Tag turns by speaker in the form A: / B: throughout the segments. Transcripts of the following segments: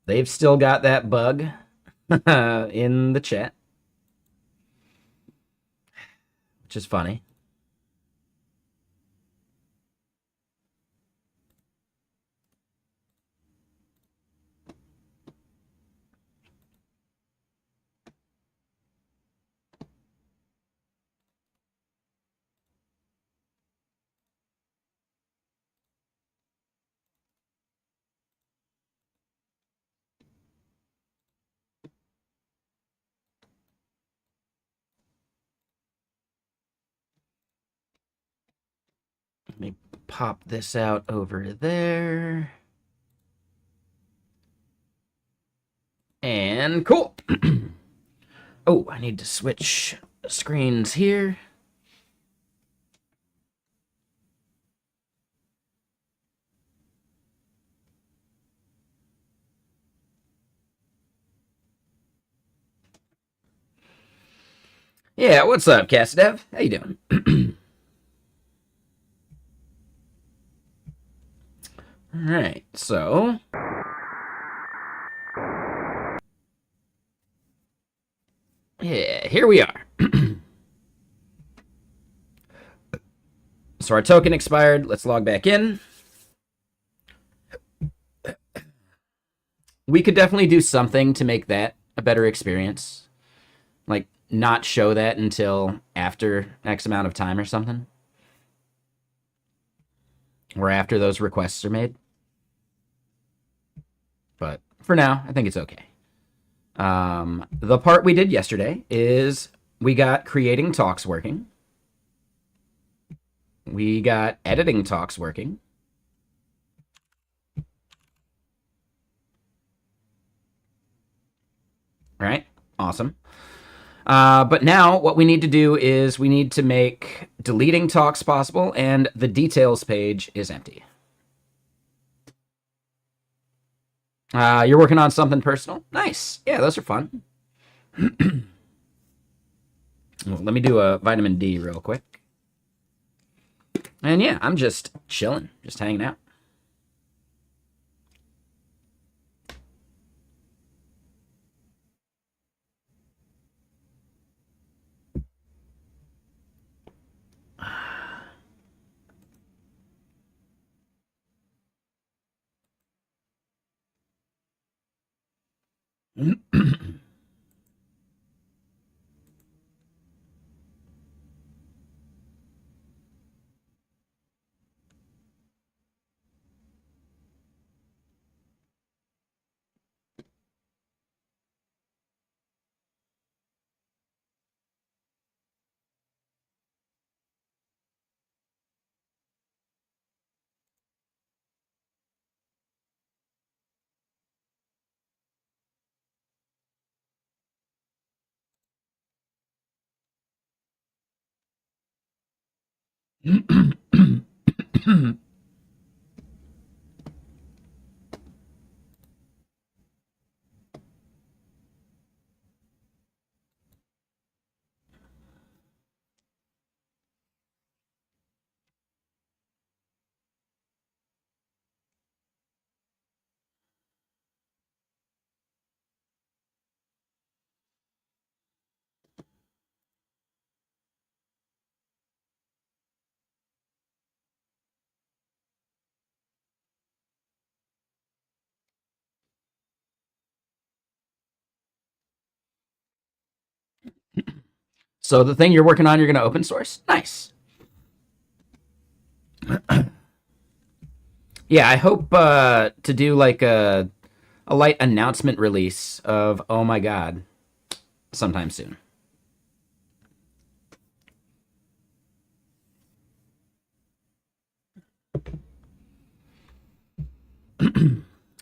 A: They've still got that bug in the chat, which is funny. Let me pop this out over there. And cool. Oh, I need to switch screens here. Yeah, what's up, Castadev? How you doing? All right, so yeah, here we are. So our token expired. Let's log back in. We could definitely do something to make that a better experience. Like, not show that until after X amount of time or something. Or after those requests are made. But for now, I think it's okay. The part we did yesterday is we got creating talks working. We got editing talks working. Right? Awesome. But now what we need to do is we need to make deleting talks possible, and the details page is empty. You're working on something personal? Nice. Yeah, those are fun. Well, let me do a vitamin D real quick. And yeah, I'm just chilling, just hanging out. So the thing you're working on, you're going to open source? Nice. Yeah, I hope to do like a light announcement release of Oh-My-GHaaD sometime soon.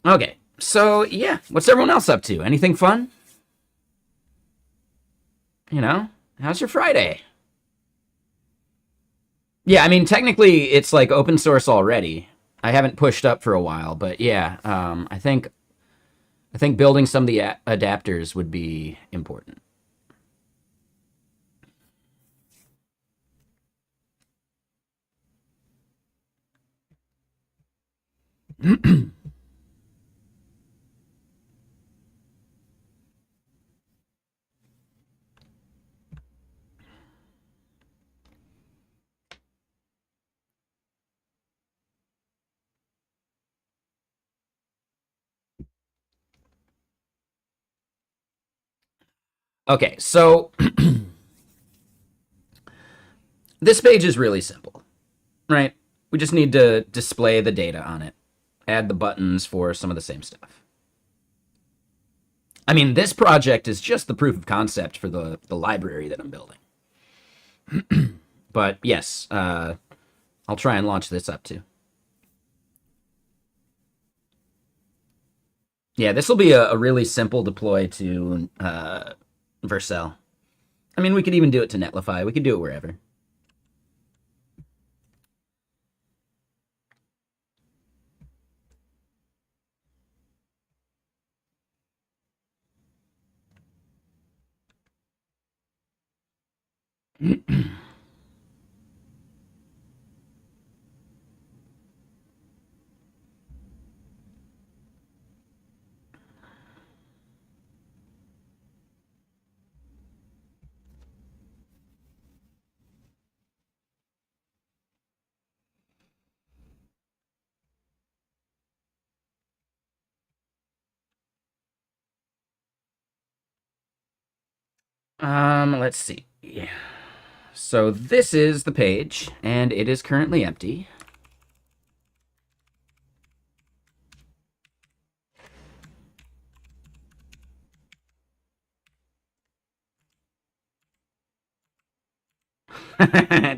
A: Okay, so yeah, what's everyone else up to? Anything fun? You know, how's your Friday? Yeah, I mean, technically it's like open source already. I haven't pushed up for a while, but yeah, I think building some of the adapters would be important. Okay, so this page is really simple, right? We just need to display the data on it, add the buttons for some of the same stuff. I mean, this project is just the proof of concept for the library that I'm building. But yes, I'll try and launch this up too. Yeah, this will be a really simple deploy to Vercel. I mean, we could even do it to Netlify. We could do it wherever. Let's see. Yeah. So this is the page, and it is currently empty.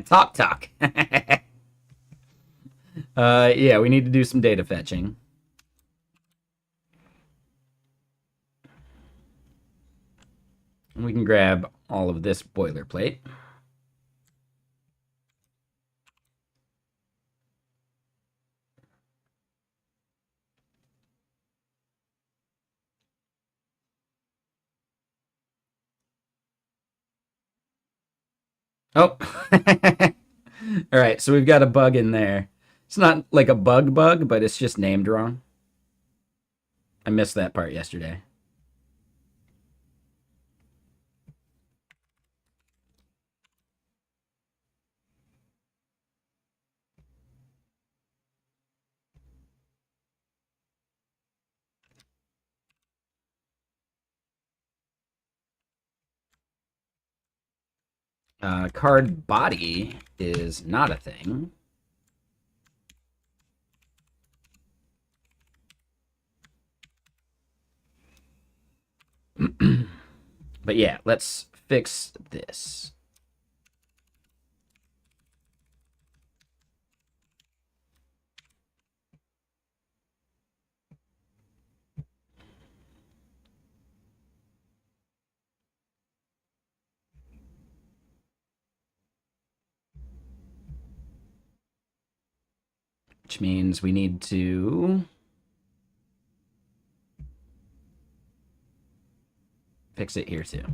A: Talk, talk. Yeah, we need to do some data fetching. And we can grab all of this boilerplate. Oh. All right, so we've got a bug in there. It's not like a bug, but it's just named wrong. I missed that part yesterday. Card body is not a thing. But yeah, let's fix this. Which means we need to fix it here too.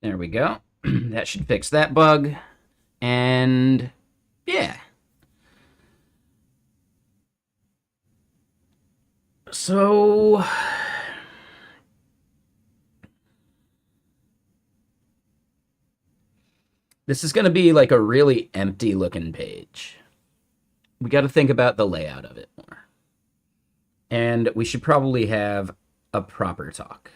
A: There we go. That should fix that bug. And yeah. So this is going to be like a really empty looking page. We got to think about the layout of it more. And we should probably have a proper talk.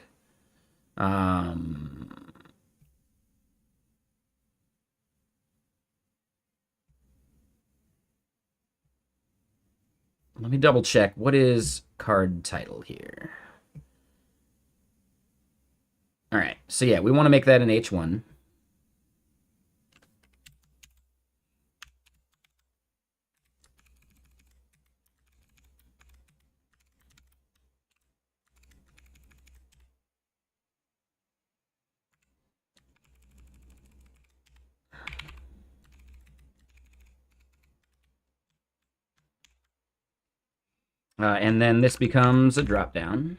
A: Let me double check. What is card title here? All right. So yeah, we want to make that an H1. And then this becomes a drop down.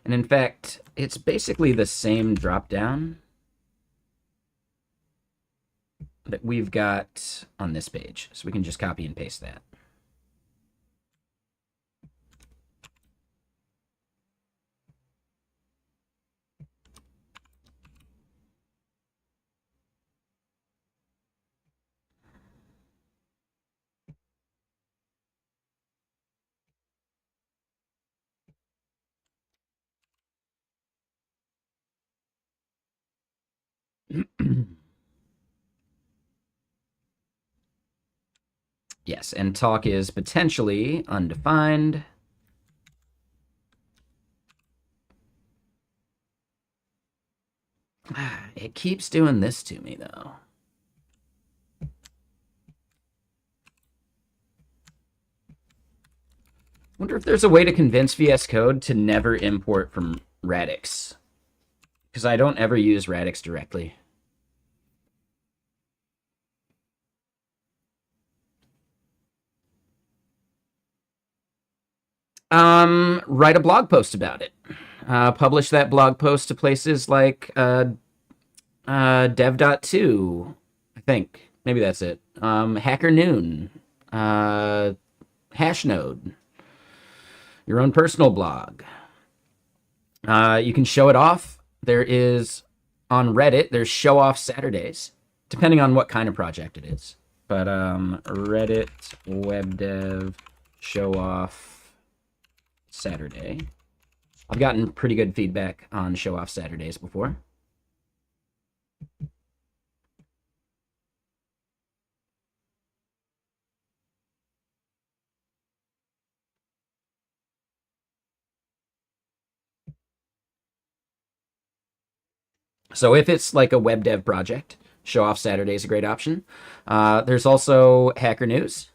A: And in fact, it's basically the same drop down that we've got on this page. So we can just copy and paste that. Yes, and talk is potentially undefined. It keeps doing this to me, though. Wonder if there's a way to convince VS Code to never import from Radix. Because I don't ever use Radix directly. Write a blog post about it. Publish that blog post to places like dev.to, I think. Maybe that's it. Hacker Noon, Hashnode, your own personal blog. You can show it off. There is, on Reddit, there's show off Saturdays, depending on what kind of project it is. But Reddit web dev show off Saturday. I've gotten pretty good feedback on show off Saturdays before. So if it's like a web dev project, show off Saturday is a great option. There's also Hacker News.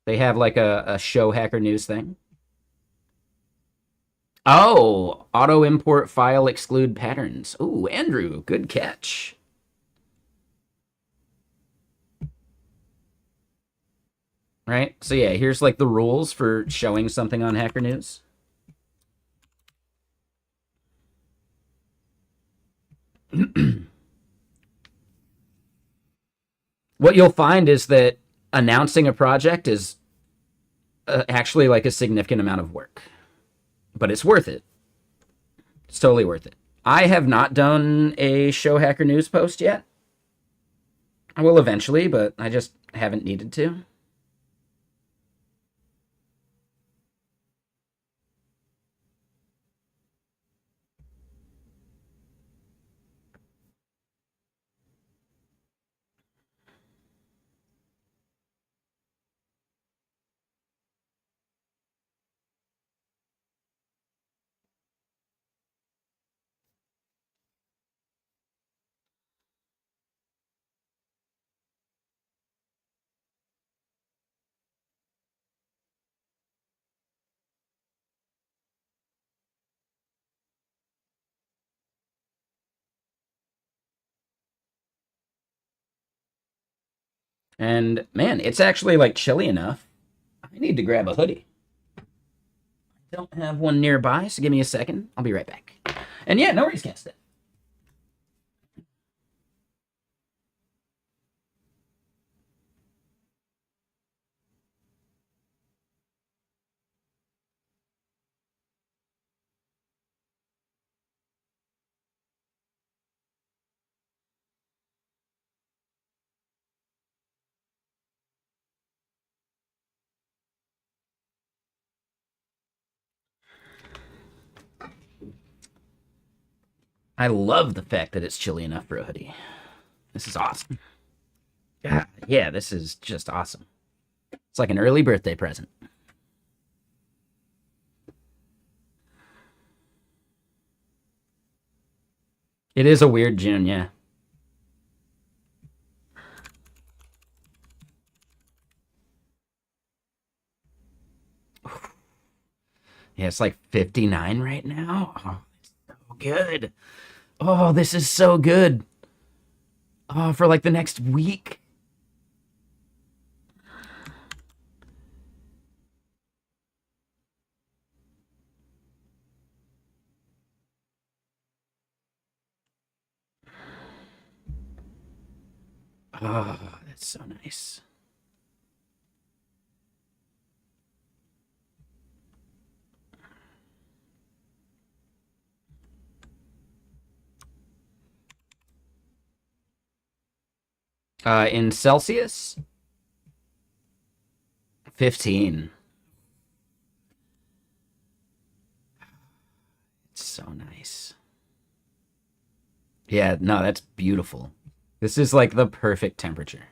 A: They have like a show Hacker News thing. Oh, auto import file exclude patterns. Ooh, Andrew, good catch. Right? So yeah, here's like the rules for showing something on Hacker News. What you'll find is that announcing a project is actually like a significant amount of work, but it's worth it. It's totally worth it. I have not done a show Hacker News post yet. I will eventually, but I just haven't needed to. And man, it's actually like chilly enough. I need to grab a hoodie. I don't have one nearby, so give me a second. I'll be right back. And yeah, no worries, cast it. I love the fact that it's chilly enough for a hoodie. This is awesome. Yeah, this is just awesome. It's like an early birthday present. It is a weird June, yeah. Yeah, it's like 59 right now. Oh, it's so good. Oh, this is so good. Oh, for like the next week. Oh, that's so nice. In Celsius, 15. It's so nice. Yeah, no, that's beautiful. This is like the perfect temperature.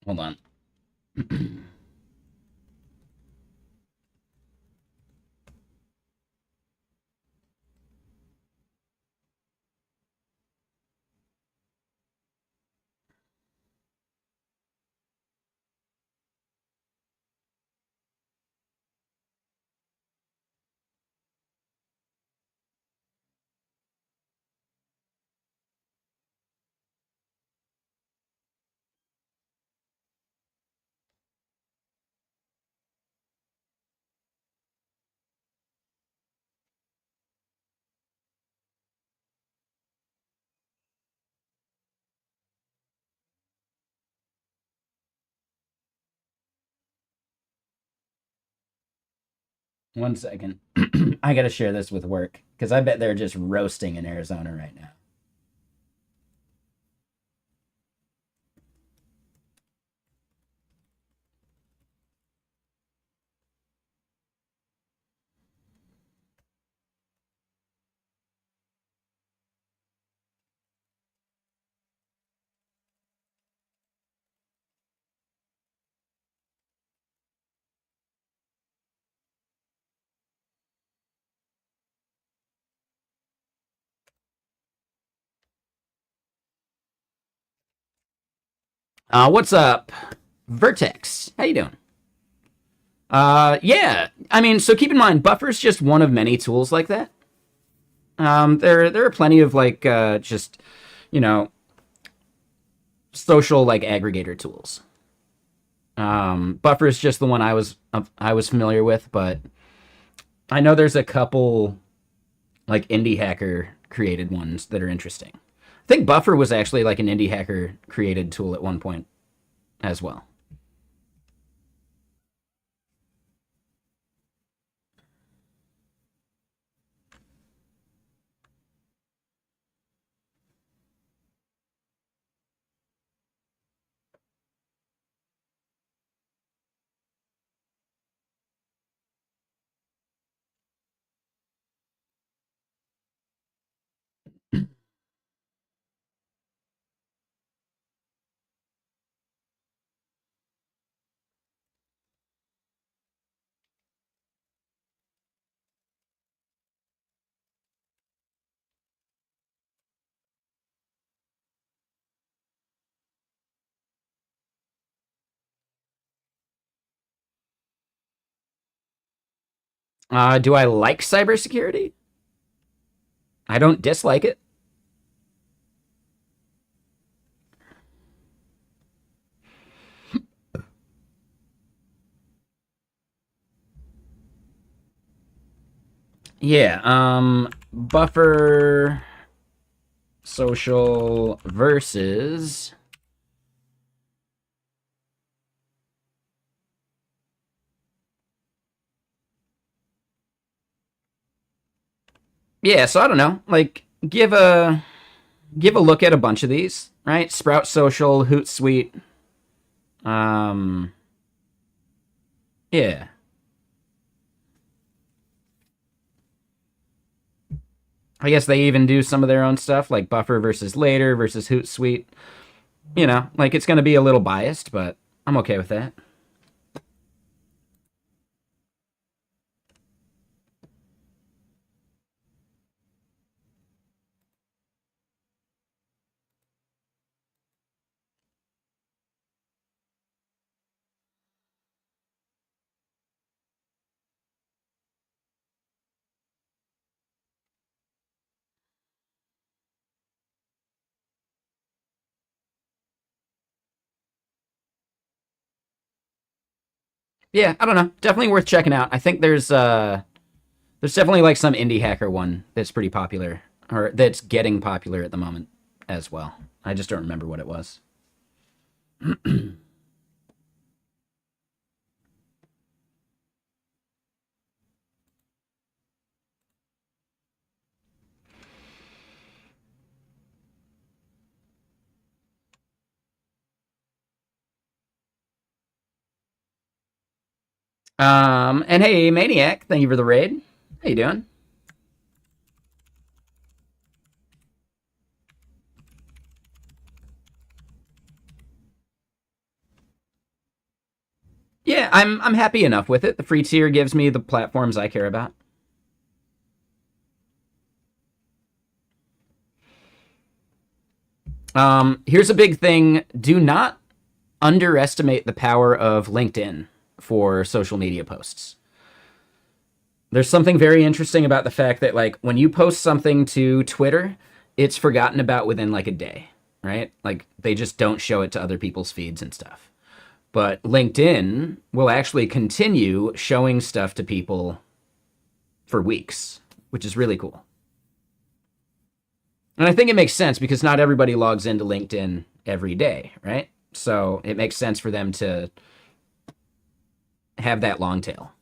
A: Hold on. One second. I gotta share this with work because I bet they're just roasting in Arizona right now. What's up, Vertex? How you doing? Yeah. I mean, so keep in mind, Buffer's just one of many tools like that. There are plenty of like just you know social like aggregator tools. Buffer is just the one I was familiar with, but I know there's a couple like indie hacker created ones that are interesting. I think Buffer was actually like an indie hacker created tool at one point as well. Do I like cybersecurity? I don't dislike it. Yeah, buffer social versus. Yeah, so I don't know. Like, give a look at a bunch of these, right? Sprout Social, Hootsuite. Um, yeah. I guess they even do some of their own stuff, like Buffer versus Later versus Hootsuite. You know, like it's going to be a little biased, but I'm okay with that. Yeah, I don't know. Definitely worth checking out. I think there's definitely like some indie hacker one that's pretty popular or that's getting popular at the moment as well. I just don't remember what it was. And hey, Maniac, thank you for the raid. How you doing? Yeah, I'm happy enough with it. The free tier gives me the platforms I care about. Here's a big thing. Do not underestimate the power of LinkedIn for social media posts. There's something very interesting about the fact that like when you post something to Twitter, it's forgotten about within like a day, right? Like they just don't show it to other people's feeds and stuff. But LinkedIn will actually continue showing stuff to people for weeks, which is really cool. And I think it makes sense because not everybody logs into LinkedIn every day, right? So it makes sense for them to have that long tail.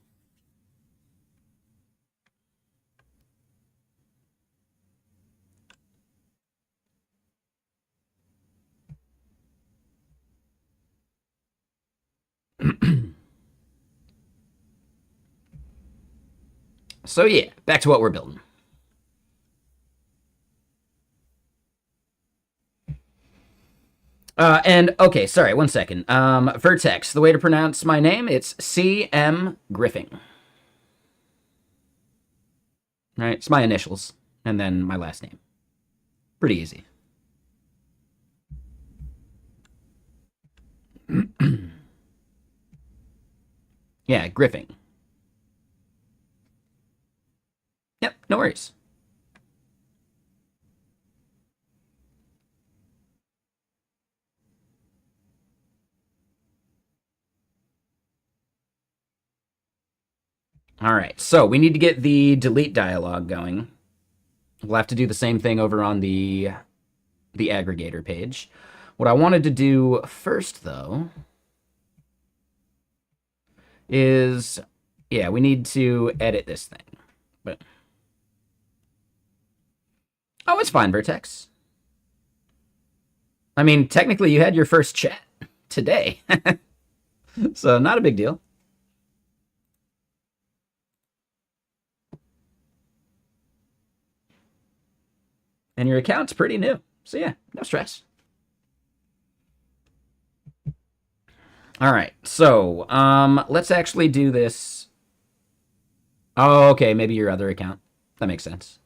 A: So yeah, back to what we're building. And okay, sorry, one second. Vertex, the way to pronounce my name, it's C.M. Griffing. Right, it's my initials and then my last name. Pretty easy. Yeah, Griffing. Yep, no worries. All right, so we need to get the delete dialog going. We'll have to do the same thing over on the aggregator page. What I wanted to do first, though, is yeah, we need to edit this thing. But oh, it's fine, Vertex. I mean, technically, you had your first chat today, so not a big deal. And your account's pretty new, so yeah, no stress. All right, so let's actually do this. Oh, okay, maybe your other account. That makes sense.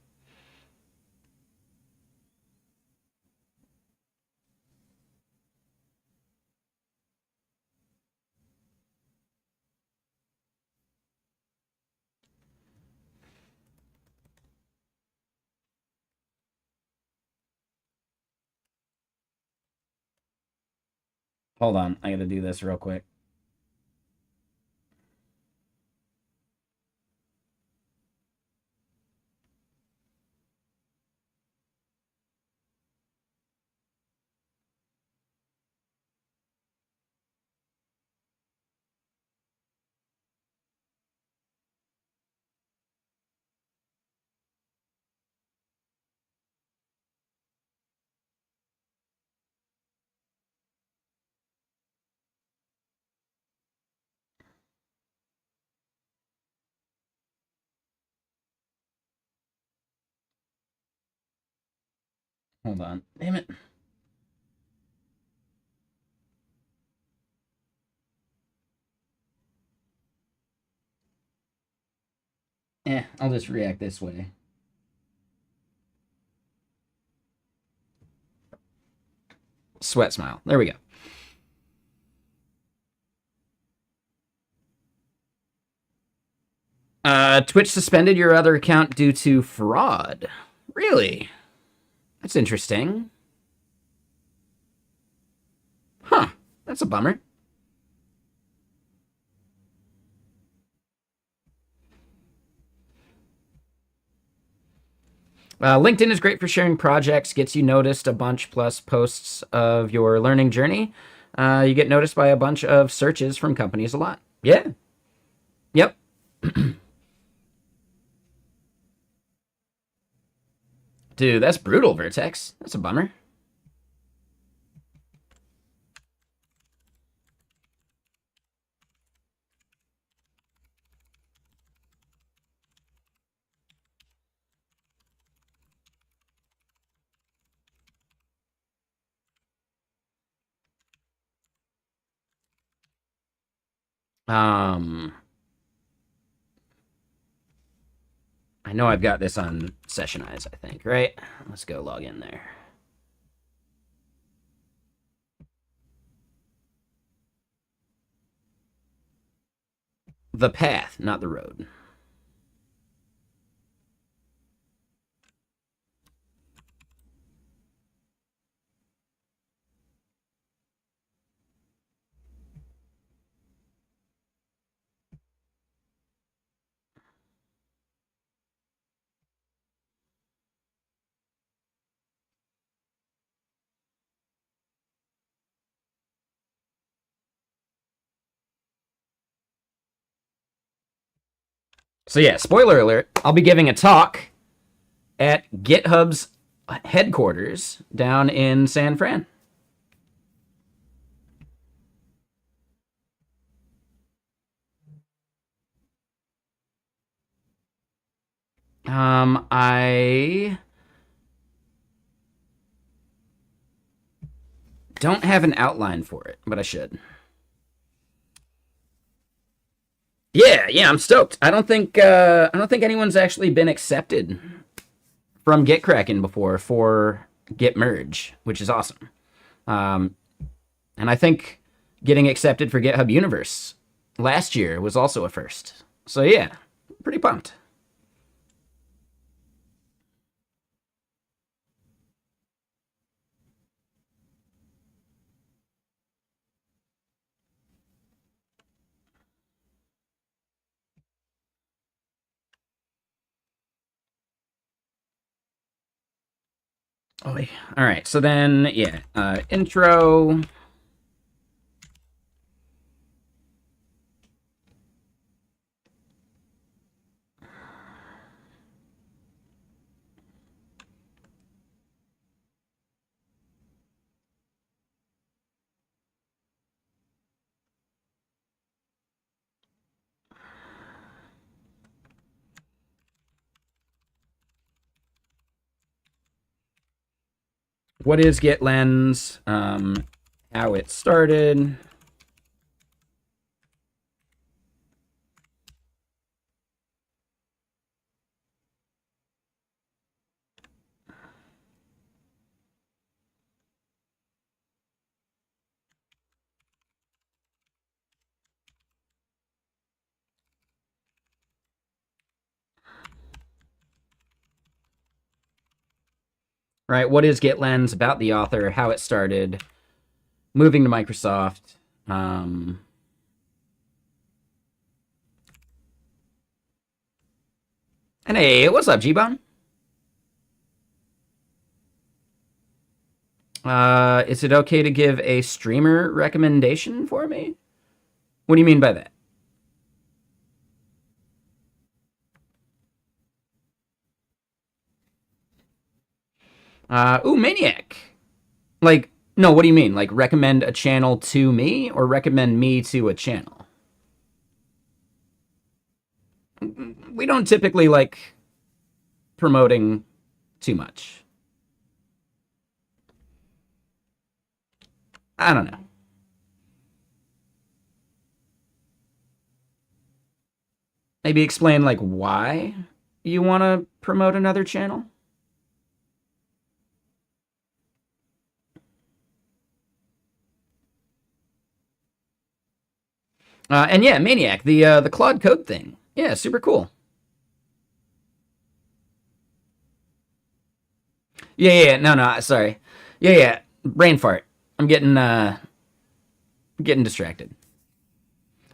A: Hold on, I gotta do this real quick. Hold on. Damn it. I'll just react this way. Sweat smile. There we go. Twitch suspended your other account due to fraud. Really? That's interesting. Huh. That's a bummer. LinkedIn is great for sharing projects, gets you noticed a bunch plus posts of your learning journey. You get noticed by a bunch of searches from companies a lot. Yeah. Yep. Dude, that's brutal, Vertex. That's a bummer. I know I've got this on Session Eyes, I think, right? Let's go log in there. The path, not the road. So yeah, spoiler alert, I'll be giving a talk at GitHub's headquarters down in San Fran. I don't have an outline for it, but I should. Yeah, I'm stoked. I don't think anyone's actually been accepted from GitKraken before for Git merge, which is awesome. Um, and I think getting accepted for GitHub Universe last year was also a first. So yeah, pretty pumped. Oh, yeah. All right. So then, yeah, intro. What is GitLens? How it started. Right. What is GitLens? About the author, how it started, moving to Microsoft. Um, and hey, what's up, G-Bone? Is it okay to give a streamer recommendation for me? What do you mean by that? Ooh, Maniac. Like, no, what do you mean? Like, recommend a channel to me or recommend me to a channel? We don't typically like promoting too much. I don't know. Maybe explain like why you want to promote another channel. And yeah, Maniac, the Claude Code thing. Yeah, super cool. Yeah, no, sorry. Yeah, brain fart. I'm getting distracted.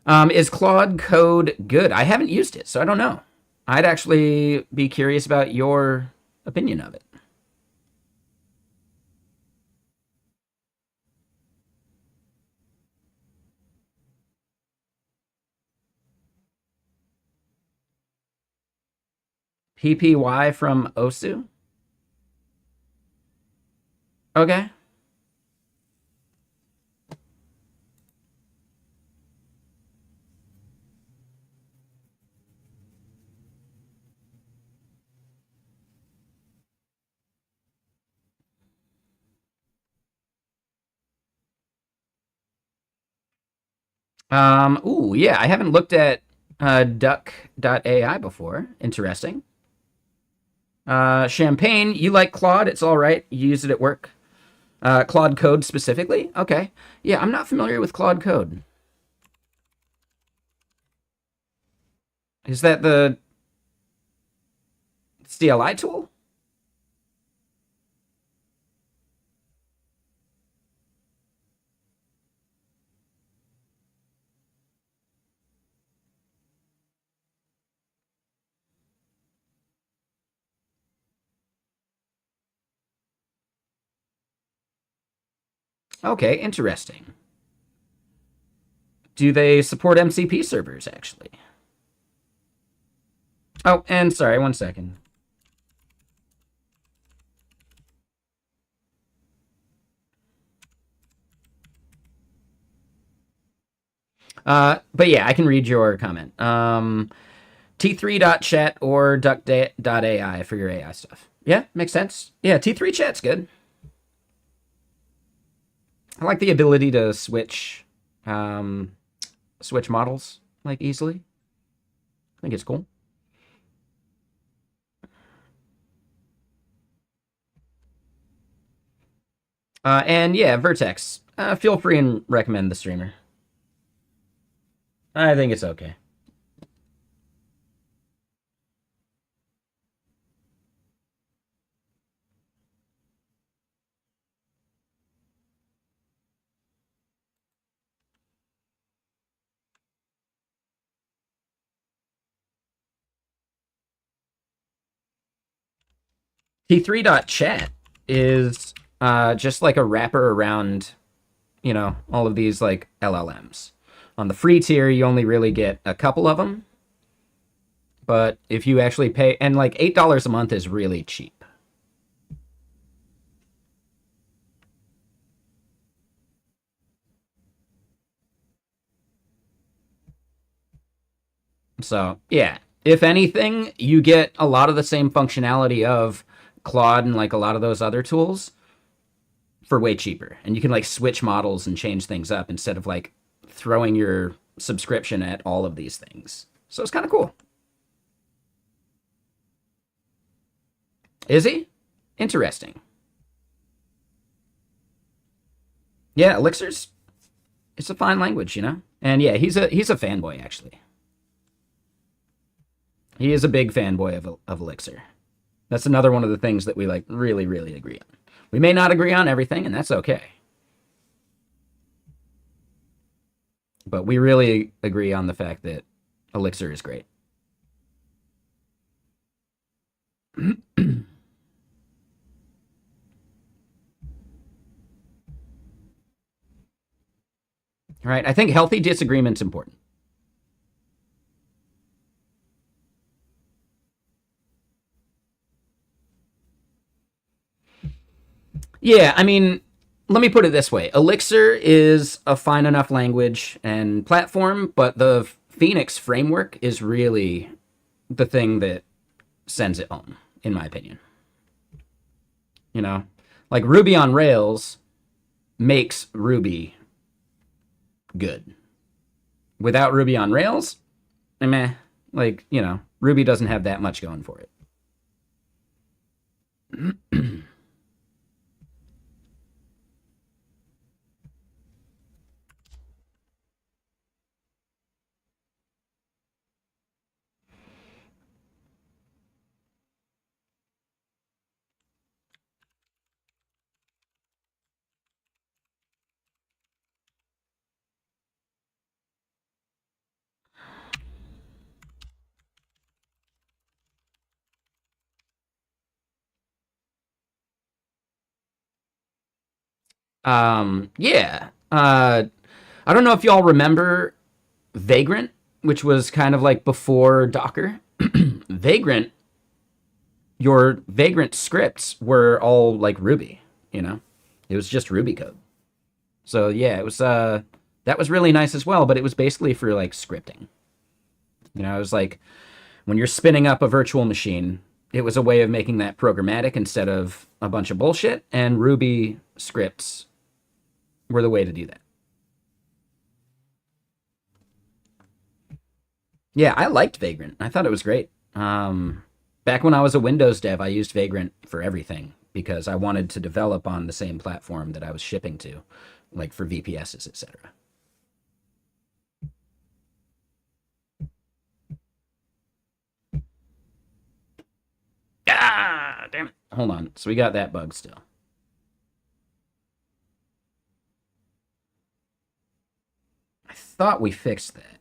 A: Is Claude Code good? I haven't used it, so I don't know. I'd actually be curious about your opinion of it. PPY from Osu? Okay. Ooh, yeah, I haven't looked at duck.ai before. Interesting. Champagne, you like Claude? It's all right. You use it at work. Claude Code specifically? Okay. Yeah, I'm not familiar with Claude Code. Is that the CLI tool? Okay, interesting. Do they support MCP servers, actually? Oh, and sorry, one second. But yeah, I can read your comment. T3.chat or duck.ai for your AI stuff. Yeah, makes sense. Yeah, T3 chat's good. I like the ability to um, switch models like easily. I think it's cool. And yeah, Vertex. Feel free and recommend the streamer. I think it's okay. T3.chat is just like a wrapper around, all of these like LLMs. On the free tier, you only really get a couple of them. But if you actually pay, and like $8 a month is really cheap. So, yeah. If anything, you get a lot of the same functionality of Claude and like a lot of those other tools for way cheaper. And you can like switch models and change things up instead of like throwing your subscription at all of these things. So it's kind of cool. Is he? Interesting. Yeah, Elixir's it's a fine language. And yeah, he's a fanboy actually. He is a big fanboy of Elixir. That's another one of the things that we like really, really agree on. We may not agree on everything, and that's okay. But we really agree on the fact that Elixir is great. Right? I think healthy disagreement's important. Yeah, I mean, let me put it this way. Elixir is a fine enough language and platform, but the Phoenix framework is really the thing that sends it home, in my opinion. You know, like Ruby on Rails makes Ruby good. Without Ruby on Rails, meh. Like, Ruby doesn't have that much going for it. Yeah. I don't know if y'all remember Vagrant, which was kind of like before Docker. Vagrant, your Vagrant scripts were all like Ruby, you know? It was just Ruby code. So yeah, it was that was really nice as well, but it was basically for like scripting. It was like when you're spinning up a virtual machine, it was a way of making that programmatic instead of a bunch of bullshit, and Ruby scripts were the way to do that. Yeah, I liked Vagrant. I thought it was great. Back when I was a Windows dev, I used Vagrant for everything because I wanted to develop on the same platform that I was shipping to, like for VPSs, etc. Ah, damn it. Hold on. So we got that bug still. I thought we fixed that.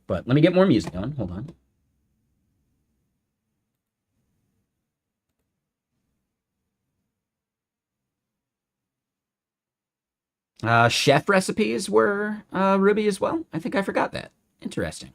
A: But let me get more music on. Hold on. Chef recipes were Ruby as well. I think I forgot that. Interesting.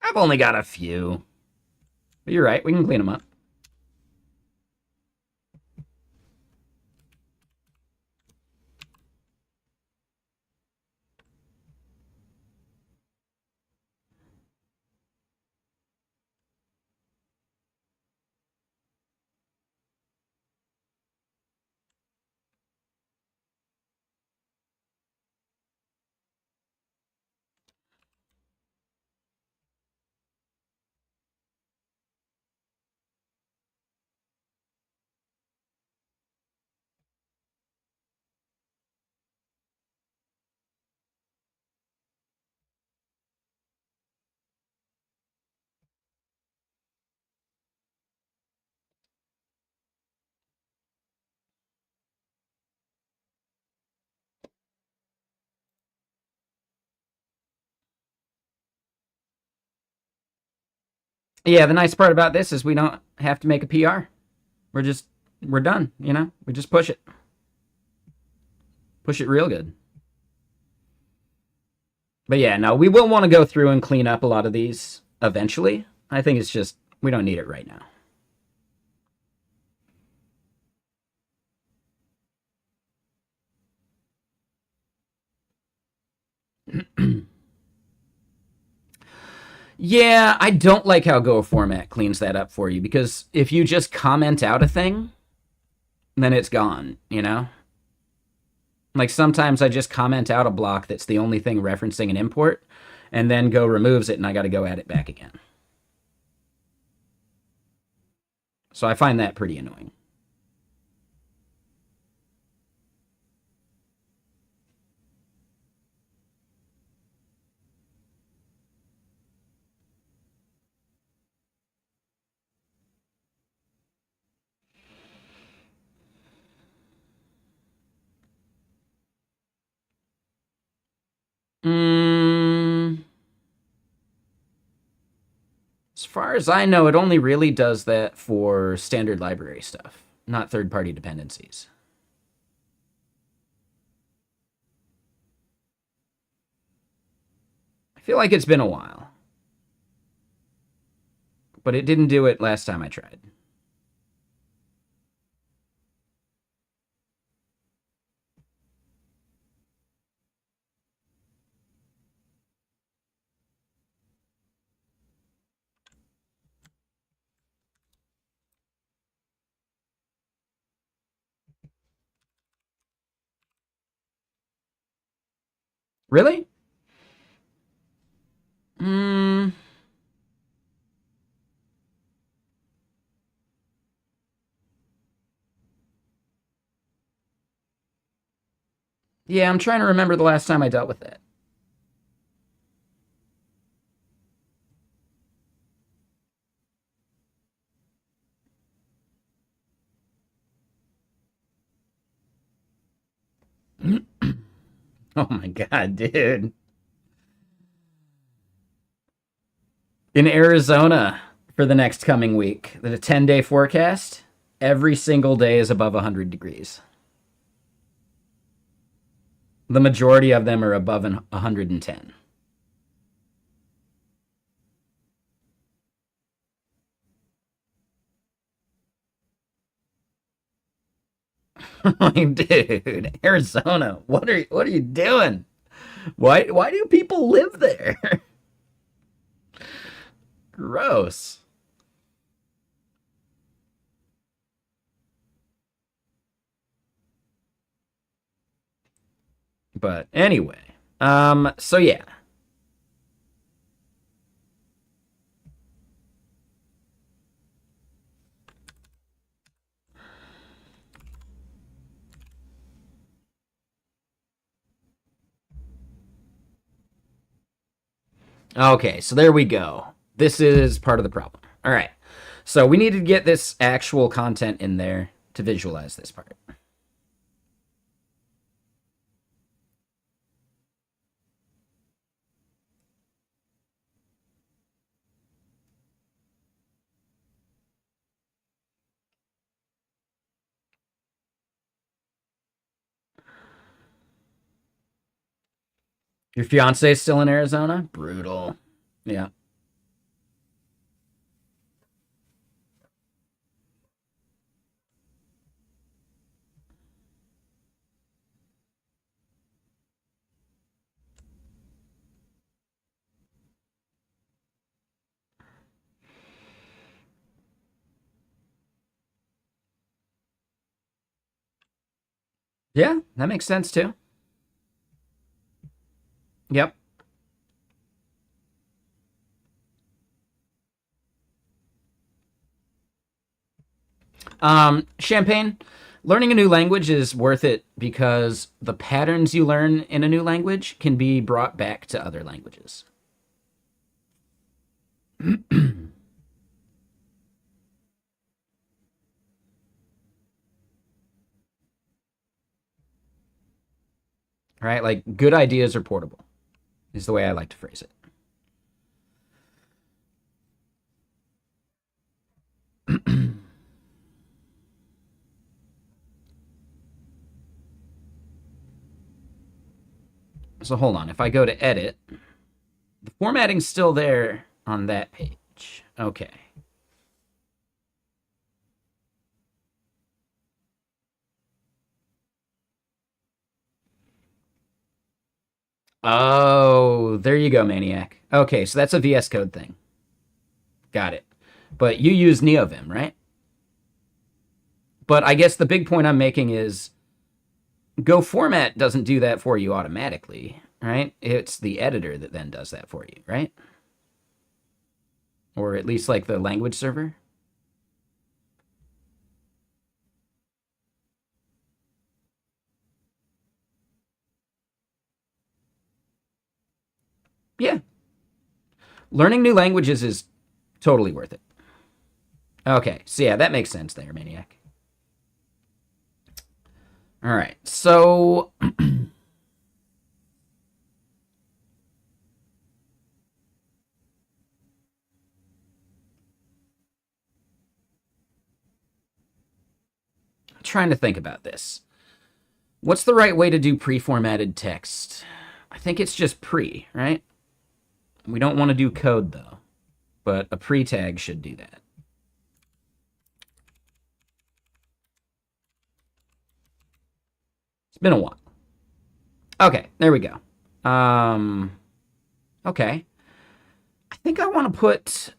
A: I've only got a few. But you're right. We can clean them up. Yeah, the nice part about this is we don't have to make a PR. We're done, We just push it. Push it real good. But yeah, no, we will want to go through and clean up a lot of these eventually. I think it's just we don't need it right now. Yeah, I don't like how Go format cleans that up for you because if you just comment out a thing, then it's gone, Like sometimes I just comment out a block that's the only thing referencing an import, and then Go removes it, and I got to go add it back again. So I find that pretty annoying. Mm, as far as I know, it only really does that for standard library stuff, not third-party dependencies. I feel like it's been a while, but it didn't do it last time I tried. Really? Mm, yeah, I'm trying to remember the last time I dealt with that. Oh my god, dude. In Arizona for the next coming week, the 10-day forecast, every single day is above 100 degrees. The majority of them are above 110. Like, dude, Arizona, what are you doing? Why do people live there? Gross. But anyway, so yeah. Okay, so there we go. This is part of the problem. All right. So we need to get this actual content in there to visualize this part. Your fiance is still in Arizona? Brutal. Yeah. Yeah, that makes sense too. Yep. Champagne, learning a new language is worth it because the patterns you learn in a new language can be brought back to other languages. Right? Like good ideas are portable, is the way I like to phrase it. So hold on. If I go to edit, the formatting's still there on that page. Okay. Oh, there you go, Maniac. Okay, so that's a VS Code thing. Got it. But you use NeoVim, right? But I guess the big point I'm making is Go format doesn't do that for you automatically, right? It's the editor that then does that for you, right? Or at least like the language server. Yeah. Learning new languages is totally worth it. Okay, so yeah, that makes sense there, Maniac. All right, so trying to think about this. What's the right way to do pre-formatted text? I think it's just pre, right? We don't want to do code though, but a pre-tag should do that. It's been a while. Okay, there we go. Okay. I think I want to put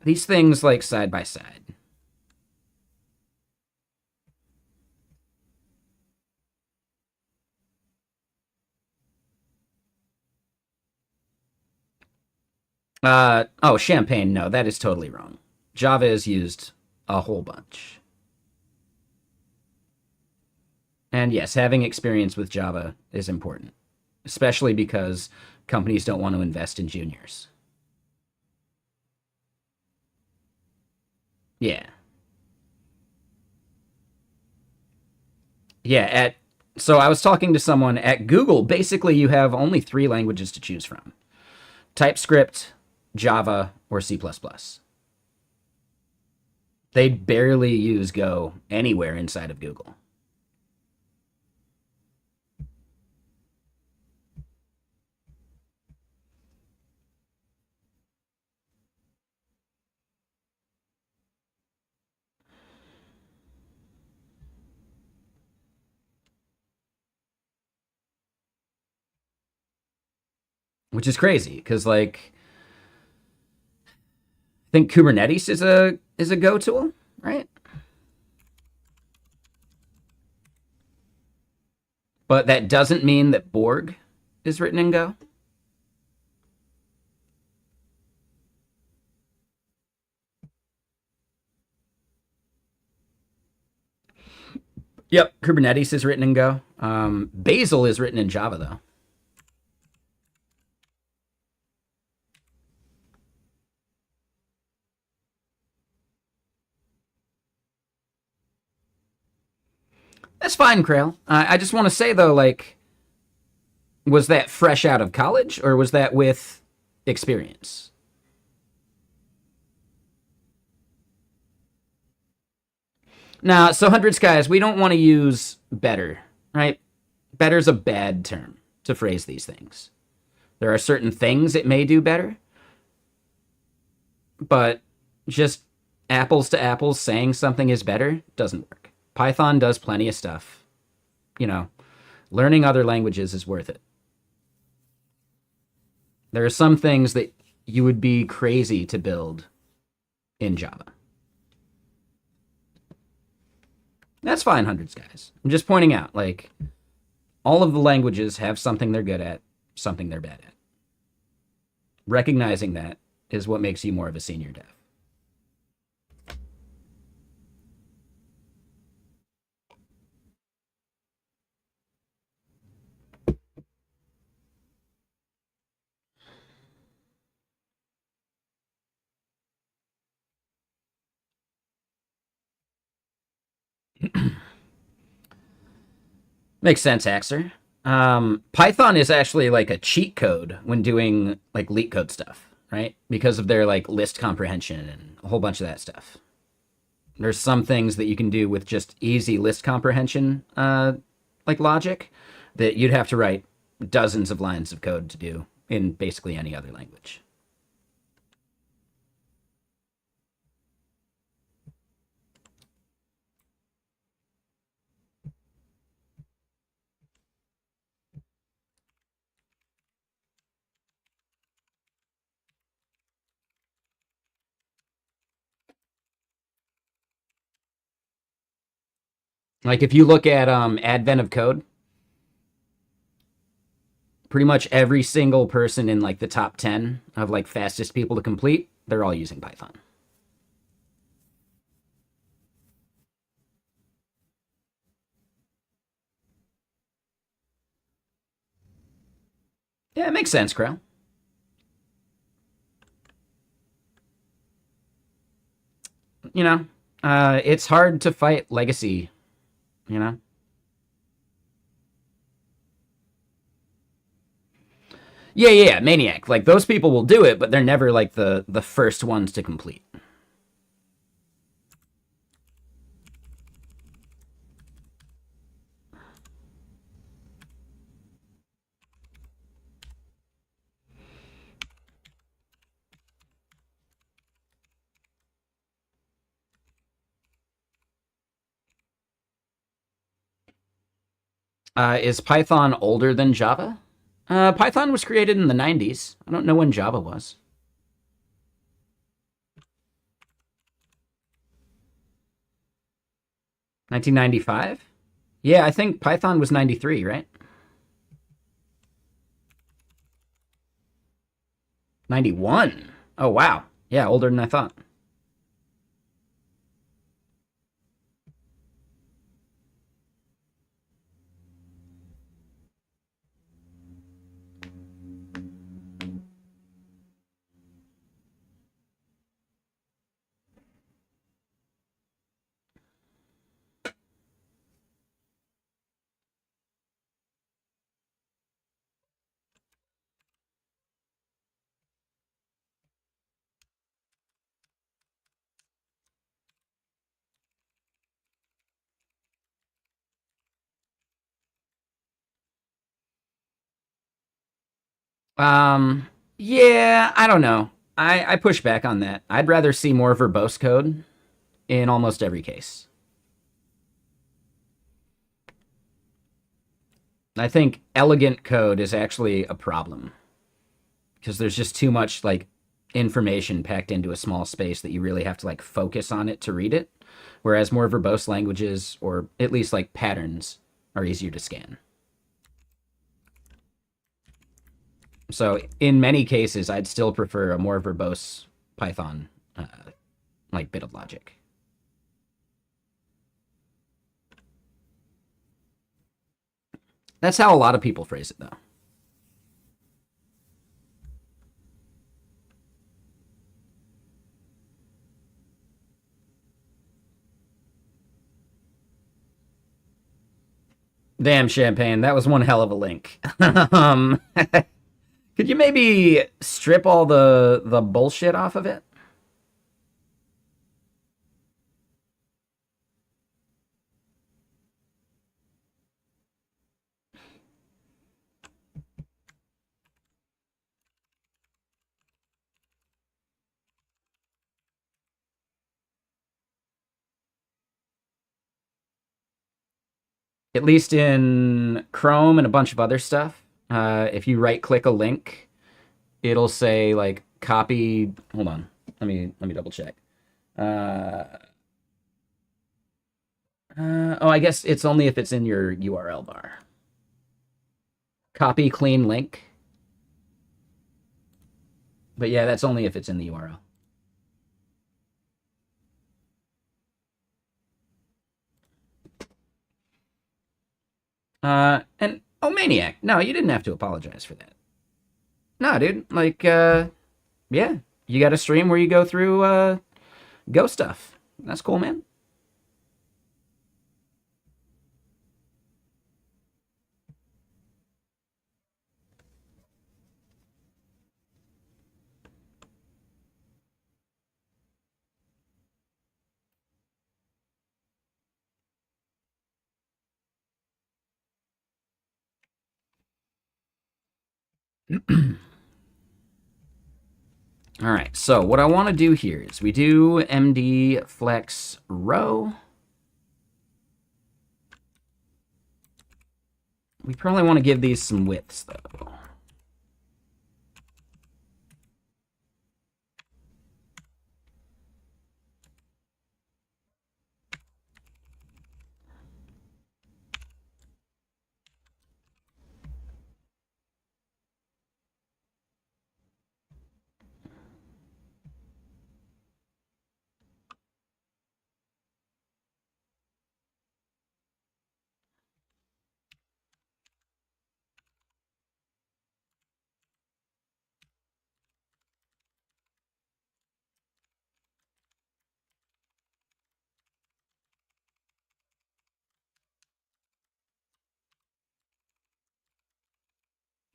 A: these things like side by side. Oh, champagne. No, that is totally wrong. Java is used a whole bunch. And yes, having experience with Java is important, especially because companies don't want to invest in juniors. Yeah. Yeah, so I was talking to someone at Google. Basically, you have only three languages to choose from: TypeScript, Java, or C++. They barely use Go anywhere inside of Google. Which is crazy because like I think Kubernetes is a Go tool, right? But that doesn't mean that Borg is written in Go. Yep, Kubernetes is written in Go. Bazel is written in Java though. That's fine, Krail. I just want to say though, like, was that fresh out of college or was that with experience? Now, so Hundred Skies, we don't want to use better, right? Better's a bad term to phrase these things. There are certain things it may do better, but just apples to apples saying something is better doesn't work. Python does plenty of stuff. You know, learning other languages is worth it. There are some things that you would be crazy to build in Java. That's fine, Hundreds guys. I'm just pointing out, like, all of the languages have something they're good at, something they're bad at. Recognizing that is what makes you more of a senior dev. Makes sense, Axer. Python is actually like a cheat code when doing like leak code stuff, right? Because of their like list comprehension and a whole bunch of that stuff. There's some things that you can do with just easy list comprehension, like logic, that you'd have to write dozens of lines of code to do in basically any other language. Like if you look at Advent of Code, pretty much every single person in like the top 10 of like fastest people to complete, they're all using Python. Yeah, it makes sense, Crow. You know, it's hard to fight legacy, you know? Yeah, Maniac. Like those people will do it, but they're never like the first ones to complete. Is Python older than Java? Python was created in the 90s. I don't know when Java was. 1995? Yeah, I think Python was 93, right? 91. Oh, wow. Yeah, older than I thought. Um, yeah, I don't know. I push back on that. I'd rather see more verbose code in almost every case. I think elegant code is actually a problem because there's just too much like information packed into a small space that you really have to like focus on it to read it. Whereas more verbose languages, or at least like patterns, are easier to scan. So in many cases, I'd still prefer a more verbose Python like bit of logic. That's how a lot of people phrase it, though. Damn, Champagne, that was one hell of a link. Could you maybe strip all the bullshit off of it? At least in Chrome and a bunch of other stuff. If you right click a link, it'll say like copy. Hold on, let me double check. Uh, oh, I guess it's only if it's in your URL bar. Copy clean link. But yeah, that's only if it's in the URL. And oh, Maniac, no, you didn't have to apologize for that. No, dude, like, yeah, you got a stream where you go through Go stuff. That's cool, man. All right, so what I want to do here is we do MD flex row. We probably want to give these some widths, though.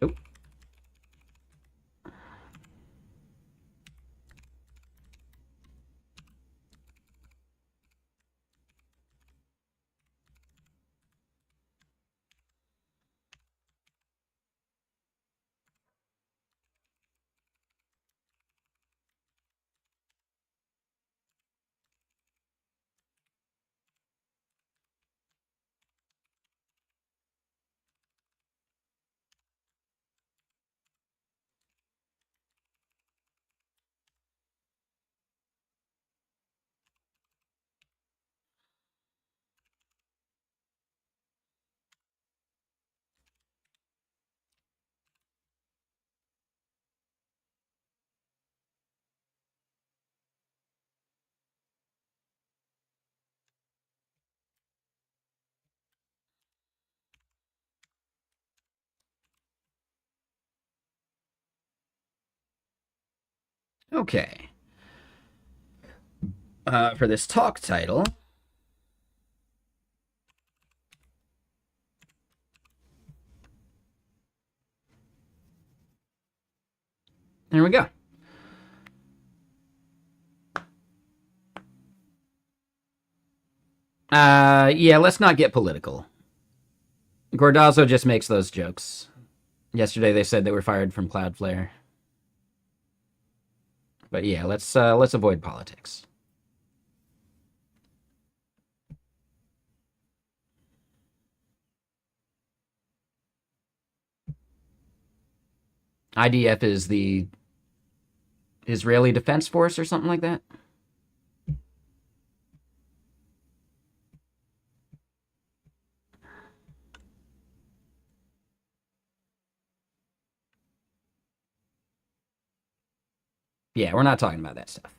A: Oh. Okay. For this talk title, there we go. Yeah, let's not get political. Gordazzo just makes those jokes. Yesterday they said they were fired from Cloudflare. But yeah, let's avoid politics. IDF is the Israeli Defense Force or something like that. Yeah, we're not talking about that stuff.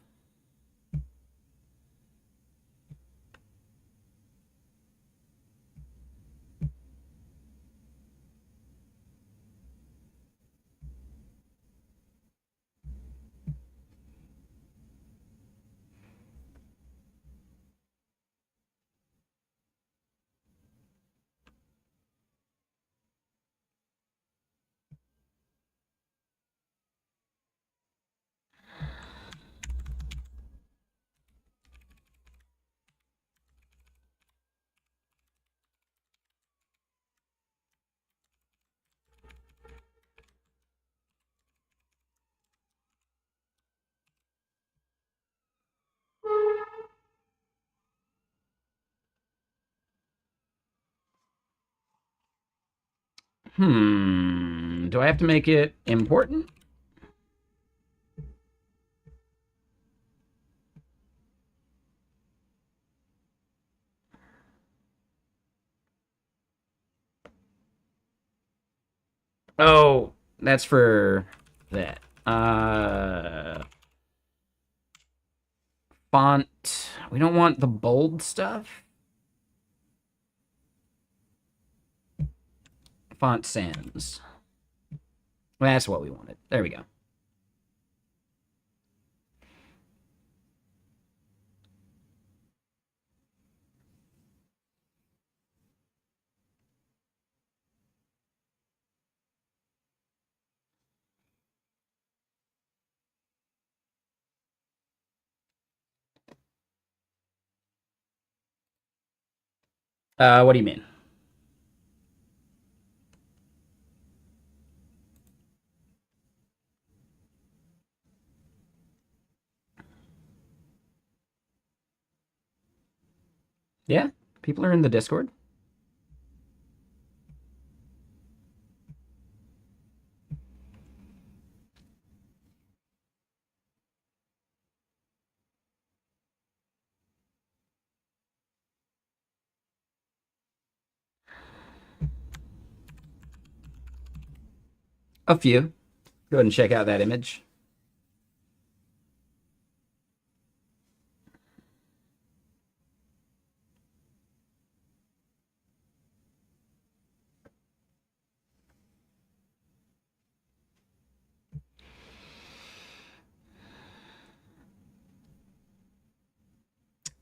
A: Do I have to make it important? Oh, that's for that. Font. We don't want the bold stuff. Font sans. That's what we wanted. There we go. What do you mean? Yeah, people are in the Discord. A few. Go ahead and check out that image.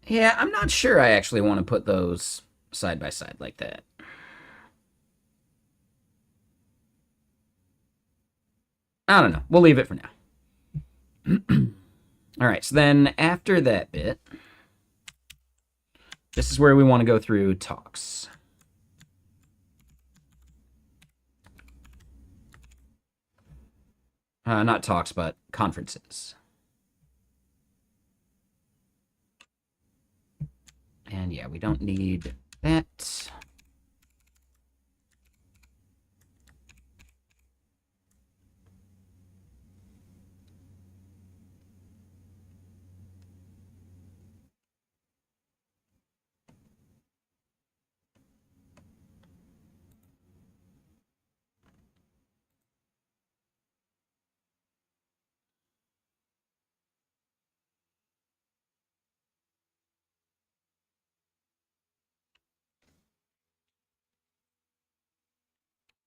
A: Yeah, I'm not sure I actually want to put those side by side like that. I don't know. We'll leave it for now. All right, so then after that bit, this is where we want to go through talks. Not talks, but conferences. And yeah, we don't need that.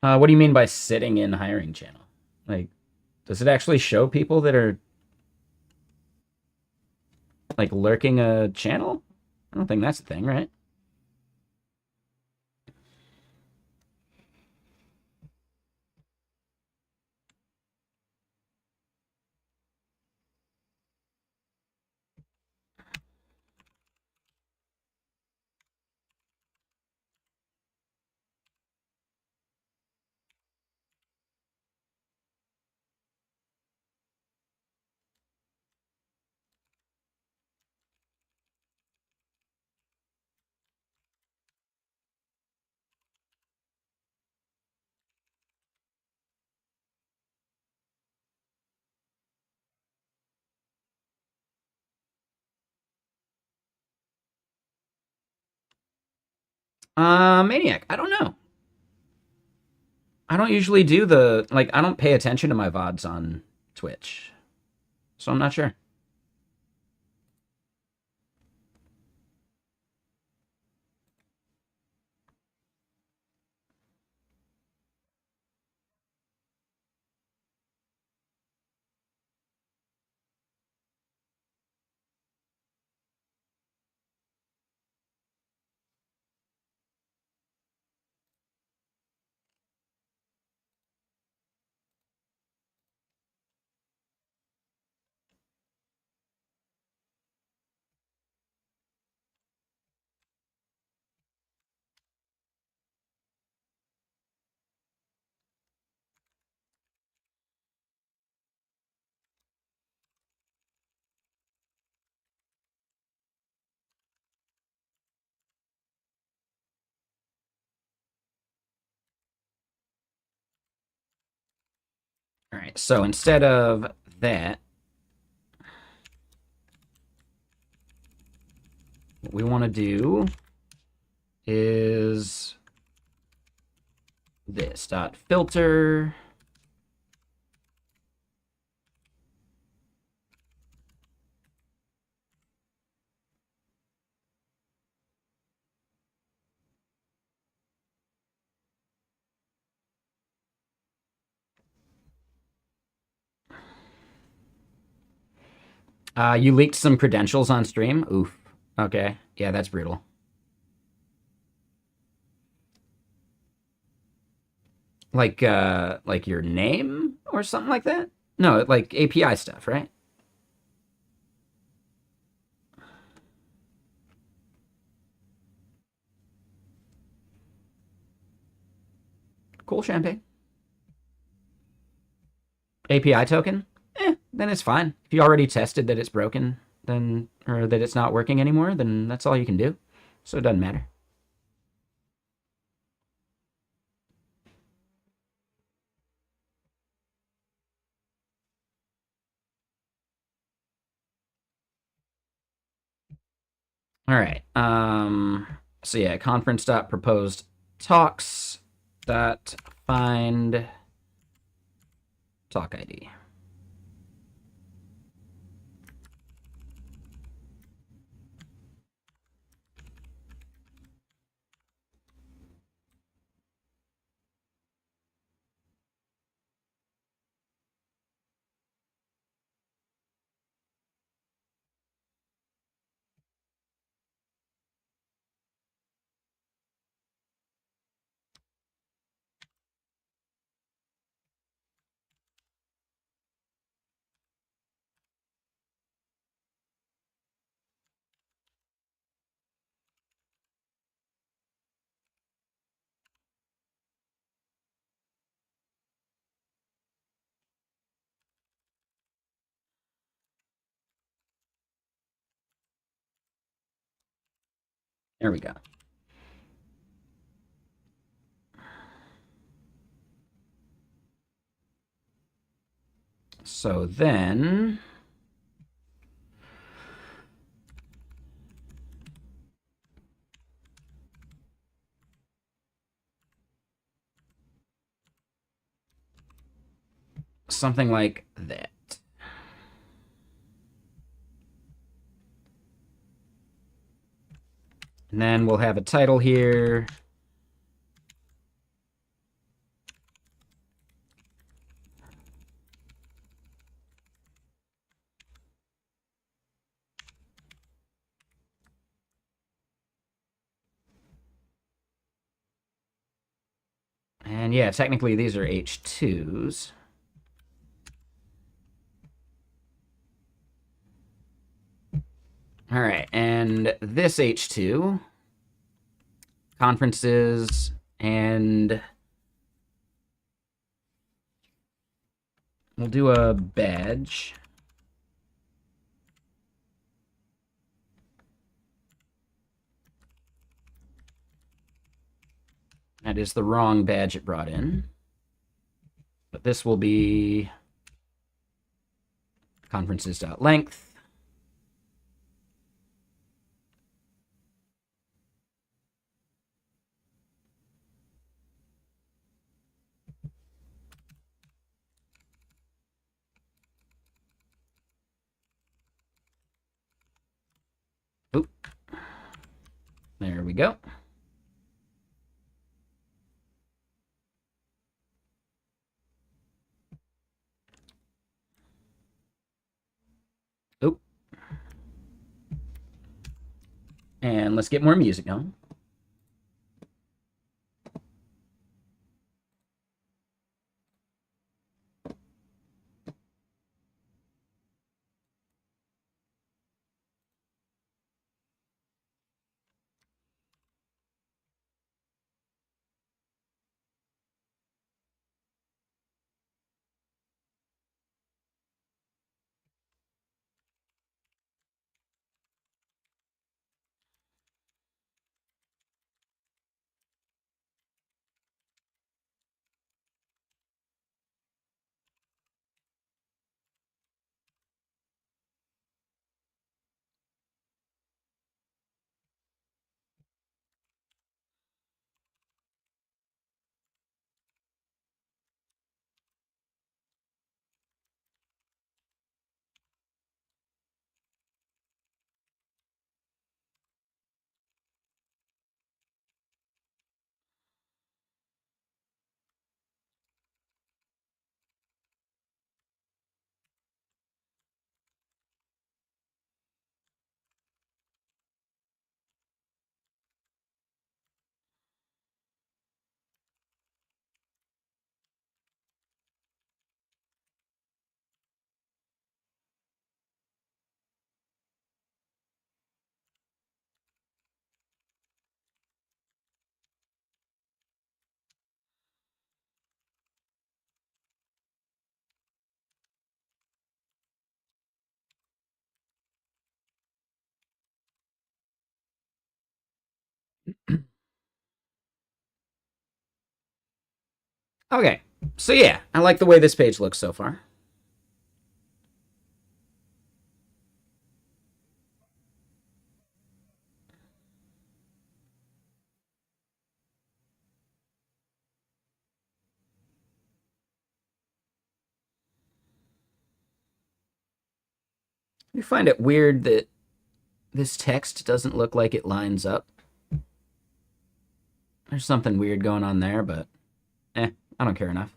A: What do you mean by sitting in hiring channel? Like, does it actually show people that are like lurking a channel? I don't think that's the thing, right? Maniac. I don't know. I don't usually do the like. I don't pay attention to my vods on Twitch, so I'm not sure. All right. So instead of that, what we want to do is this dot filter. You leaked some credentials on stream. Oof. Okay. Yeah, that's brutal. Like your name or something like that? No, like API stuff, right? Cool champagne. API token? Then it's fine. If you already tested that it's broken, then or that it's not working anymore, then that's all you can do. So it doesn't matter. All right. So yeah, conference dot proposed talks dot find talk ID. There we go. So then something like that. And then we'll have a title here. And yeah, technically these are H2s. All right, and this H2, conferences, and we'll do a badge. That is the wrong badge it brought in. But this will be conferences.length. Oop. There we go. Oop. And let's get more music going. Okay, so yeah, I like the way this page looks so far. You find it weird that this text doesn't look like it lines up. There's something weird going on there, but I don't care enough.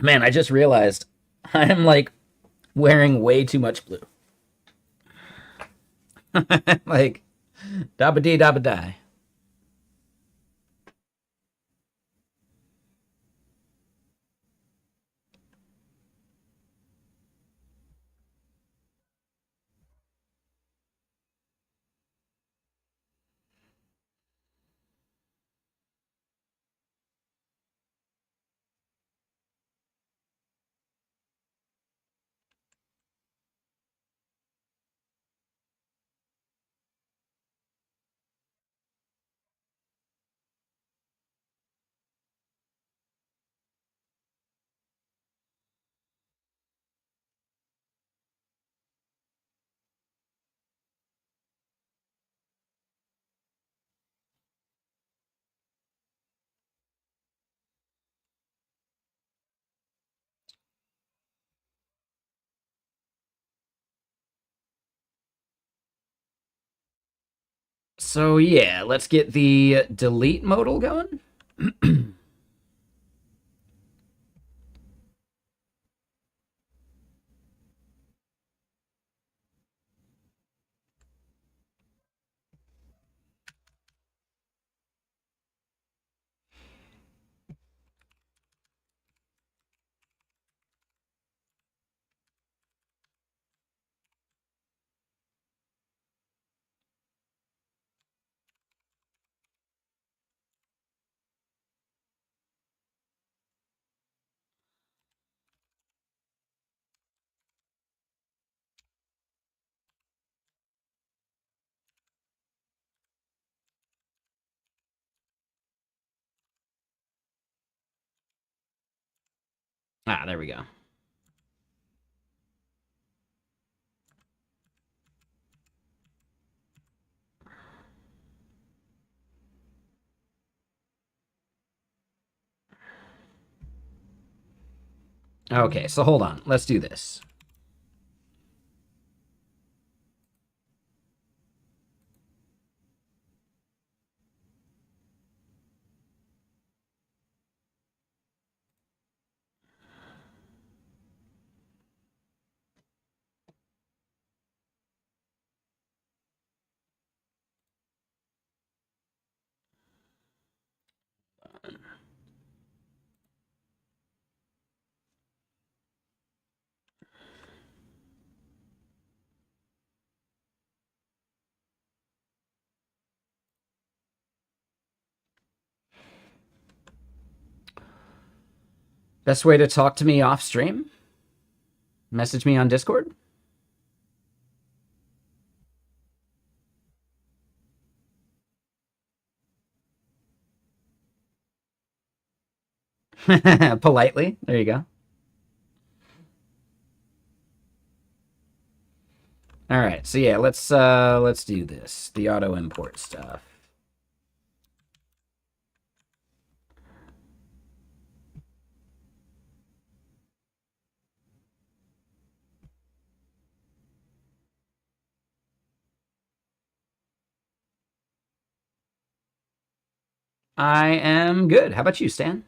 A: Man, I just realized I'm like wearing way too much blue. Like, dabba dee dabba die. So yeah, let's get the delete modal going. Ah, there we go. Okay, so hold on. Let's do this. Best way to talk to me off stream? Message me on Discord? Politely. There you go. All right. So yeah, let's do this. The auto import stuff. I am good. How about you, Stan?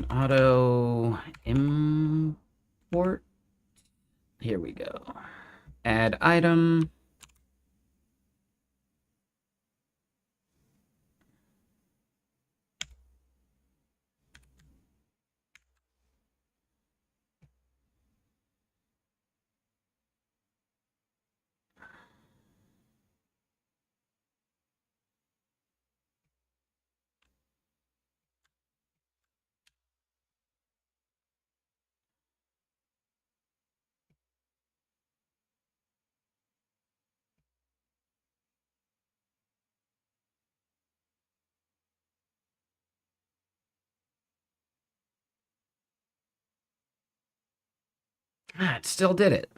A: Auto import. Here we go. Add item. Ah, it still did it.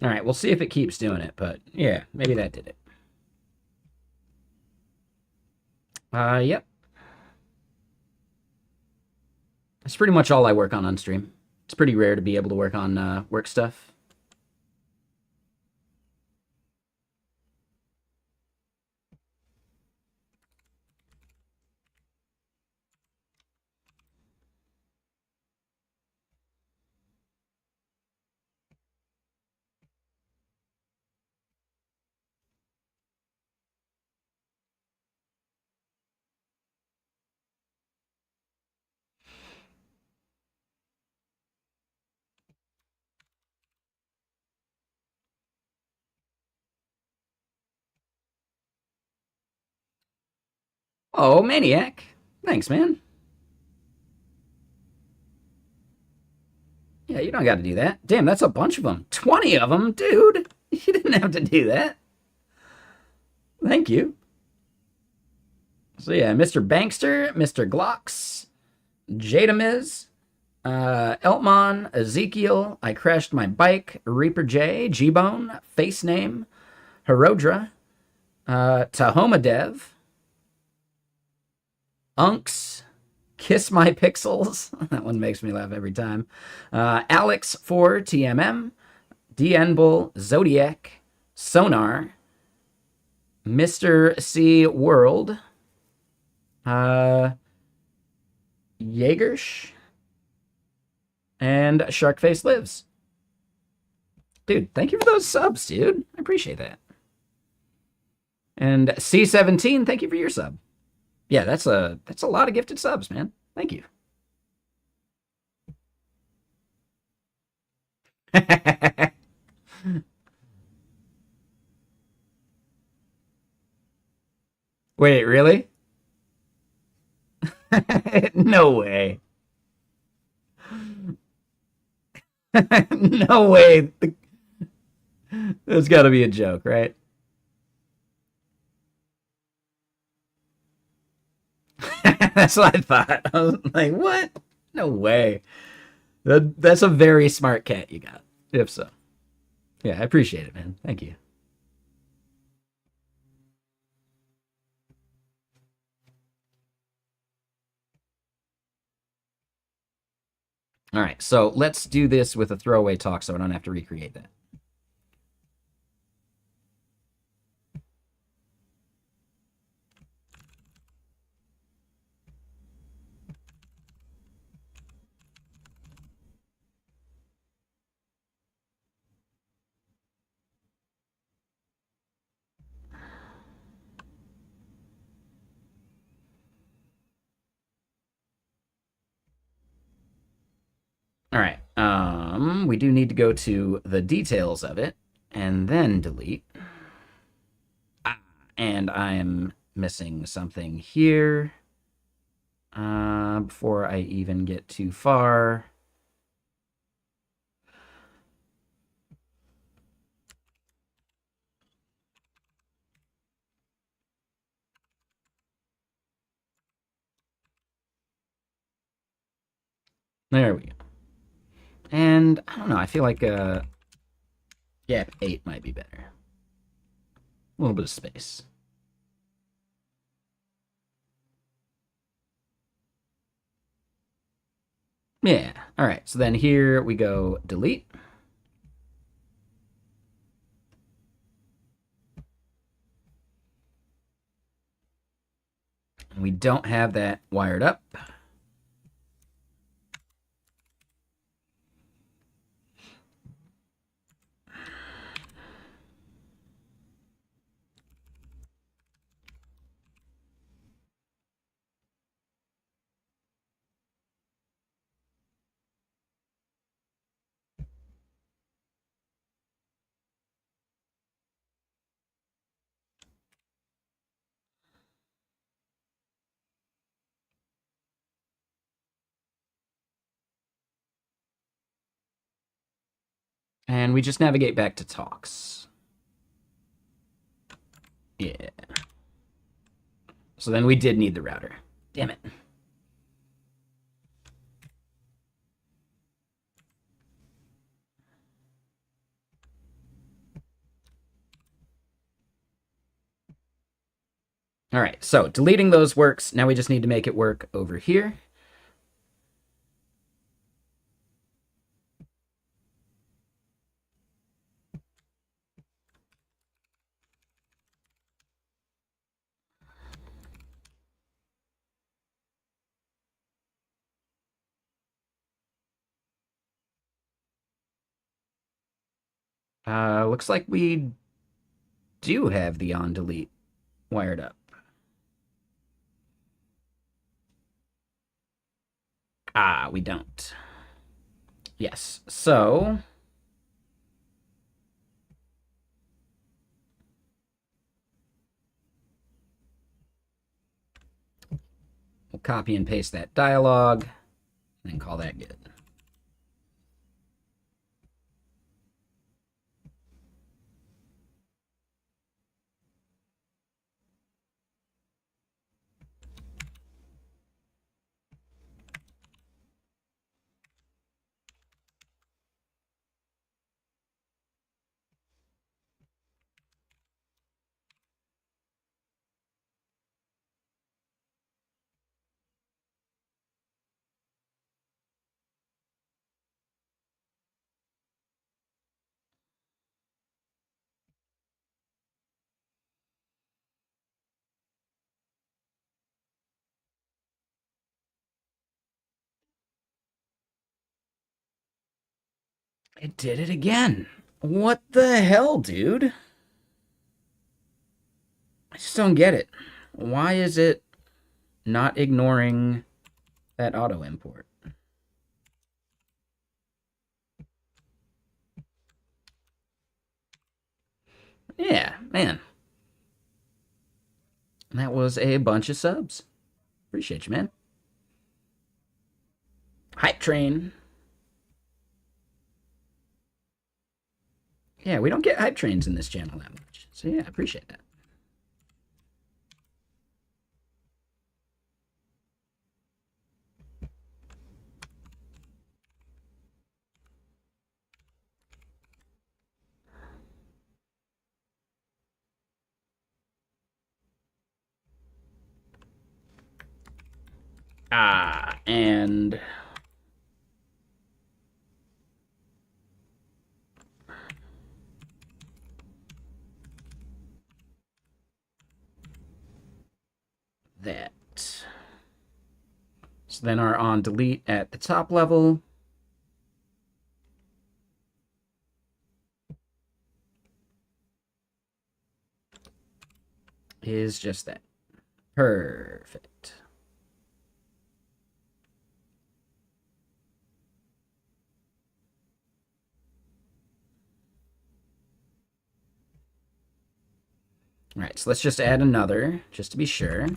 A: All right, we'll see if it keeps doing it, but yeah, maybe that did it. Yep. That's pretty much all I work on stream. It's pretty rare to be able to work on work stuff. Oh, Maniac. Thanks, man. Yeah, you don't got to do that. Damn, that's a bunch of them. 20 of them, dude. You didn't have to do that. Thank you. So yeah, Mr. Bankster, Mr. Glocks, Jadamiz, Eltmon, Ezekiel, I Crashed My Bike, Reaper J, G-Bone, Face Name, Herodra, Tahoma Dev, Unks, Kiss My Pixels. That one makes me laugh every time. Alex 4 TMM, DN Bull, Zodiac, Sonar, Mr. C World, Jaegers, and Sharkface Lives. Dude, thank you for those subs, dude. I appreciate that. And C17, thank you for your sub. Yeah, that's a lot of gifted subs, man. Thank you. Wait, really? No way. No way. There's got to be a joke, right? That's what I thought. I was like, what? No way. That's a very smart cat you got, if so. Yeah, I appreciate it, man. Thank you. All right, so let's do this with a throwaway talk so I don't have to recreate that. All right, we do need to go to the details of it and then delete. And I am missing something here. Before I even get too far. There we go. And I don't know, I feel like yeah, 8 might be better. A little bit of space. Yeah. All right. So then here we go delete. We don't have that wired up. And we just navigate back to talks. Yeah. So then we did need the router. Damn it. All right, so deleting those works. Now we just need to make it work over here. Looks like we do have the on delete wired up. Ah, we don't. Yes, so we'll copy and paste that dialog and call that good. It did it again. What the hell, dude? I just don't get it. Why is it not ignoring that auto import? Yeah, man. That was a bunch of subs. Appreciate you, man. Hype train. Yeah, we don't get hype trains in this channel that much. So yeah, I appreciate that. And that. So then our on delete at the top level is just that. Perfect. All right, so let's just add another, just to be sure.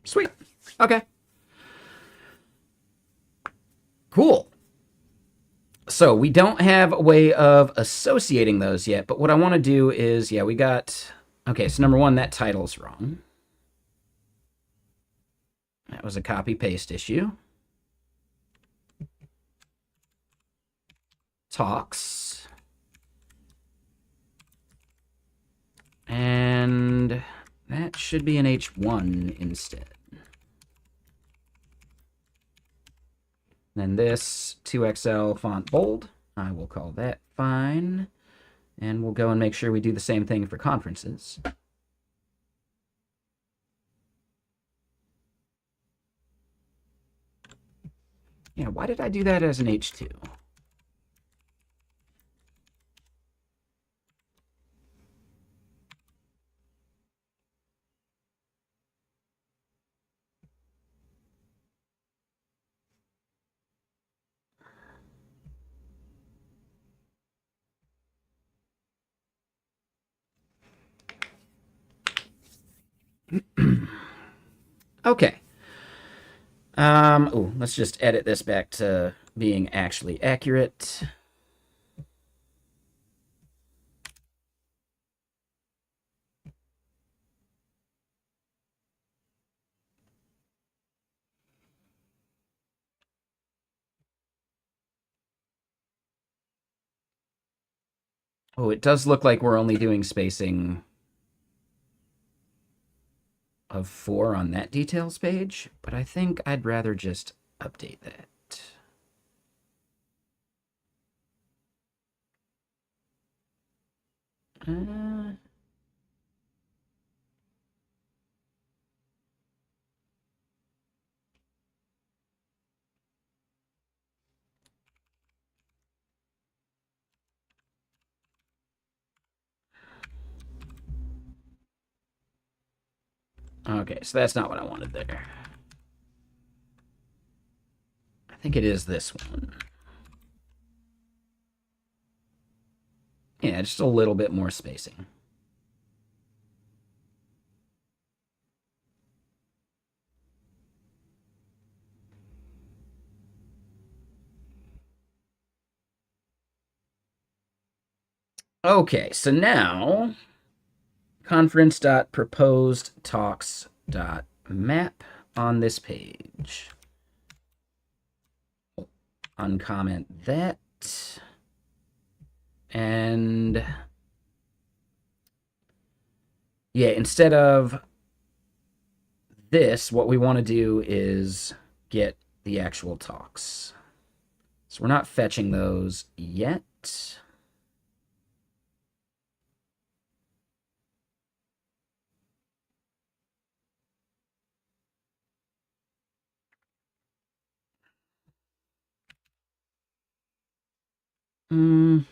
A: Sweet. Okay. Cool. So we don't have a way of associating those yet, but what I want to do is, yeah, we got, okay, so number one, that title's wrong. That was a copy paste issue. Talks. And that should be an H1 instead. Then this 2XL font bold, I will call that fine. And we'll go and make sure we do the same thing for conferences. Yeah, why did I do that as an H2? Okay. Let's just edit this back to being actually accurate. Oh, it does look like we're only doing spacing of 4 on that details page, but I think I'd rather just update that. Uh, okay, so that's not what I wanted there. I think it is this one. Yeah, just a little bit more spacing. Okay, so now conference.proposed.talks.map on this page. Uncomment that. And yeah, instead of this, what we want to do is get the actual talks. So we're not fetching those yet. Mm,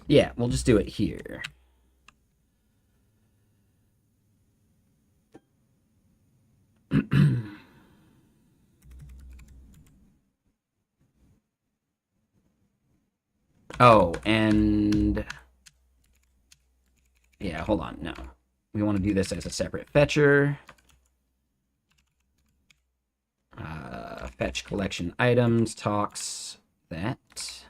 A: yeah, we'll just do it here. Oh, and yeah, hold on. No, we want to do this as a separate fetcher. Fetch collection items, talks, that.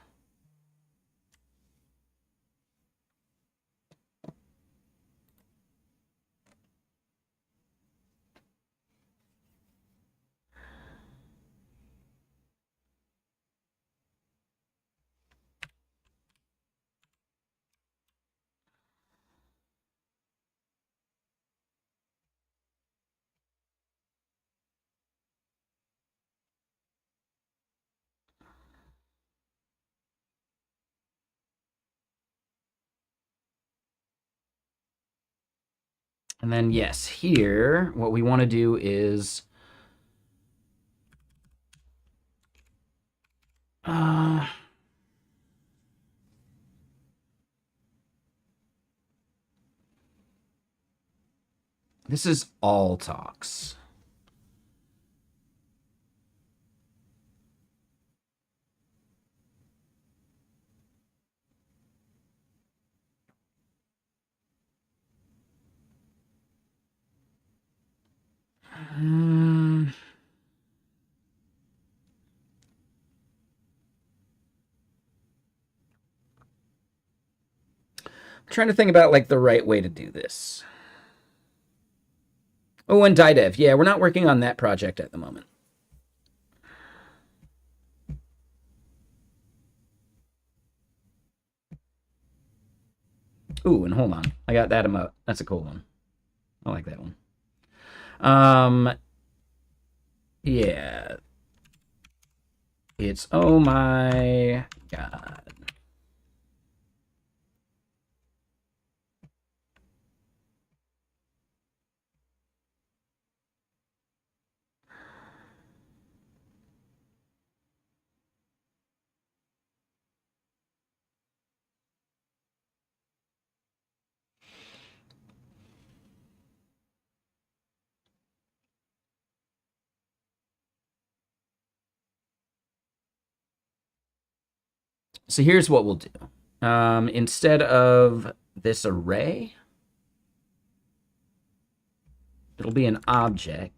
A: And then, yes, here, what we want to do is this is all talks. I'm trying to think about like the right way to do this. Oh, and DiDev. Yeah, we're not working on that project at the moment. Ooh, and hold on. I got that emote. That's a cool one. I like that one. Yeah. It's oh my god. So here's what we'll do. Instead of this array, it'll be an object.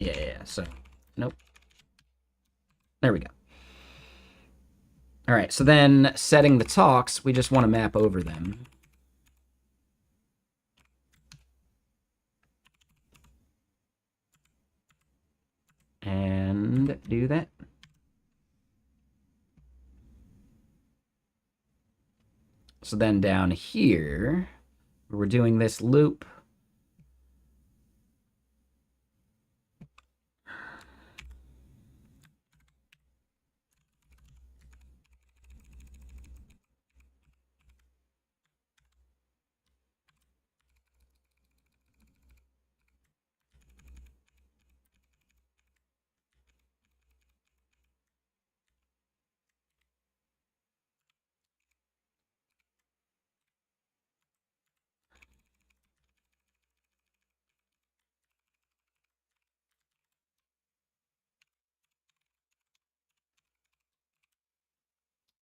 A: Yeah. So, nope. There we go. All right. So then setting the talks, we just want to map over them. And do that. So then down here, we're doing this loop.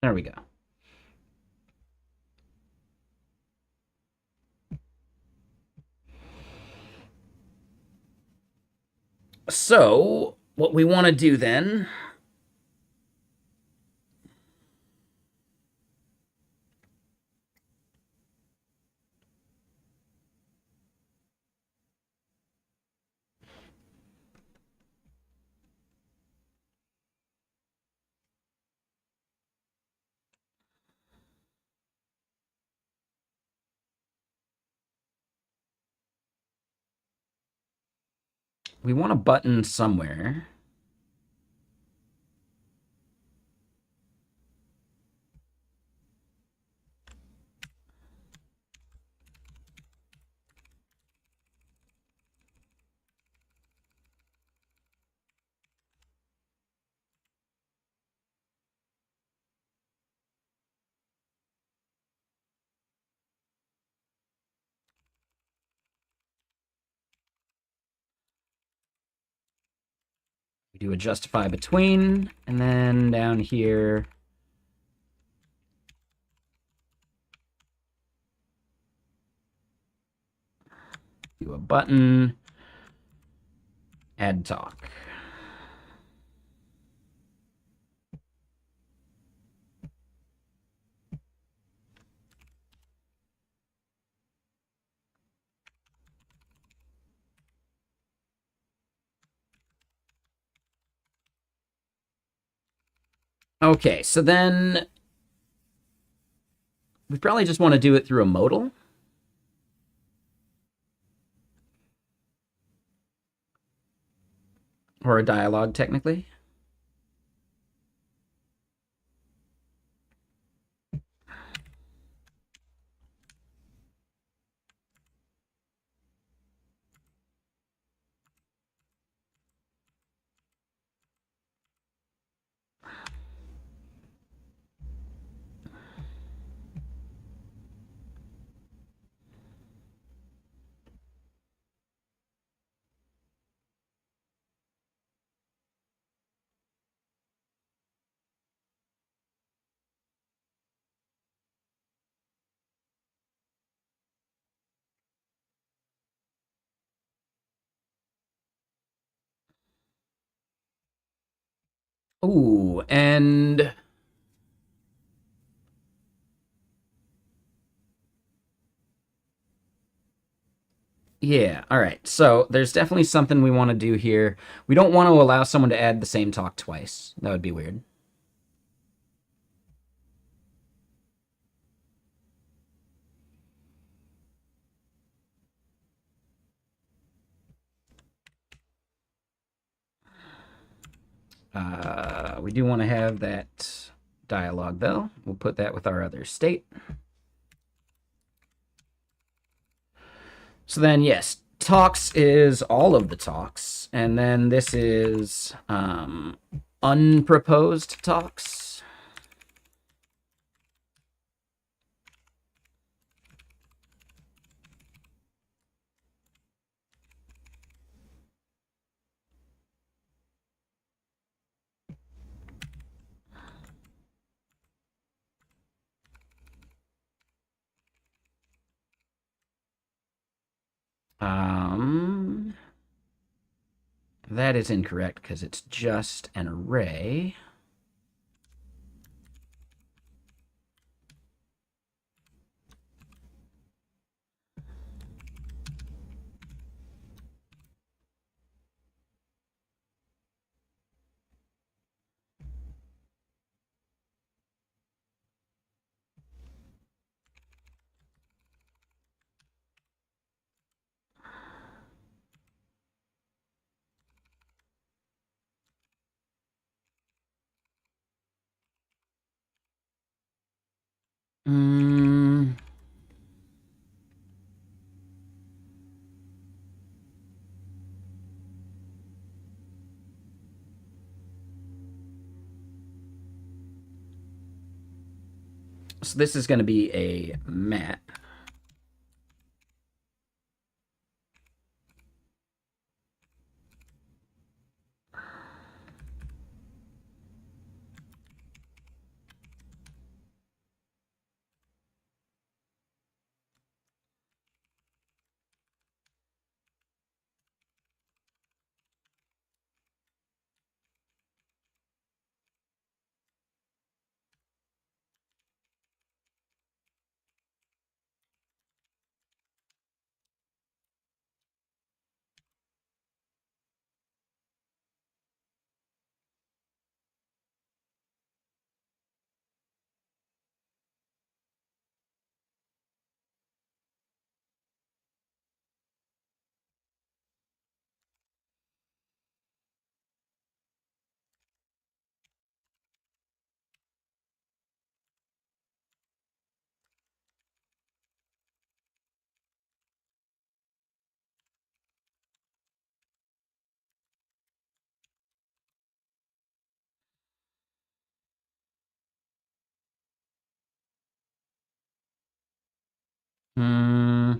A: There we go. So what we want to do then, we want a button somewhere. We do a justify between, and then down here, do a button, add talk. Okay, so then we probably just want to do it through a modal. Or a dialogue, technically. Ooh, and yeah, all right. So there's definitely something we want to do here. We don't want to allow someone to add the same talk twice. That would be weird. We do want to have that dialogue, though. We'll put that with our other state. So then, yes, talks is all of the talks. And then this is unproposed talks. That is incorrect because it's just an array. Mm. So this is going to be a mat. Hmm.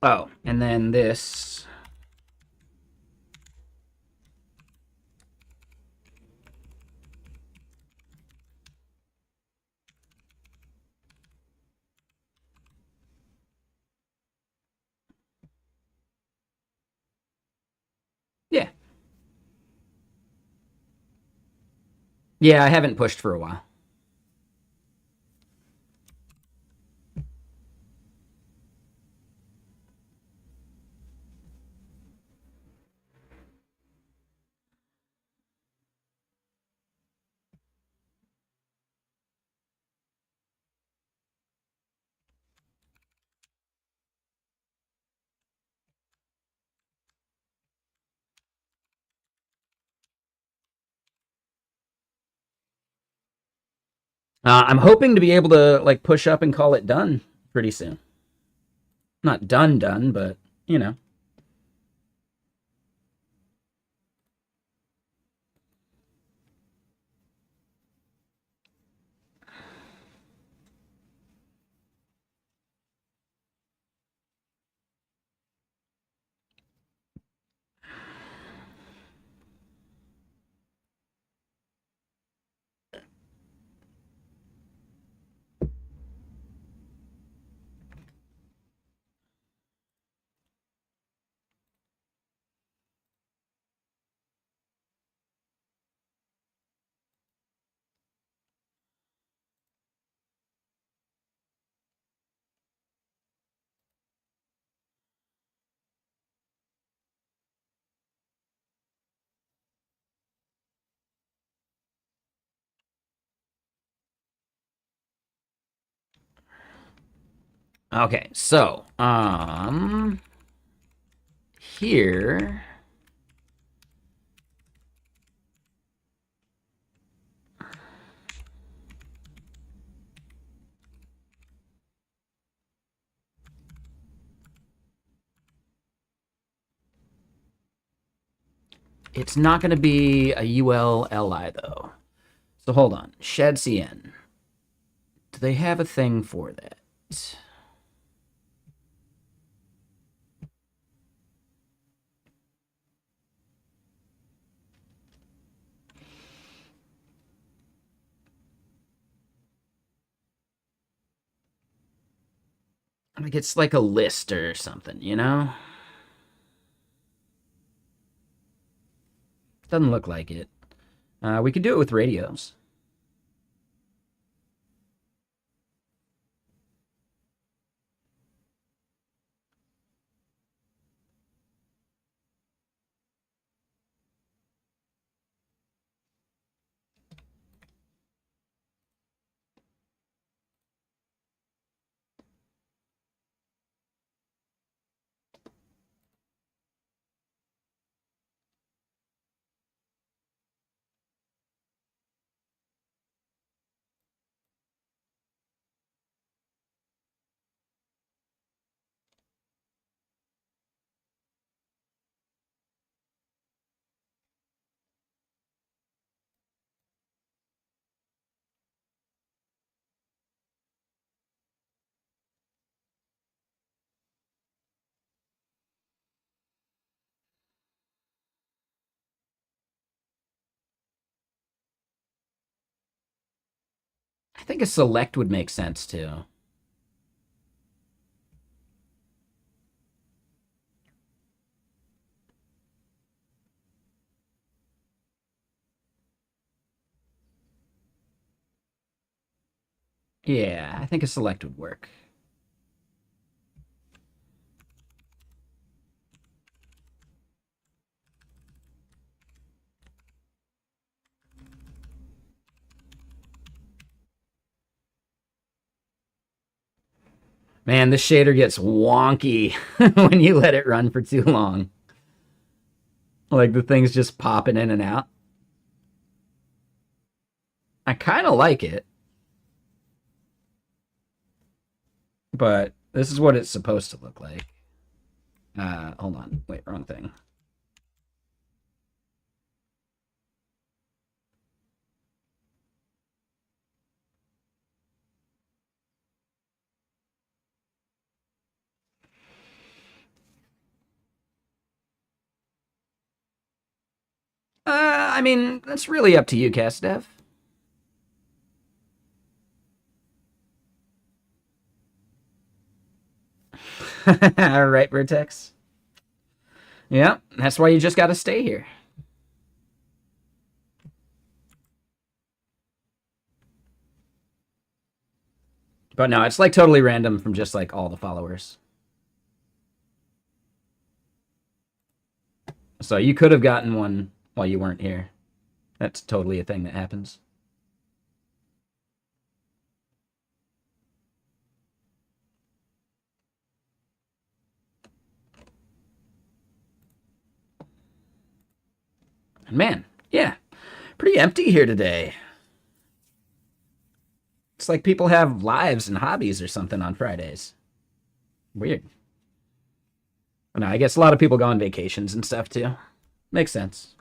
A: Oh, and then this. Yeah. Yeah, I haven't pushed for a while. I'm hoping to be able to like push up and call it done pretty soon. Not done, but you know. Okay, so here it's not going to be a ULLI though. So hold on. Shed CN. Do they have a thing for that? Like it's like a list or something, you know? Doesn't look like it. We could do it with radios. I think a select would make sense too. Yeah, I think a select would work. Man, this shader gets wonky when you let it run for too long. Like the thing's just popping in and out. I kind of like it, but this is what it's supposed to look like. Hold on. Wait, wrong thing. I mean, that's really up to you, Cast Dev. All right, Vertex. Yeah, that's why you just got to stay here. But no, it's like totally random from just like all the followers. So you could have gotten one while you weren't here. That's totally a thing that happens. And man, yeah, pretty empty here today. It's like people have lives and hobbies or something on Fridays. Weird. No, I guess a lot of people go on vacations and stuff too. Makes sense.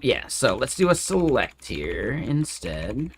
A: Yeah, so let's do a select here instead.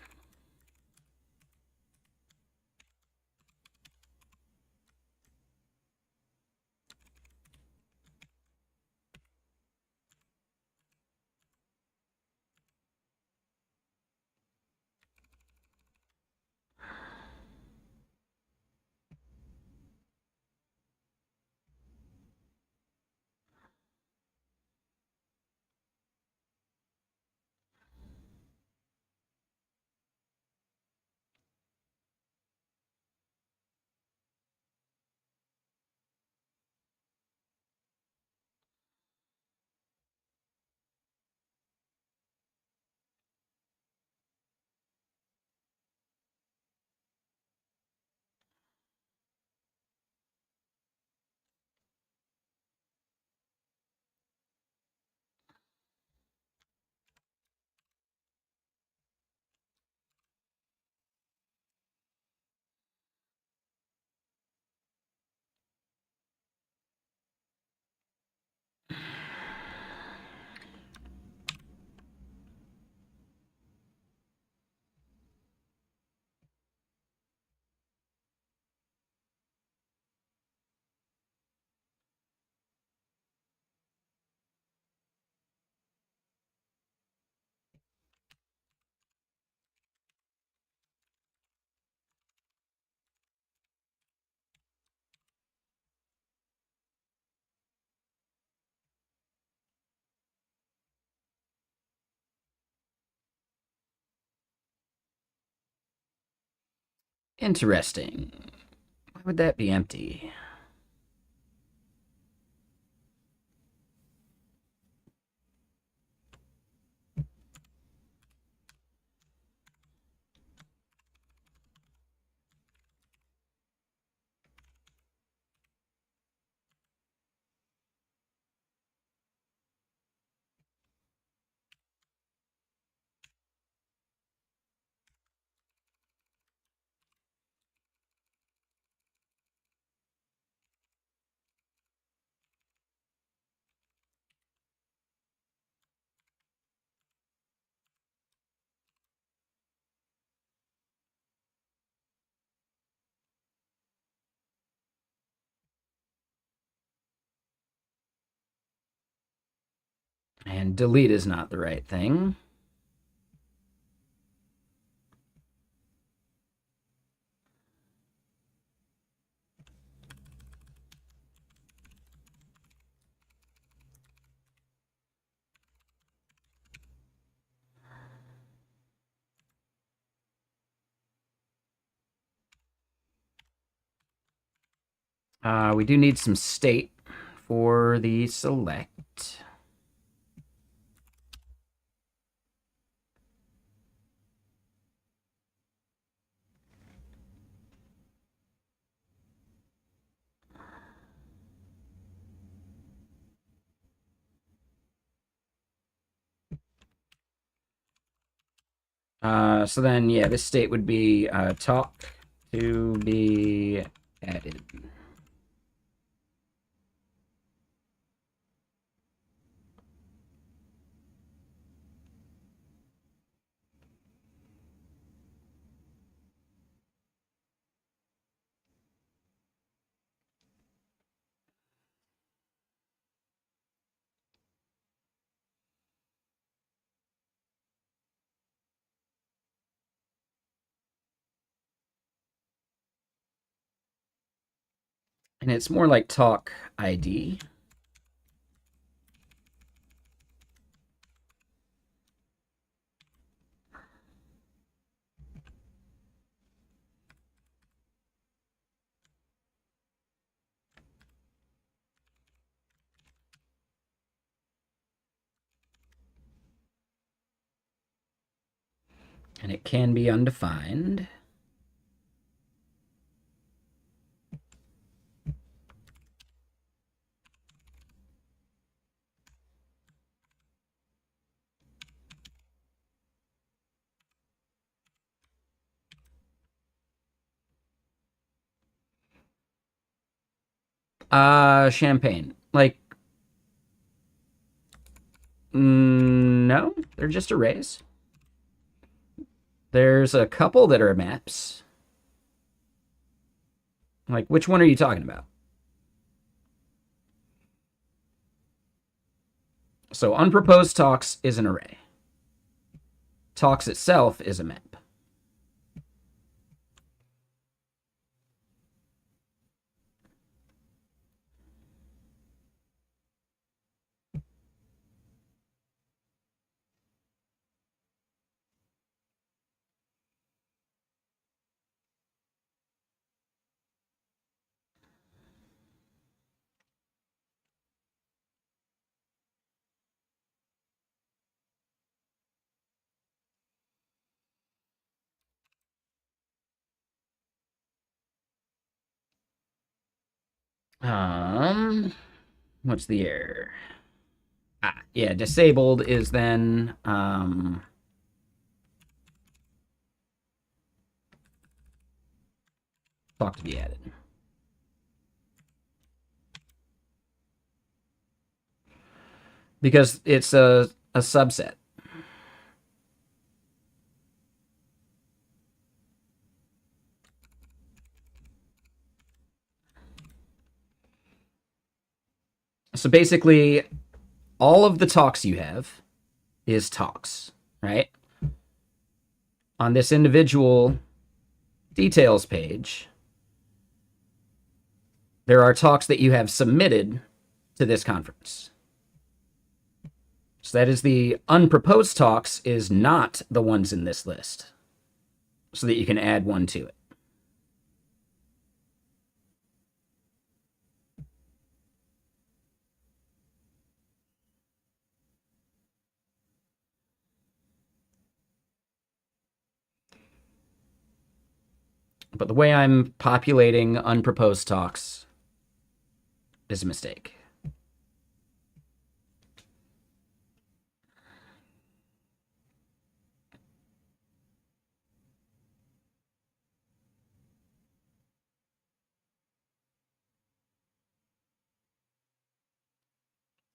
A: Interesting. Why would that be empty? And delete is not the right thing. We do need some state for the select. So then, yeah, this state would be talk to be added. And it's more like talk ID. And it can be undefined. Champagne. Like, no, they're just arrays. There's a couple that are maps. Like, which one are you talking about? So unproposed talks is an array. Talks itself is a map. What's the error? Yeah, disabled is then talk to be added. Because it's a subset. So basically, all of the talks you have is talks, right? On this individual details page, there are talks that you have submitted to this conference. So that is the unproposed talks is not the ones in this list, so that you can add one to it. But the way I'm populating unproposed talks is a mistake.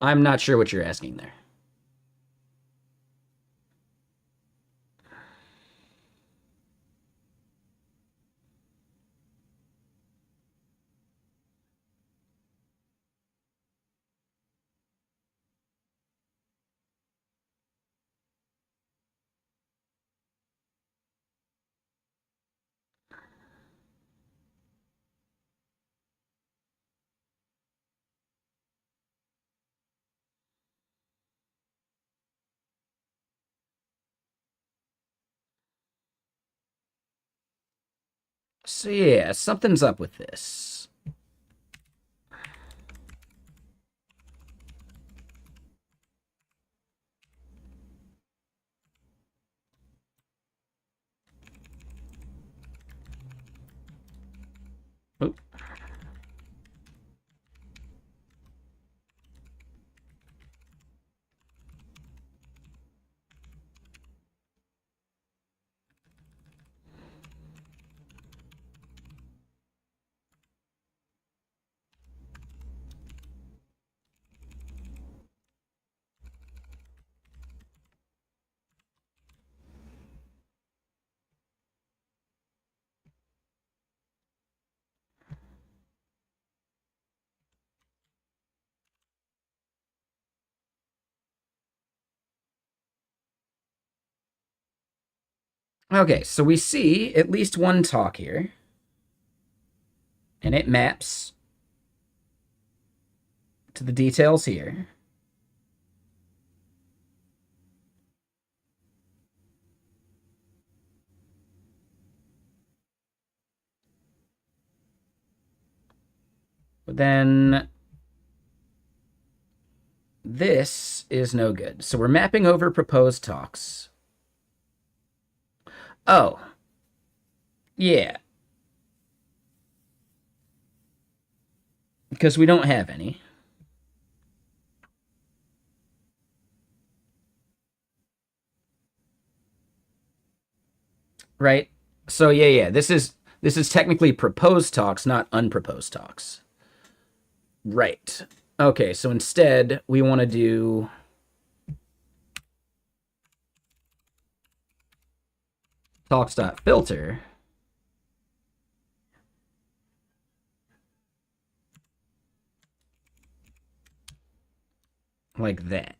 A: I'm not sure what you're asking there. So yeah, something's up with this. Oop. Okay, so we see at least one talk here, and it maps to the details here. But then this is no good. So we're mapping over proposed talks. Oh, yeah. Because we don't have any. Right? So yeah. This is technically proposed talks, not unproposed talks. Right. Okay, so instead we want to do talks.filter like that.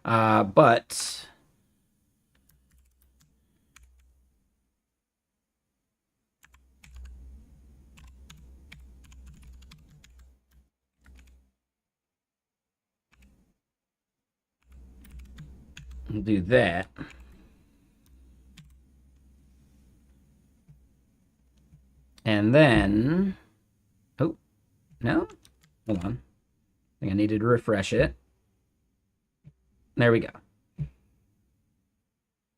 A: But we'll do that. And then, oh, no, hold on. I think I needed to refresh it. There we go.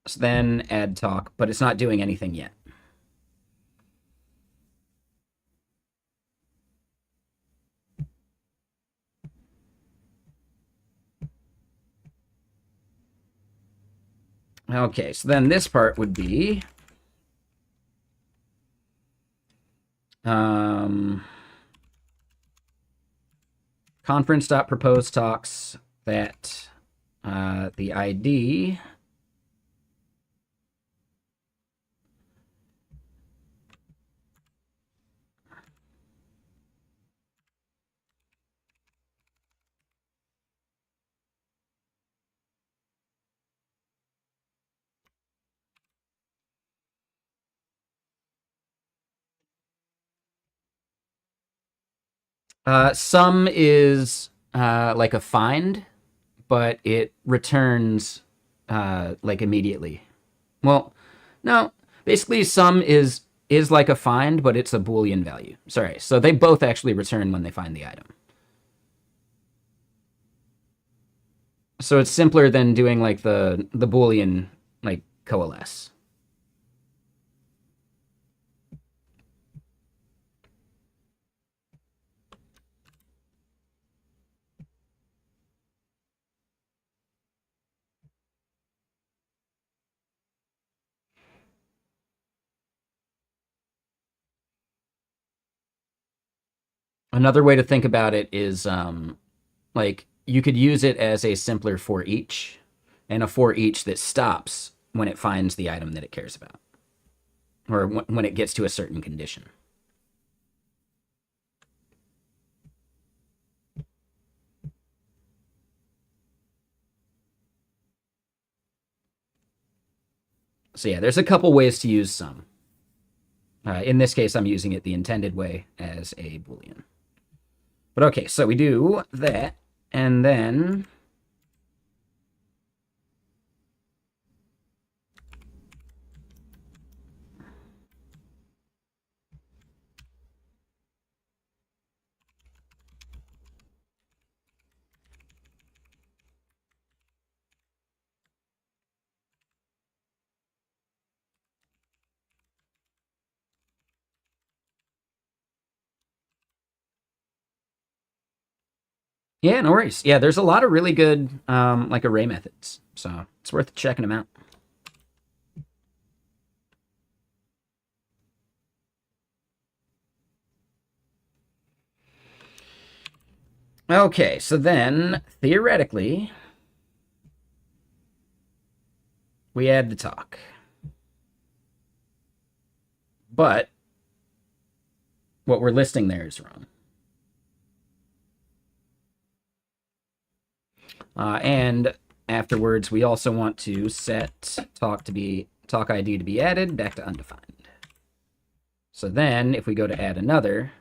A: So then add talk, but it's not doing anything yet. Okay, so then this part would be conference.proposed talks that the ID some is like a find, but it returns like immediately. Well, no, basically some is like a find, but it's a Boolean value. Sorry, so they both actually return when they find the item. So it's simpler than doing like the Boolean like coalesce. Another way to think about it is like you could use it as a simpler for each and a for each that stops when it finds the item that it cares about or when it gets to a certain condition. So yeah, there's a couple ways to use some. In this case, I'm using it the intended way as a Boolean. But okay, so we do that, and then yeah, no worries. Yeah, there's a lot of really good like array methods, so it's worth checking them out. Okay, so then theoretically, we add the talk. But what we're listing there is wrong. And afterwards, we also want to set talk ID to be added back to undefined. So then, if we go to add another,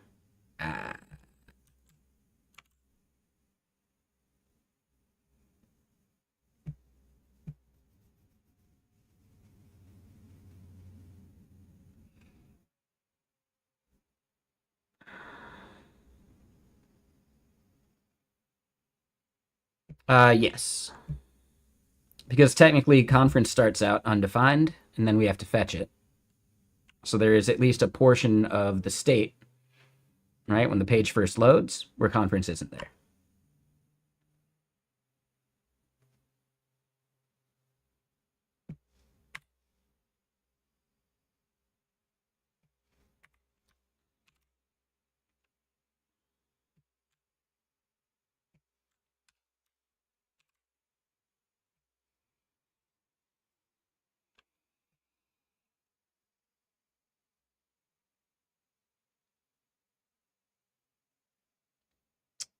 A: yes, because technically conference starts out undefined, and then we have to fetch it. So there is at least a portion of the state, right, when the page first loads, where conference isn't there.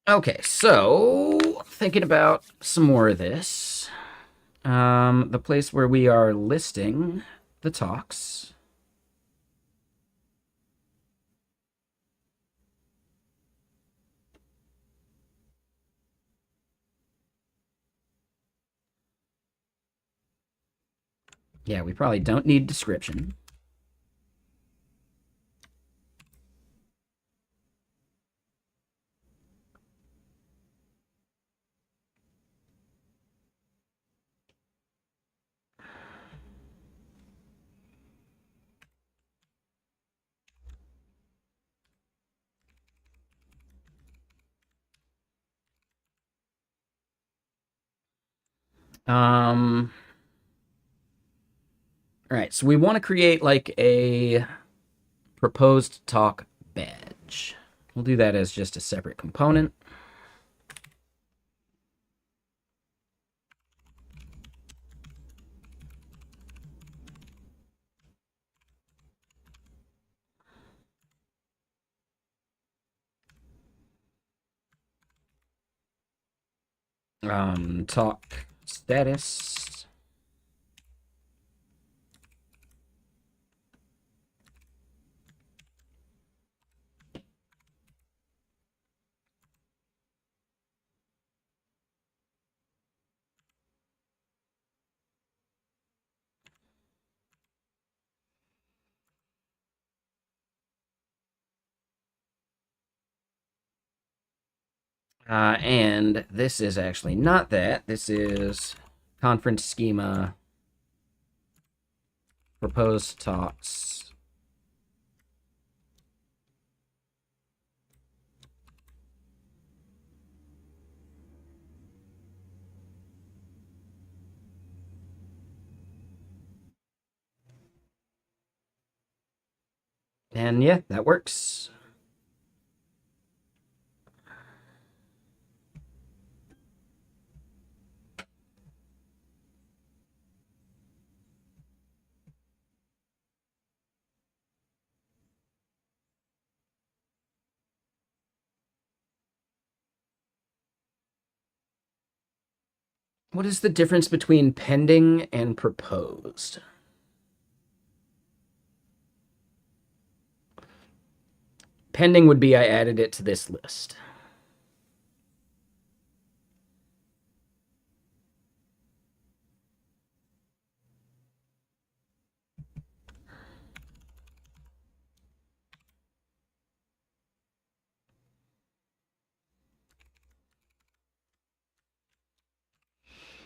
A: Okay, so thinking about some more of this, the place where we are listing the talks. Yeah, we probably don't need description. All right, so we want to create like a proposed talk badge. We'll do that as just a separate component. Talk status. And this is actually not that. This is conference schema, proposed talks. And yeah, that works. What is the difference between pending and proposed? Pending would be I added it to this list.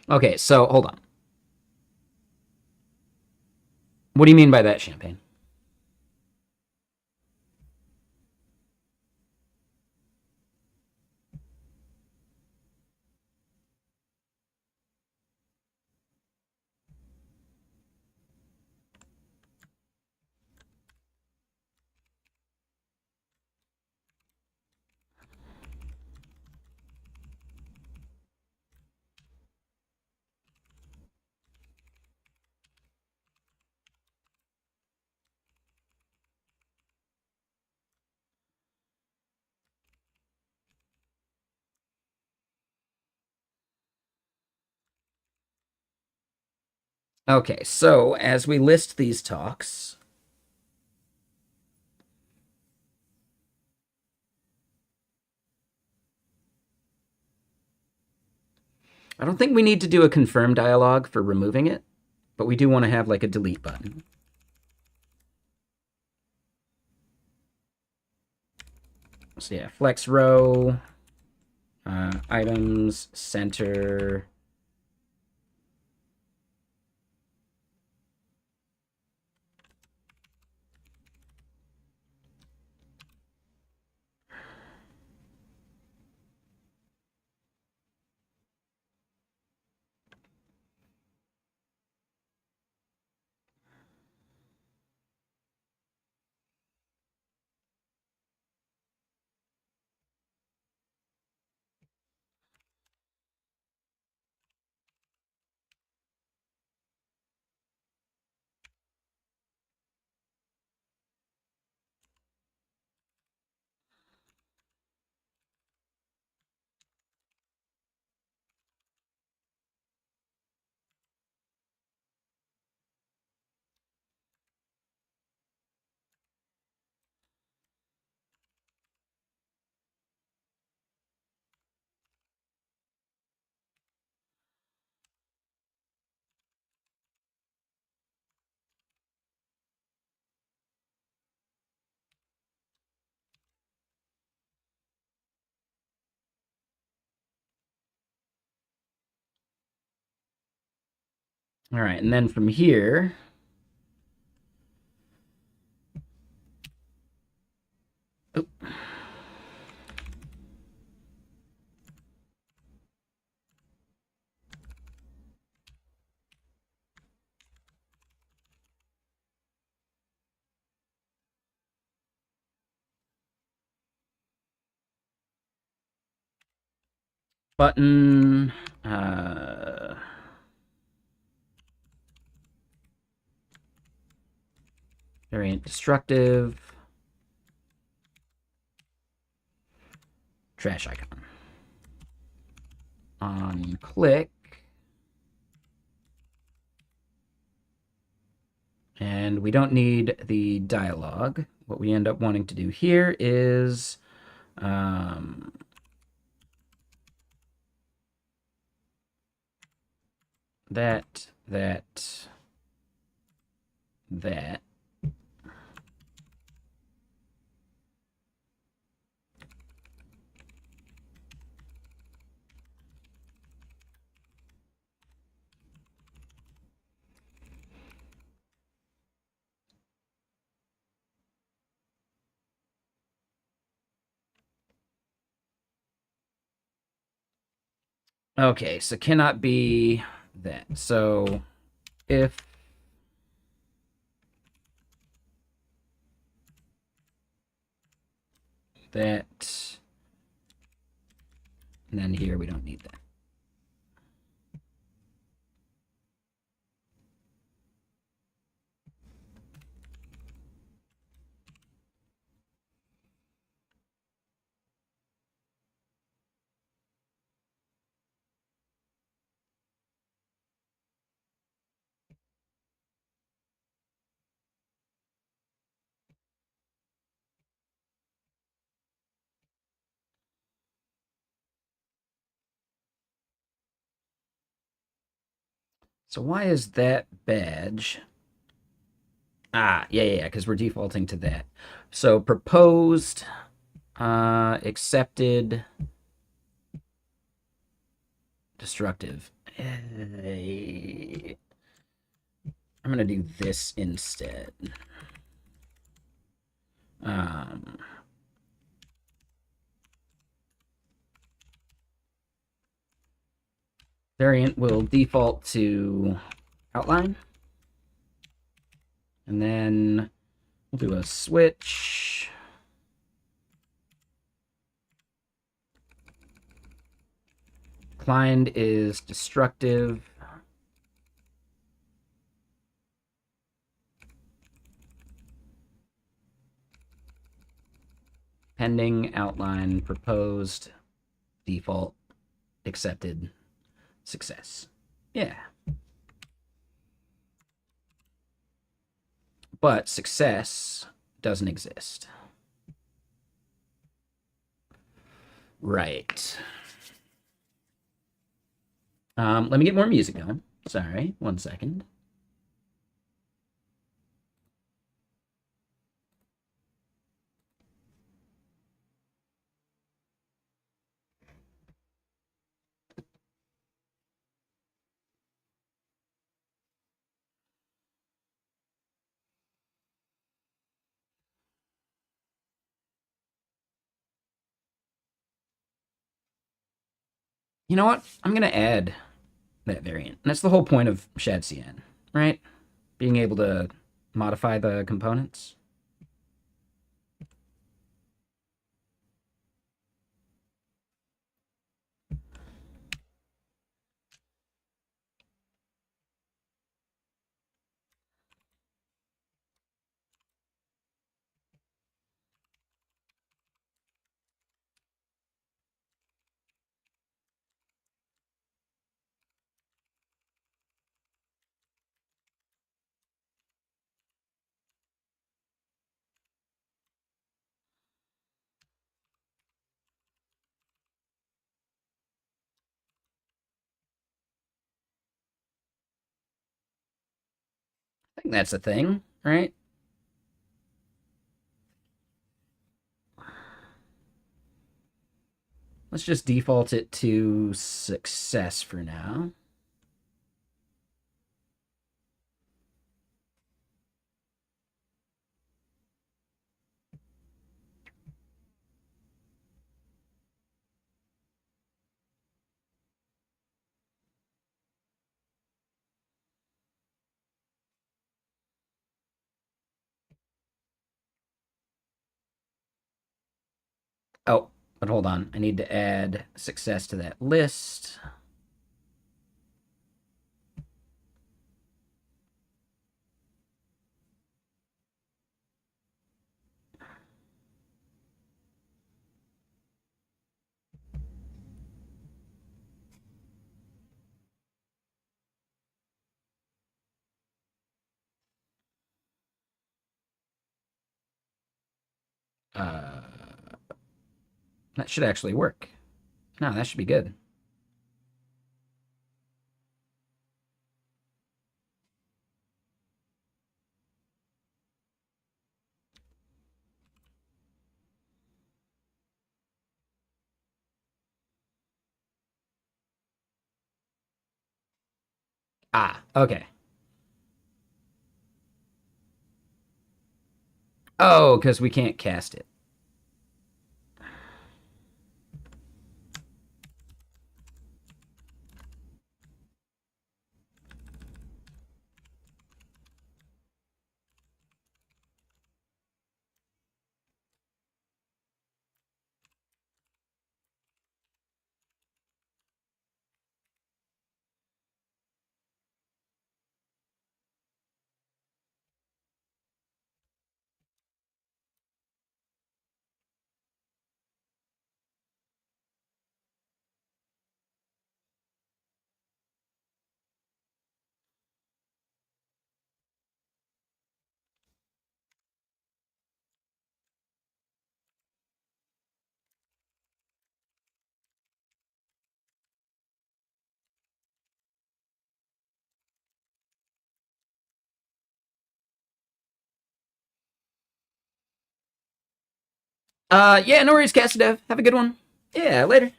A: Okay, so hold on. What do you mean by that, Champagne? Okay, so as we list these talks, I don't think we need to do a confirm dialog for removing it, but we do want to have like a delete button. So yeah, flex row, items, center. All right, and then from here, button, variant destructive, trash icon. On click, and we don't need the dialog. What we end up wanting to do here is that. Okay, so cannot be that. So if that, and then here we don't need that. So why is that badge? Ah, yeah, because we're defaulting to that. So proposed, accepted, destructive. I'm gonna do this instead. Um, Variant will default to outline. And then we'll do a switch. Client is destructive. Pending, outline, proposed, default, accepted, success. Yeah. But success doesn't exist. Right. Let me get more music going. Sorry, 1 second. You know what? I'm going to add that variant. And that's the whole point of ShadCN, right? Being able to modify the components. I think that's a thing, right? Let's just default it to success for now. Oh, but hold on. I need to add success to that list. Uh, that should actually work. No, that should be good. Ah, okay. Oh, because we can't cast it. Yeah, no worries, Cassidev. Have a good one. Yeah, later.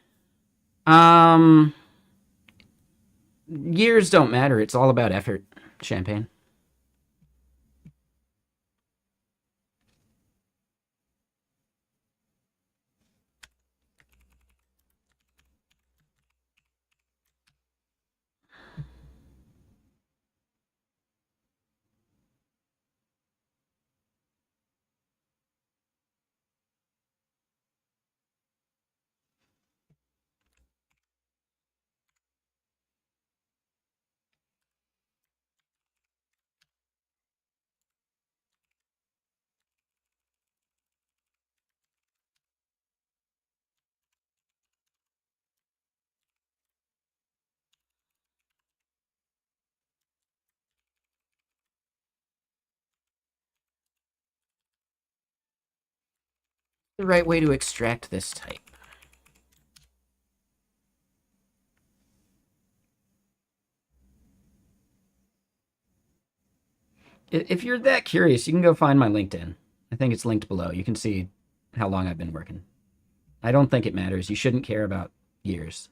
A: Um, Years don't matter. It's all about effort. Champagne. The right way to extract this type. If you're that curious, you can go find my LinkedIn. I think it's linked below. You can see how long I've been working. I don't think it matters. You shouldn't care about years.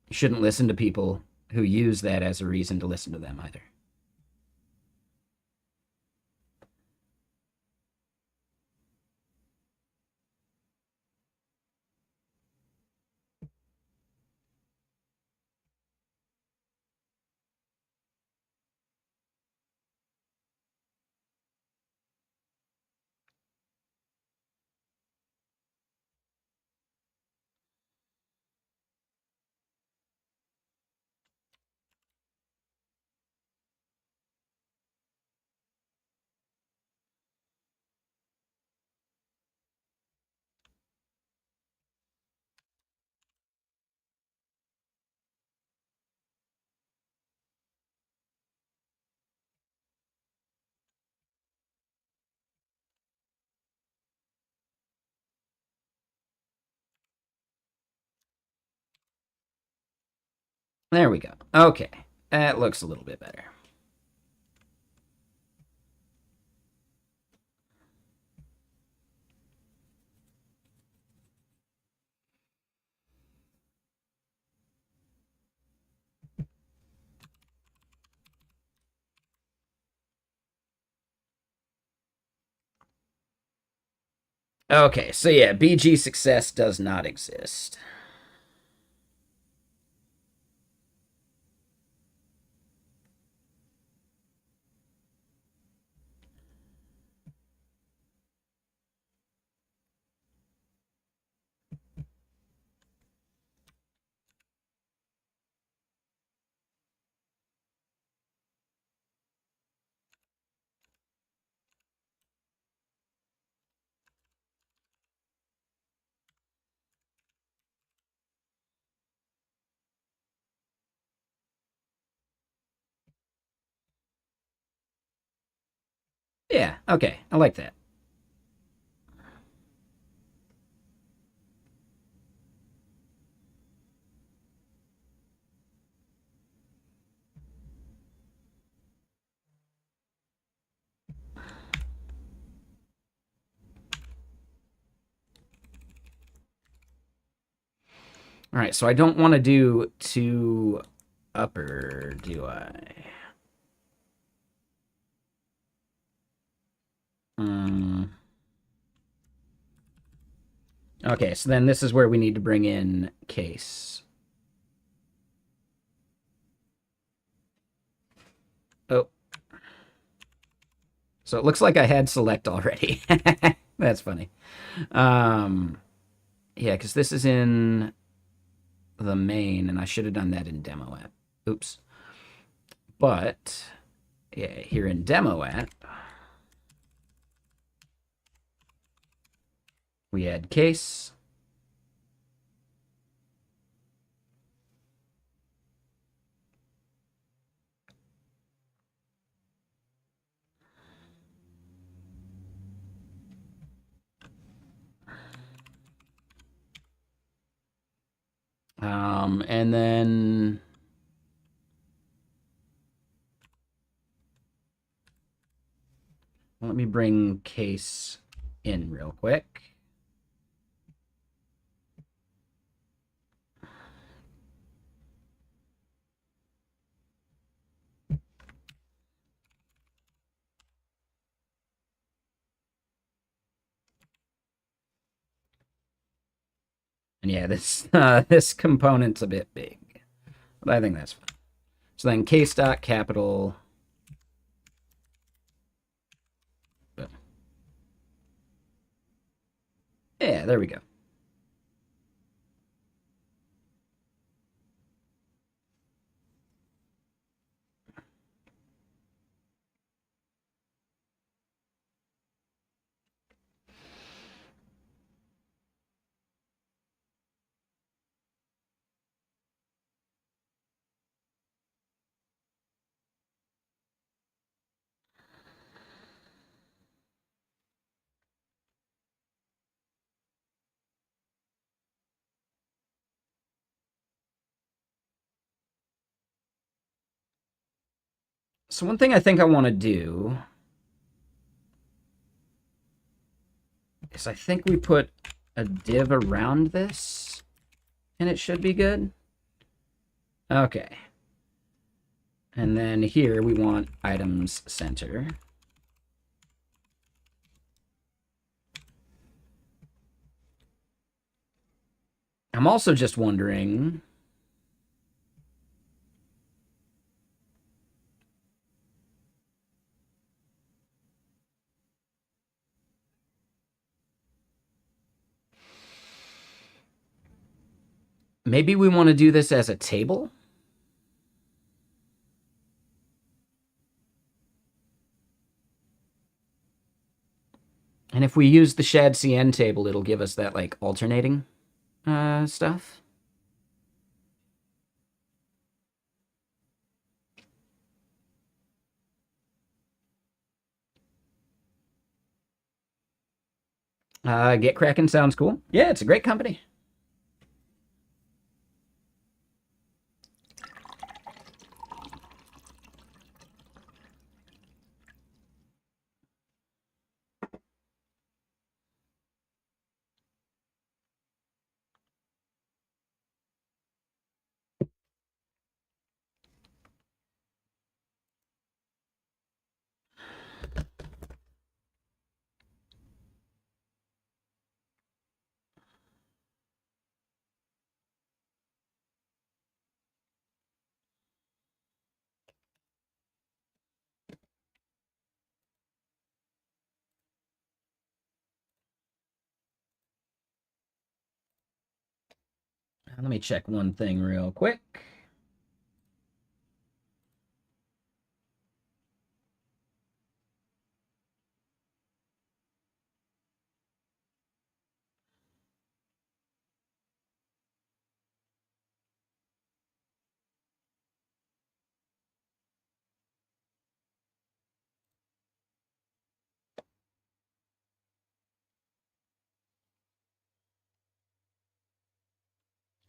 A: You shouldn't listen to people who use that as a reason to listen to them either. There we go. Okay. That looks a little bit better. Okay, so yeah, BG success does not exist. Yeah, okay, I like that. All right, so I don't want to do two upper, do I? Um, okay, so then this is where we need to bring in case. Oh, so it looks like I had select already. That's funny. Um, yeah, because this is in the main, and I should have done that in demo app. Oops. But yeah, here in demo app, we add case. And then let me bring case in real quick. And yeah, this component's a bit big, but I think that's fine. So then K stock capital. Yeah, there we go. So one thing I think I want to do is I think we put a div around this, and it should be good. Okay. And then here we want items center. I'm also just wondering, maybe we want to do this as a table? And if we use the shad CN table, it'll give us that like alternating stuff. Get Kraken sounds cool. Yeah, it's a great company. Let me check one thing real quick.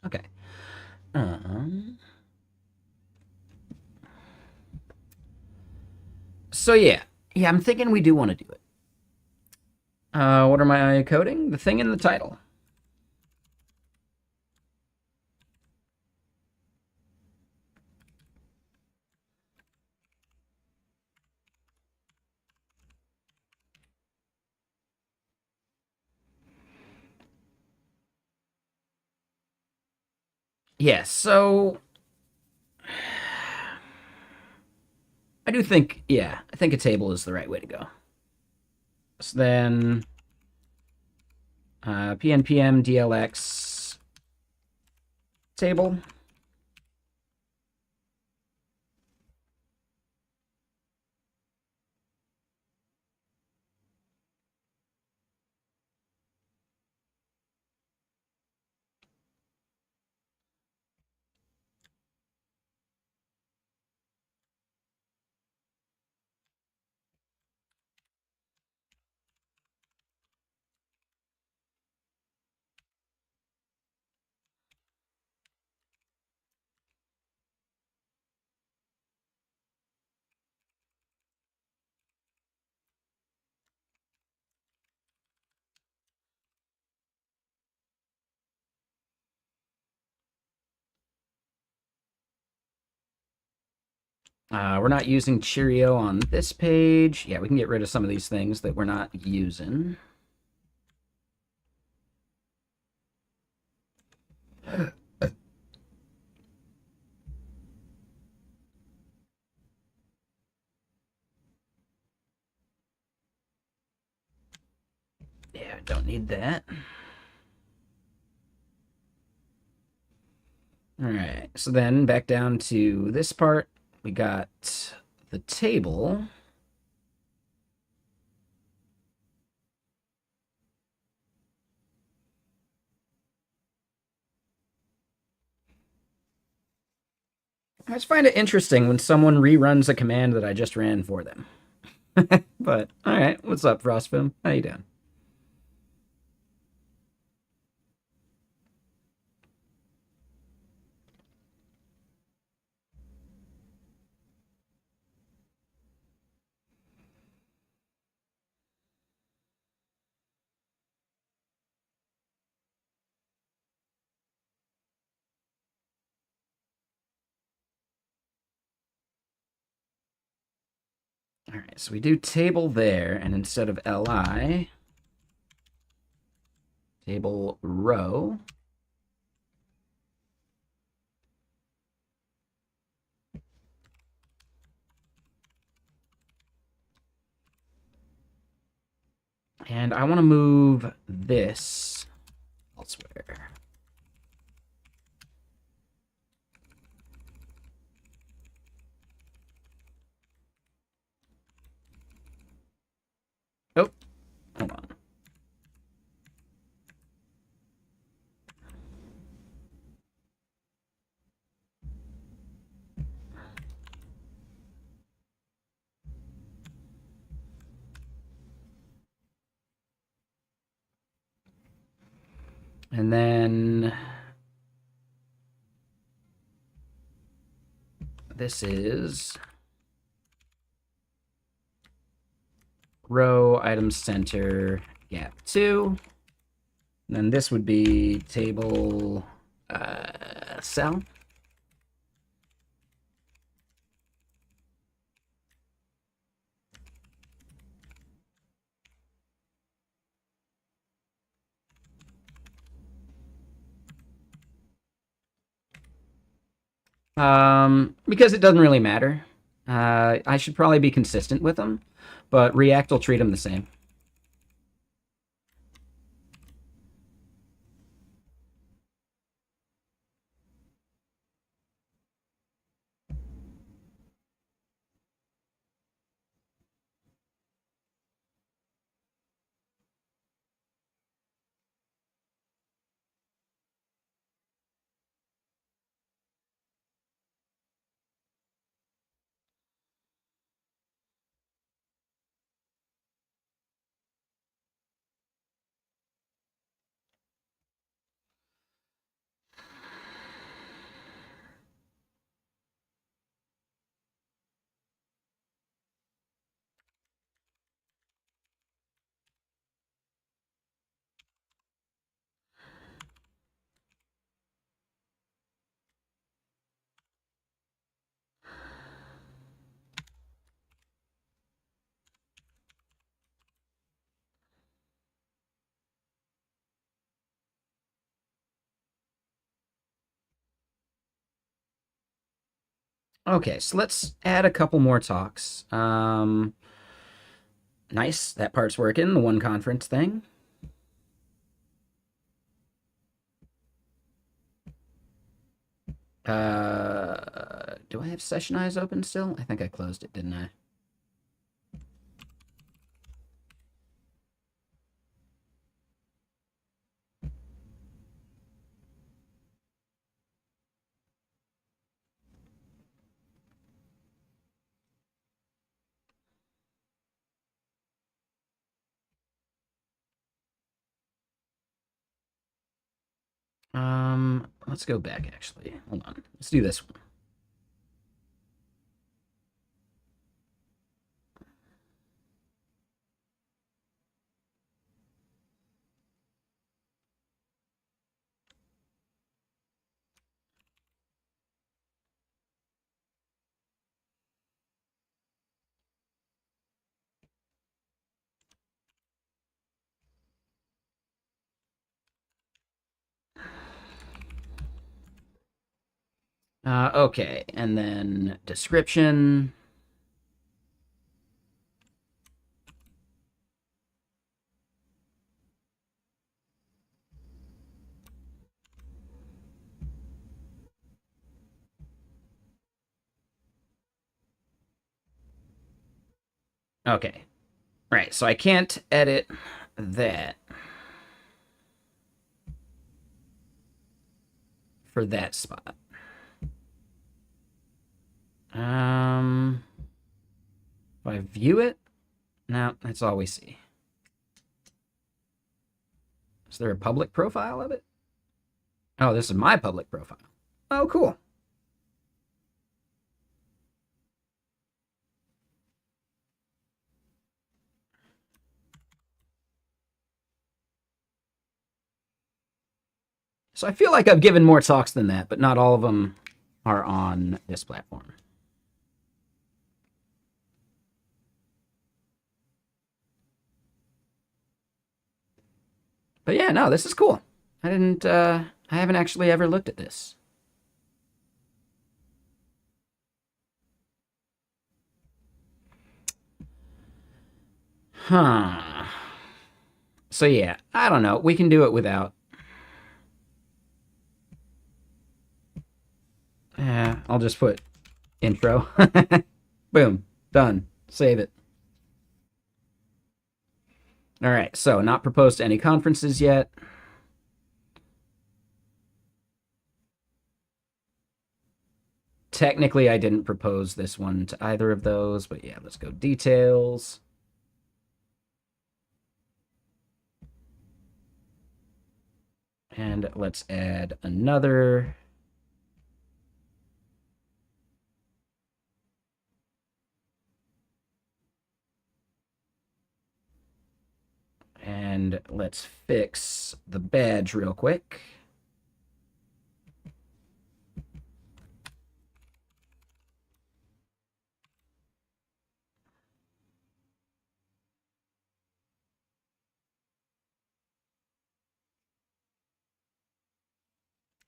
A: Okay. So yeah, I'm thinking we do want to do it. What am I coding? The thing in the title. Yeah, so I do think, yeah, I think a table is the right way to go. So then PNPM DLX table. We're not using Cheerio on this page. Yeah, we can get rid of some of these things that we're not using. Yeah, don't need that. All right, so then back down to this part, we got the table. I just find it interesting when someone reruns a command that I just ran for them. But all right, what's up, Frostfilm? How you doing? All right, so we do table there, and instead of li, table row. And I want to move this elsewhere. Oh, hold on. And then this is row item center gap 2. And then this would be table cell. Because it doesn't really matter. I should probably be consistent with them, but React will treat them the same. Okay, so let's add a couple more talks. Nice, that part's working, the one conference thing. Do I have session eyes open still? I think I closed it, didn't I? Let's go back actually. Hold on. Let's do this one. Okay, and then description. Okay, right. So I can't edit that for that spot. If I view it, no, that's all we see. Is there a public profile of it? Oh, this is my public profile. Oh, cool. So I feel like I've given more talks than that, but not all of them are on this platform. But yeah, no, this is cool. I haven't actually ever looked at this. Huh. So yeah, I don't know. We can do it without. Yeah, I'll just put intro. Boom. Done. Save it. All right. So not proposed to any conferences yet. Technically, I didn't propose this one to either of those, but yeah, let's go details. And let's add another. And let's fix the badge real quick.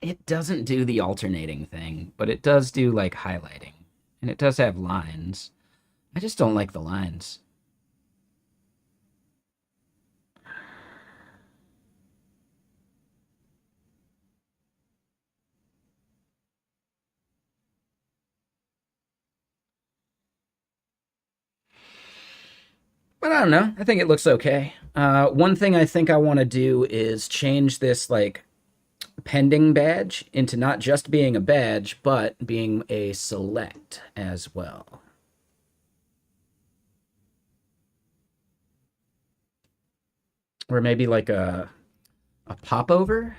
A: It doesn't do the alternating thing, but it does do like highlighting. And it does have lines. I just don't like the lines. But I don't know. I think it looks okay. One thing I think I want to do is change this like pending badge into not just being a badge, but being a select as well. Or maybe like a popover.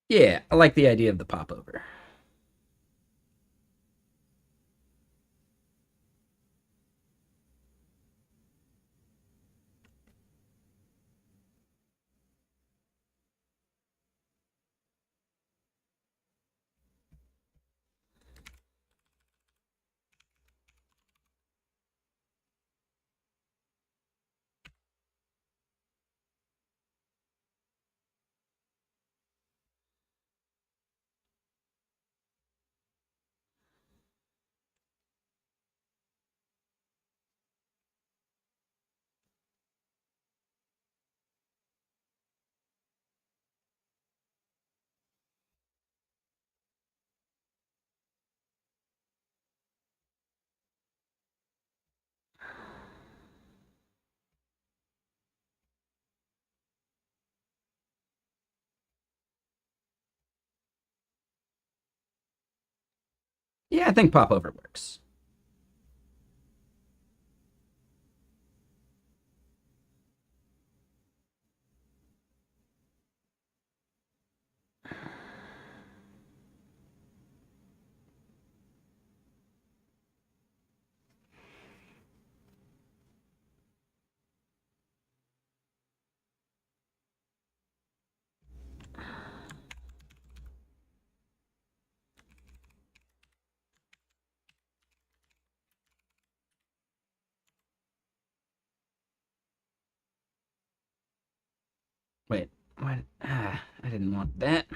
A: Yeah, I like the idea of the popover. Yeah, I think popover works. Wait, what? Ah, I didn't want that.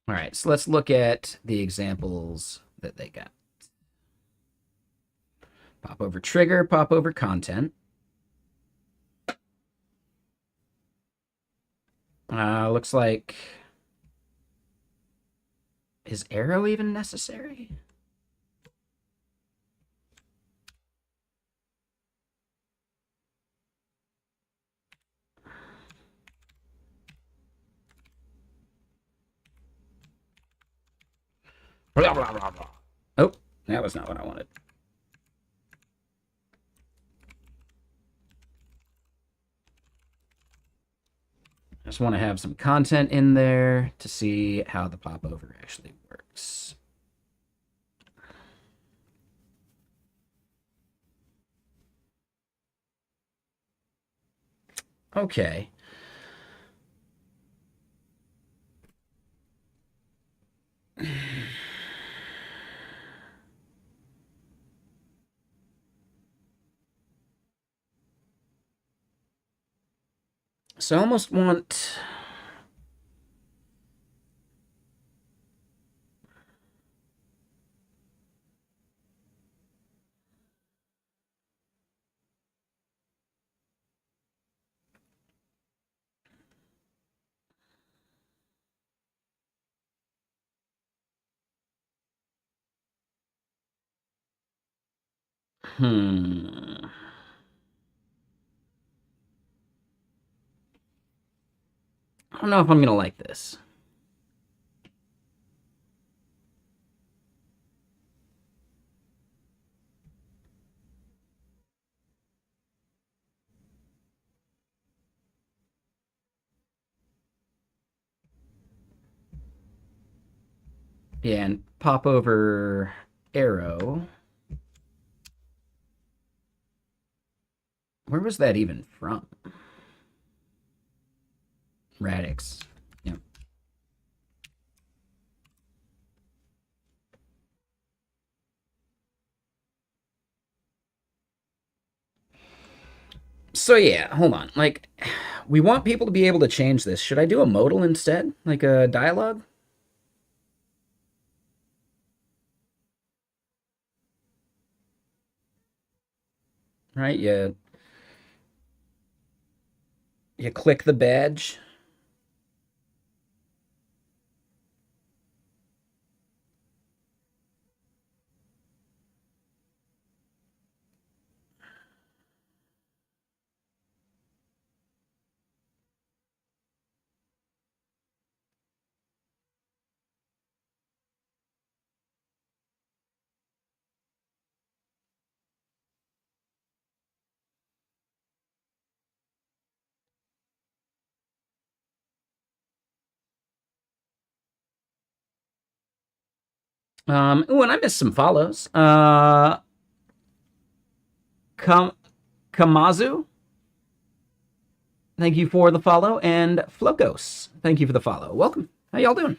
A: All right, so let's look at the examples that they got. Pop over trigger, pop over content. Looks like, is arrow even necessary? Blah, blah, blah, blah. Oh, that was not what I wanted. I just want to have some content in there to see how the popover actually works. Okay. So I almost want... Hmm. I don't know if I'm going to like this. Yeah, and pop over arrow. Where was that even from? Radix. Yep. So yeah, hold on. Like, we want people to be able to change this. Should I do a modal instead? Like a dialogue? Right? You click the badge. Oh, and I missed some follows. Kam Kamazu, thank you for the follow, and Flocos, thank you for the follow. Welcome. How y'all doing?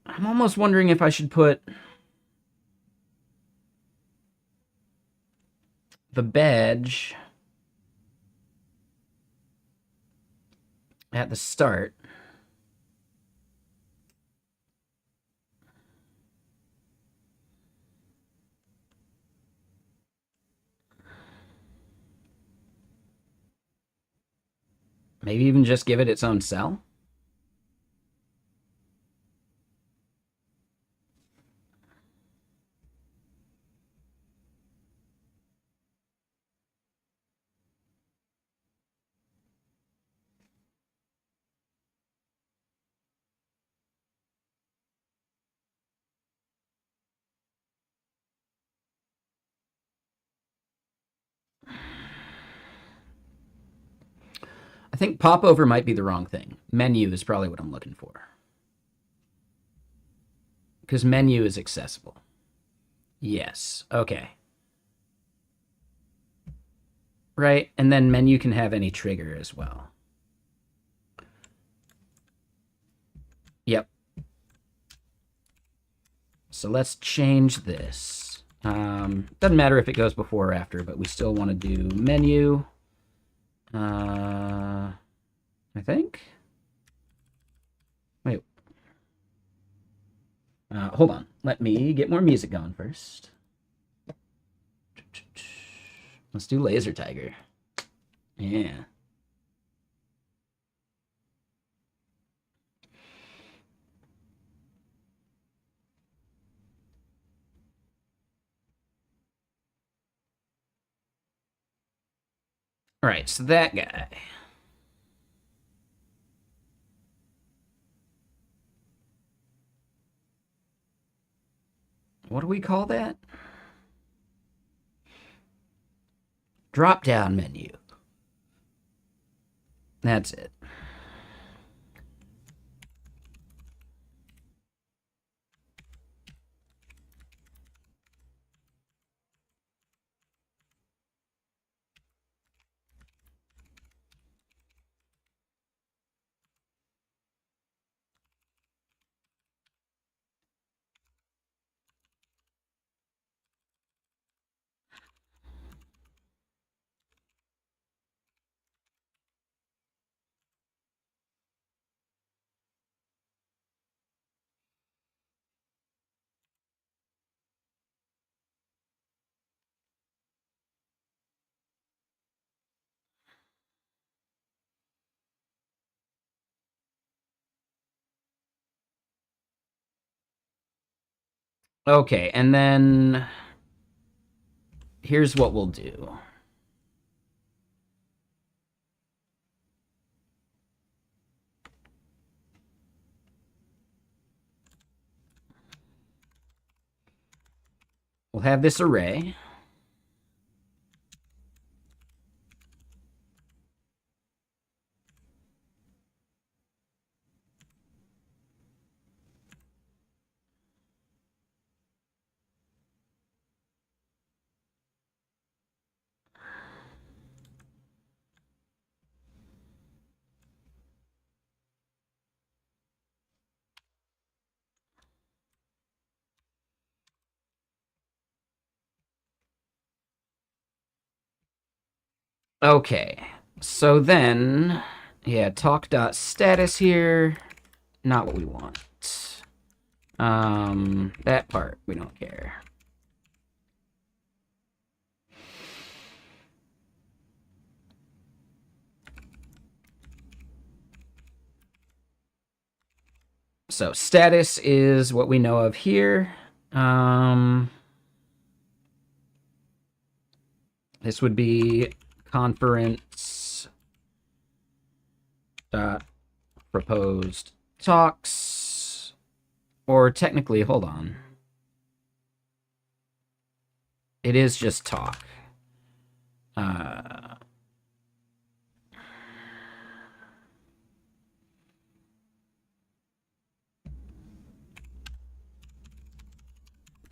A: I'm almost wondering if I should put the badge at the start. Maybe even just give it its own cell. I think popover might be the wrong thing. Menu is probably what I'm looking for. Because menu is accessible. Yes. Okay. Right. And then menu can have any trigger as well. Yep. So let's change this. Doesn't matter if it goes before or after, but we still want to do menu. I think. Wait. Hold on. Let me get more music going first. Let's do Laser Tiger. Yeah. All right, so that guy. What do we call that? Drop down menu. That's it. Okay, and then here's what we'll do. We'll have this array. Okay, so then, yeah, talk.status here. Not what we want. That part, we don't care. So status is what we know of here. This would be conference dot proposed talks, or technically, hold on. It is just talk.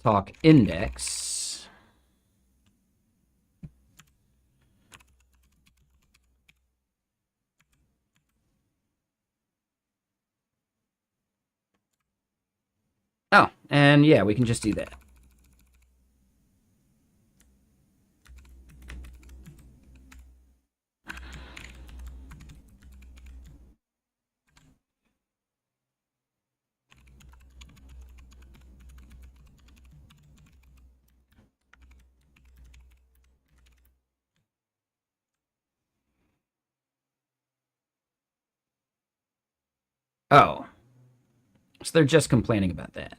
A: Talk index. Oh, and yeah, we can just do that. Oh, so they're just complaining about that.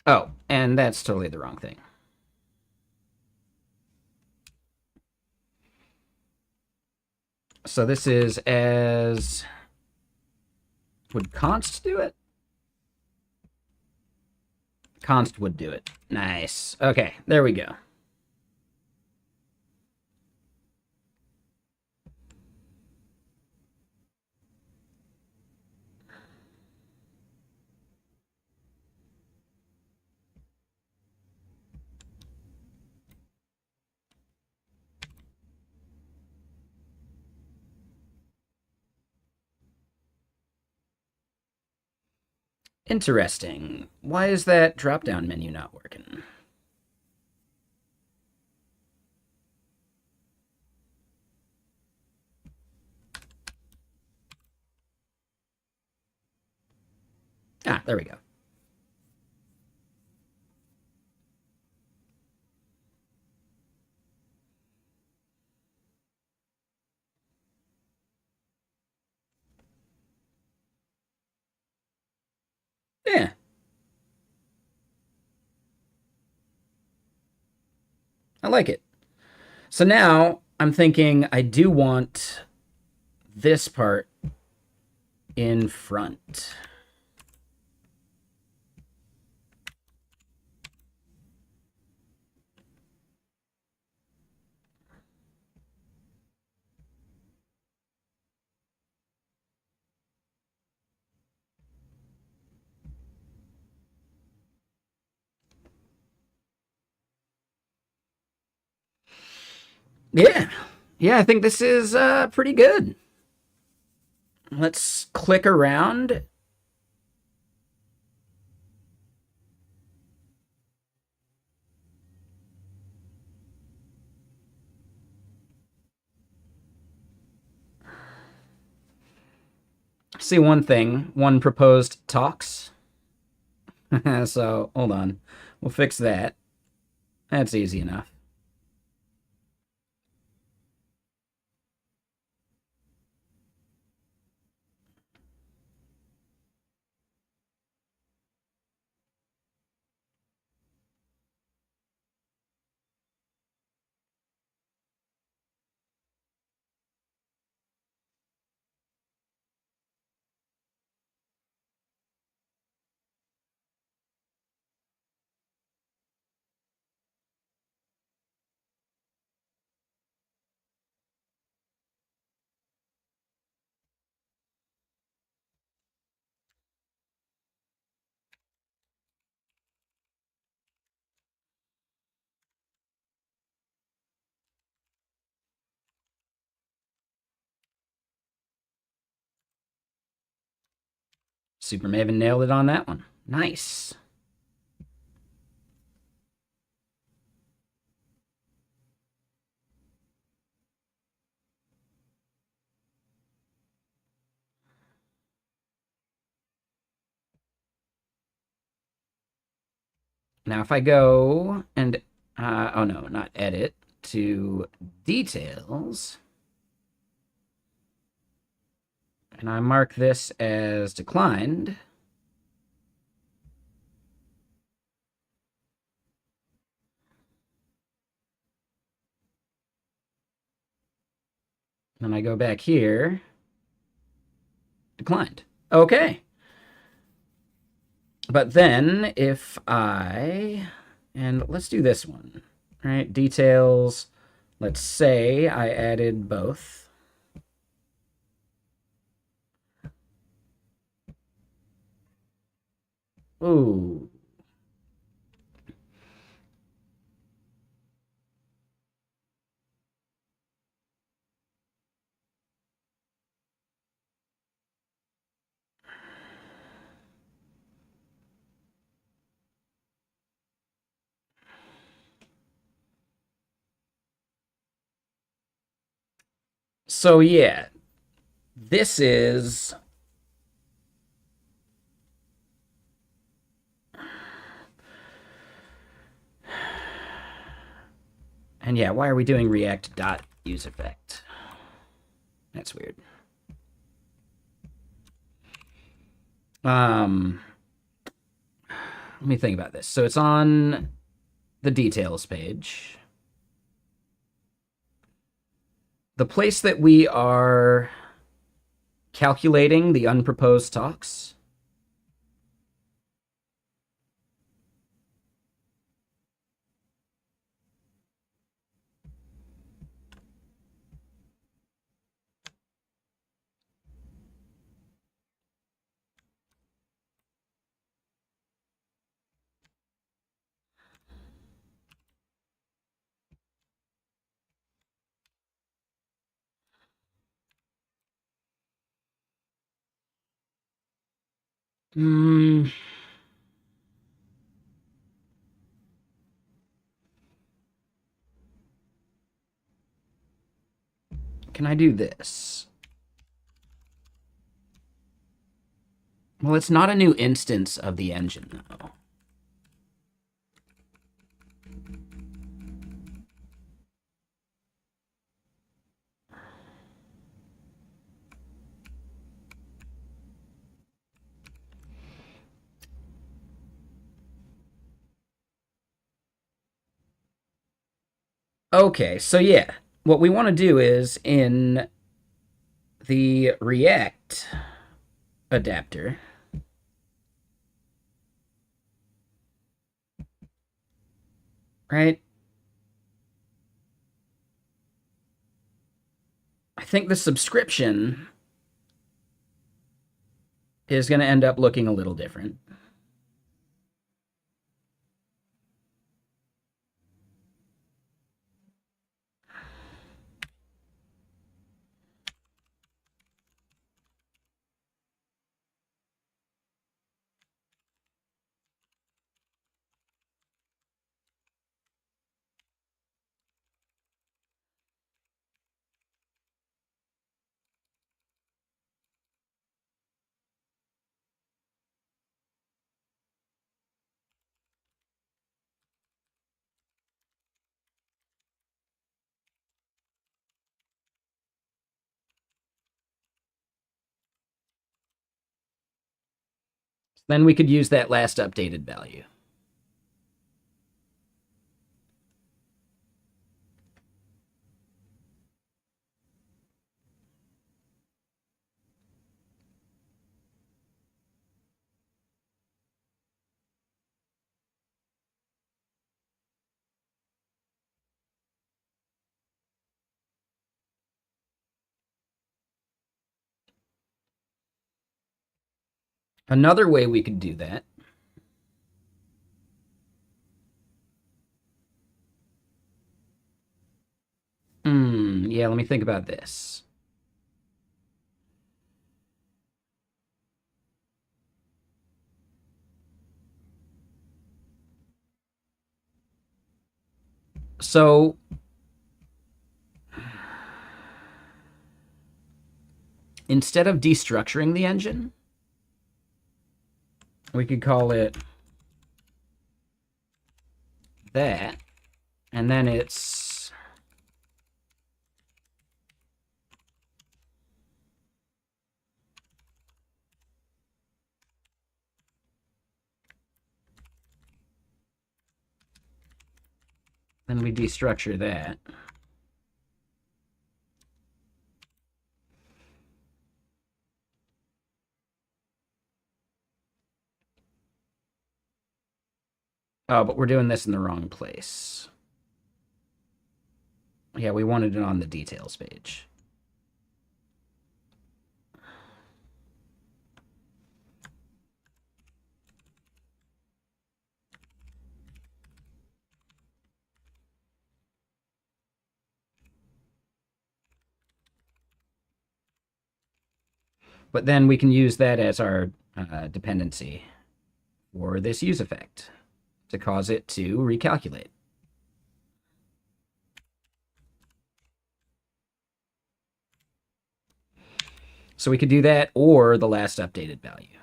A: Oh, and that's totally the wrong thing. So this is as... Would const do it? Const would do it. Nice. Okay, there we go. Interesting. Why is that drop-down menu not working? Ah, there we go. Yeah. I like it. So now I'm thinking I do want this part in front. Yeah. Yeah, I think this is pretty good. Let's click around. See one thing, one proposed talks. So hold on. We'll fix that. That's easy enough. Super Maven nailed it on that one. Nice. Now if I go and, oh no, not edit, to details, and I mark this as declined, then I go back here, declined. Okay. But then if I, and let's do this one, right? Details, let's say I added both. Ooh. So yeah, this is, and yeah, why are we doing React dot use effect? That's weird. Um, Let me think about this. So it's on the details page. The place that we are calculating the unproposed talks. Hmm. Can I do this? Well, it's not a new instance of the engine, though. Okay, so yeah, what we want to do is in the React adapter, right? I think the subscription is going to end up looking a little different. Then we could use that last updated value. Another way we could do that yeah, let me think about this. So instead of destructuring the engine, we could call it that, and then it's then we destructure that. Oh, but we're doing this in the wrong place. Yeah, we wanted it on the details page. But then we can use that as our dependency for this use effect to cause it to recalculate. So we could do that or the last updated value.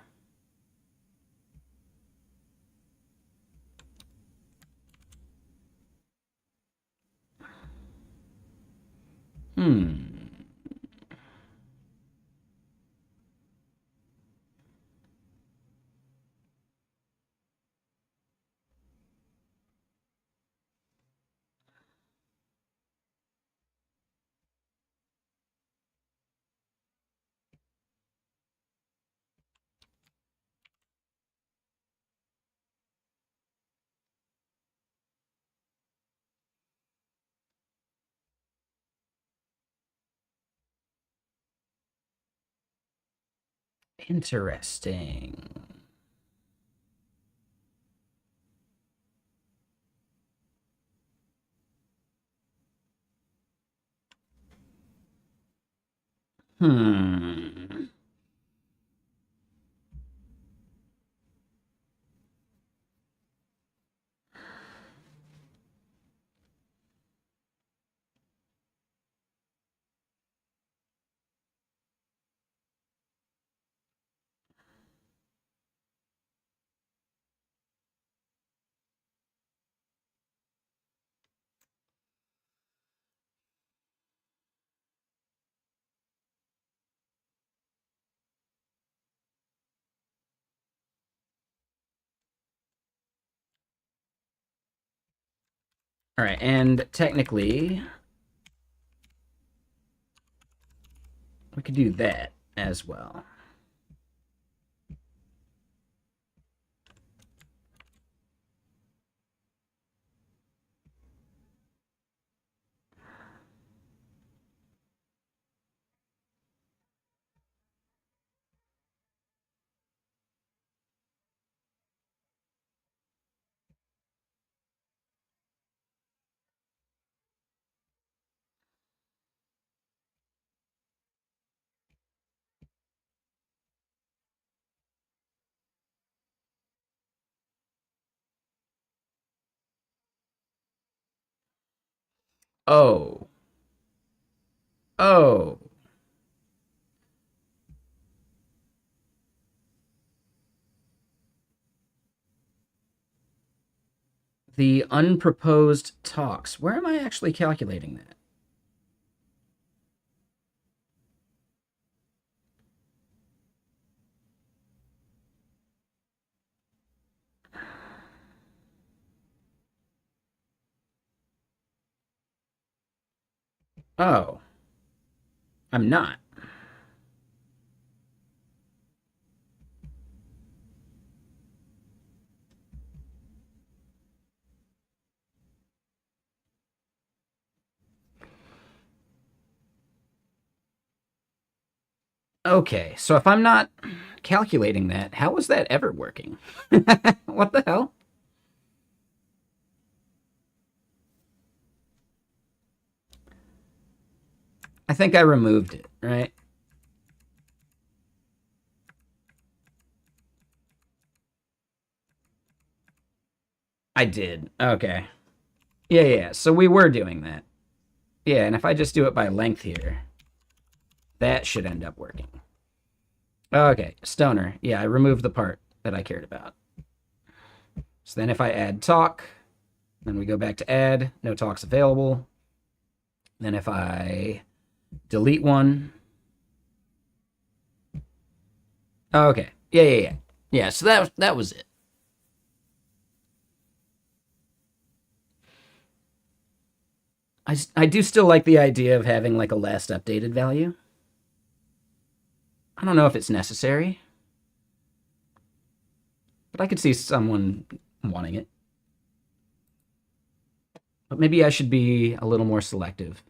A: Interesting. Hmm. All right, and technically, we could do that as well. Oh. Oh. The unproposed talks. Where am I actually calculating that? Oh, I'm not. Okay, so if I'm not calculating that, how was that ever working? What the hell? I think I removed it, right? I did. Okay. Yeah, yeah. So we were doing that. Yeah, and if I just do it by length here, that should end up working. Okay, stoner. Yeah, I removed the part that I cared about. So then if I add talk, then we go back to add, no talks available. Then if I delete one. Okay. Yeah, yeah, yeah. Yeah, so that was it. I do still like the idea of having like a last updated value. I don't know if it's necessary, but I could see someone wanting it. But maybe I should be a little more selective.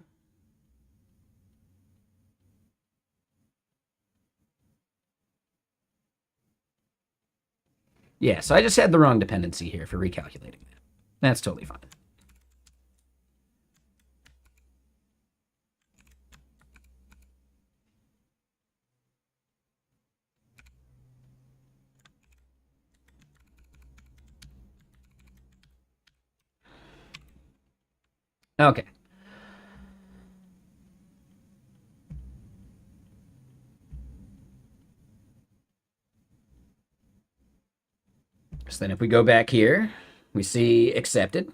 A: Yeah, so I just had the wrong dependency here for recalculating that. That's totally fine. Okay. So then if we go back here, we see accepted.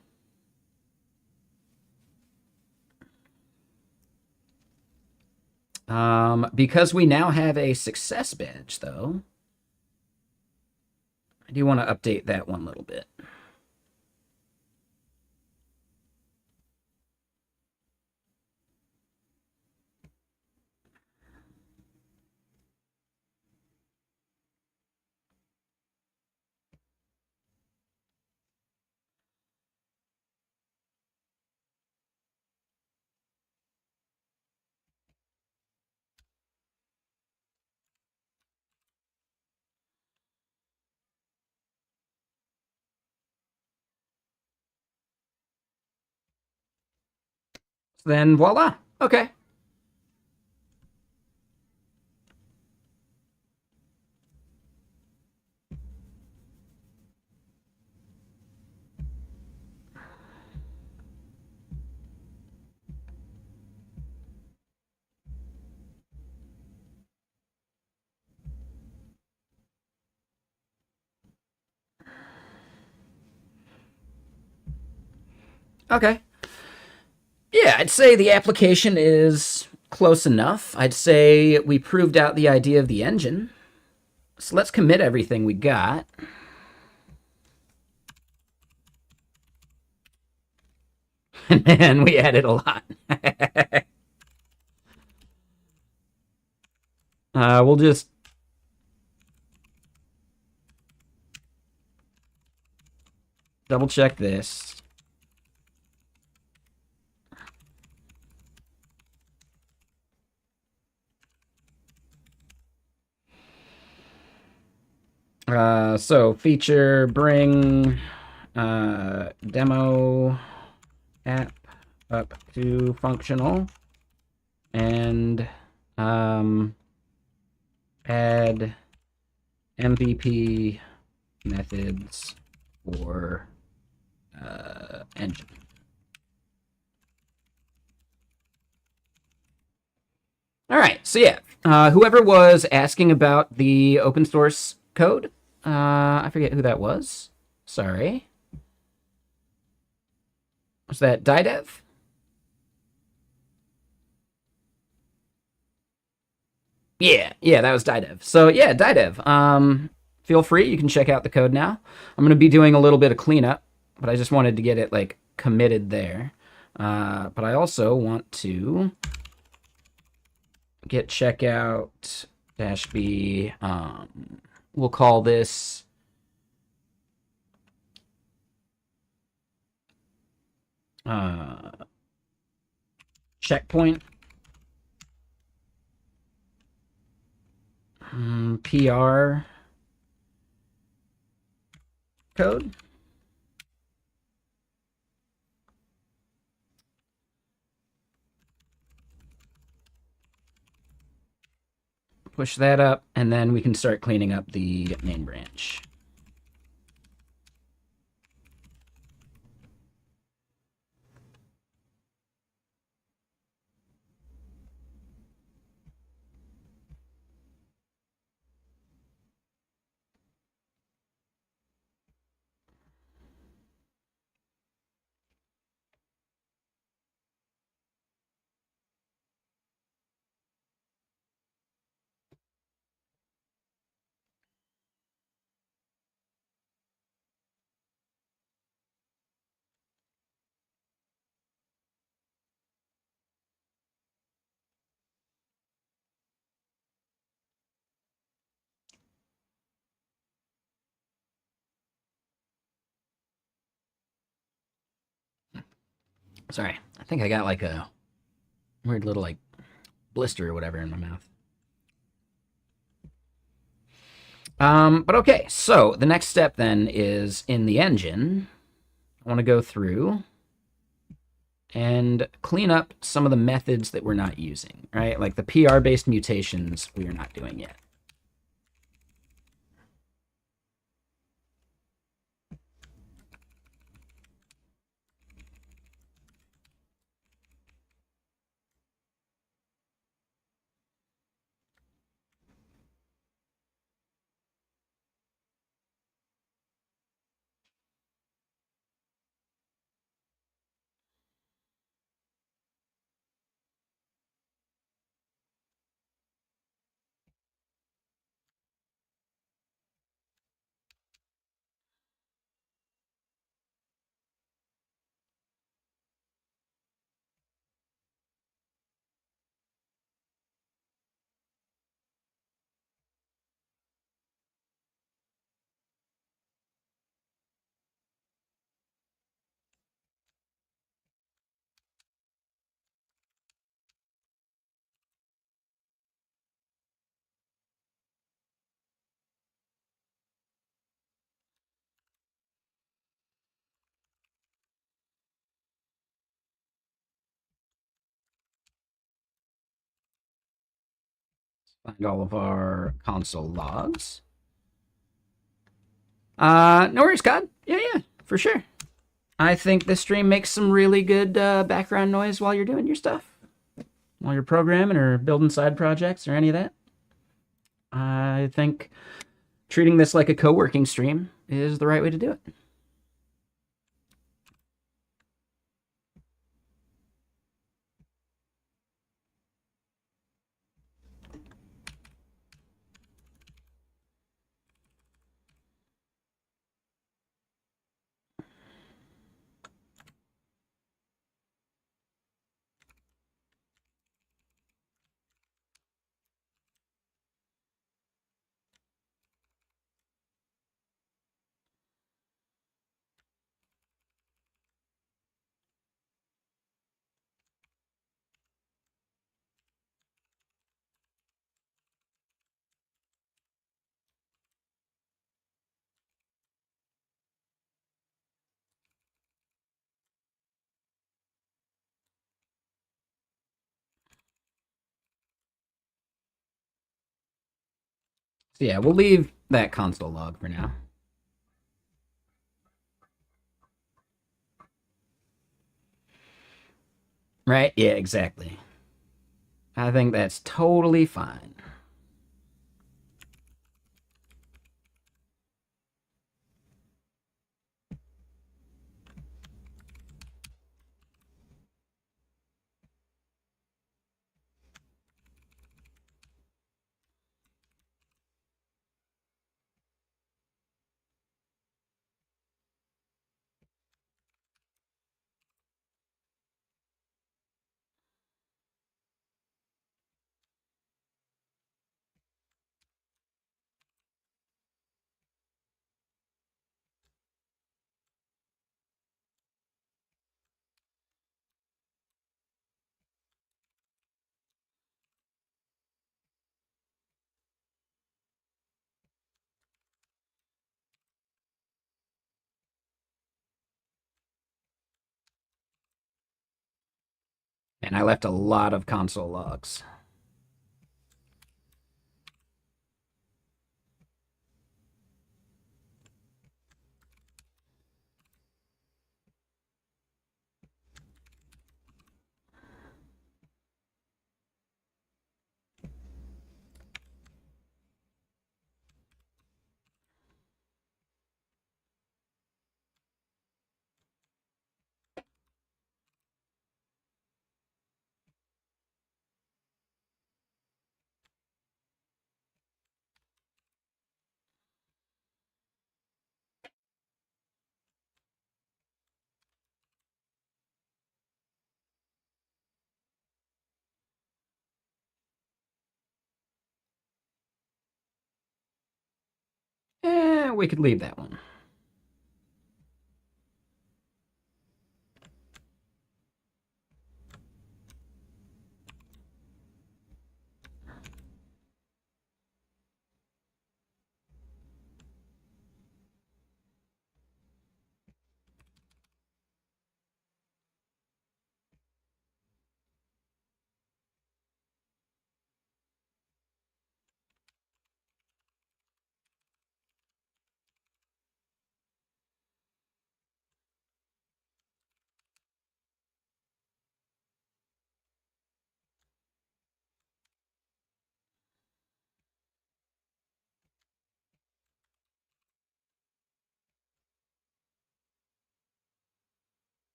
A: Because we now have a success badge, though, I do want to update that one little bit. Then voila. Okay. Okay. Yeah, I'd say the application is close enough. I'd say we proved out the idea of the engine. So let's commit everything we got. And man, we added a lot. We'll just double check this. So feature bring demo app up to functional and add MVP methods for engine. All right, so yeah, whoever was asking about the open source code, I forget who that was. Sorry. Was that Didev? Yeah, that was Didev. So yeah, Didev. Feel free. You can check out the code now. I'm gonna be doing a little bit of cleanup, but I just wanted to get it like committed there. But I also want to get checkout dash b. We'll call this uh, checkpoint PR code. Push that up, and then we can start cleaning up the main branch. Sorry, I think I got like a weird little like blister or whatever in my mouth. But okay, so the next step then is in the engine. I want to go through and clean up some of the methods that we're not using, right? Like the PR-based mutations we are not doing yet. Find all of our console logs. No worries, COD. Yeah, for sure. I think this stream makes some really good background noise while you're doing your stuff, while you're programming or building side projects or any of that. I think treating this like a co-working stream is the right way to do it. So yeah, we'll leave that console log for now. Right? Yeah, exactly. I think that's totally fine. And I left a lot of console logs. We could leave that one.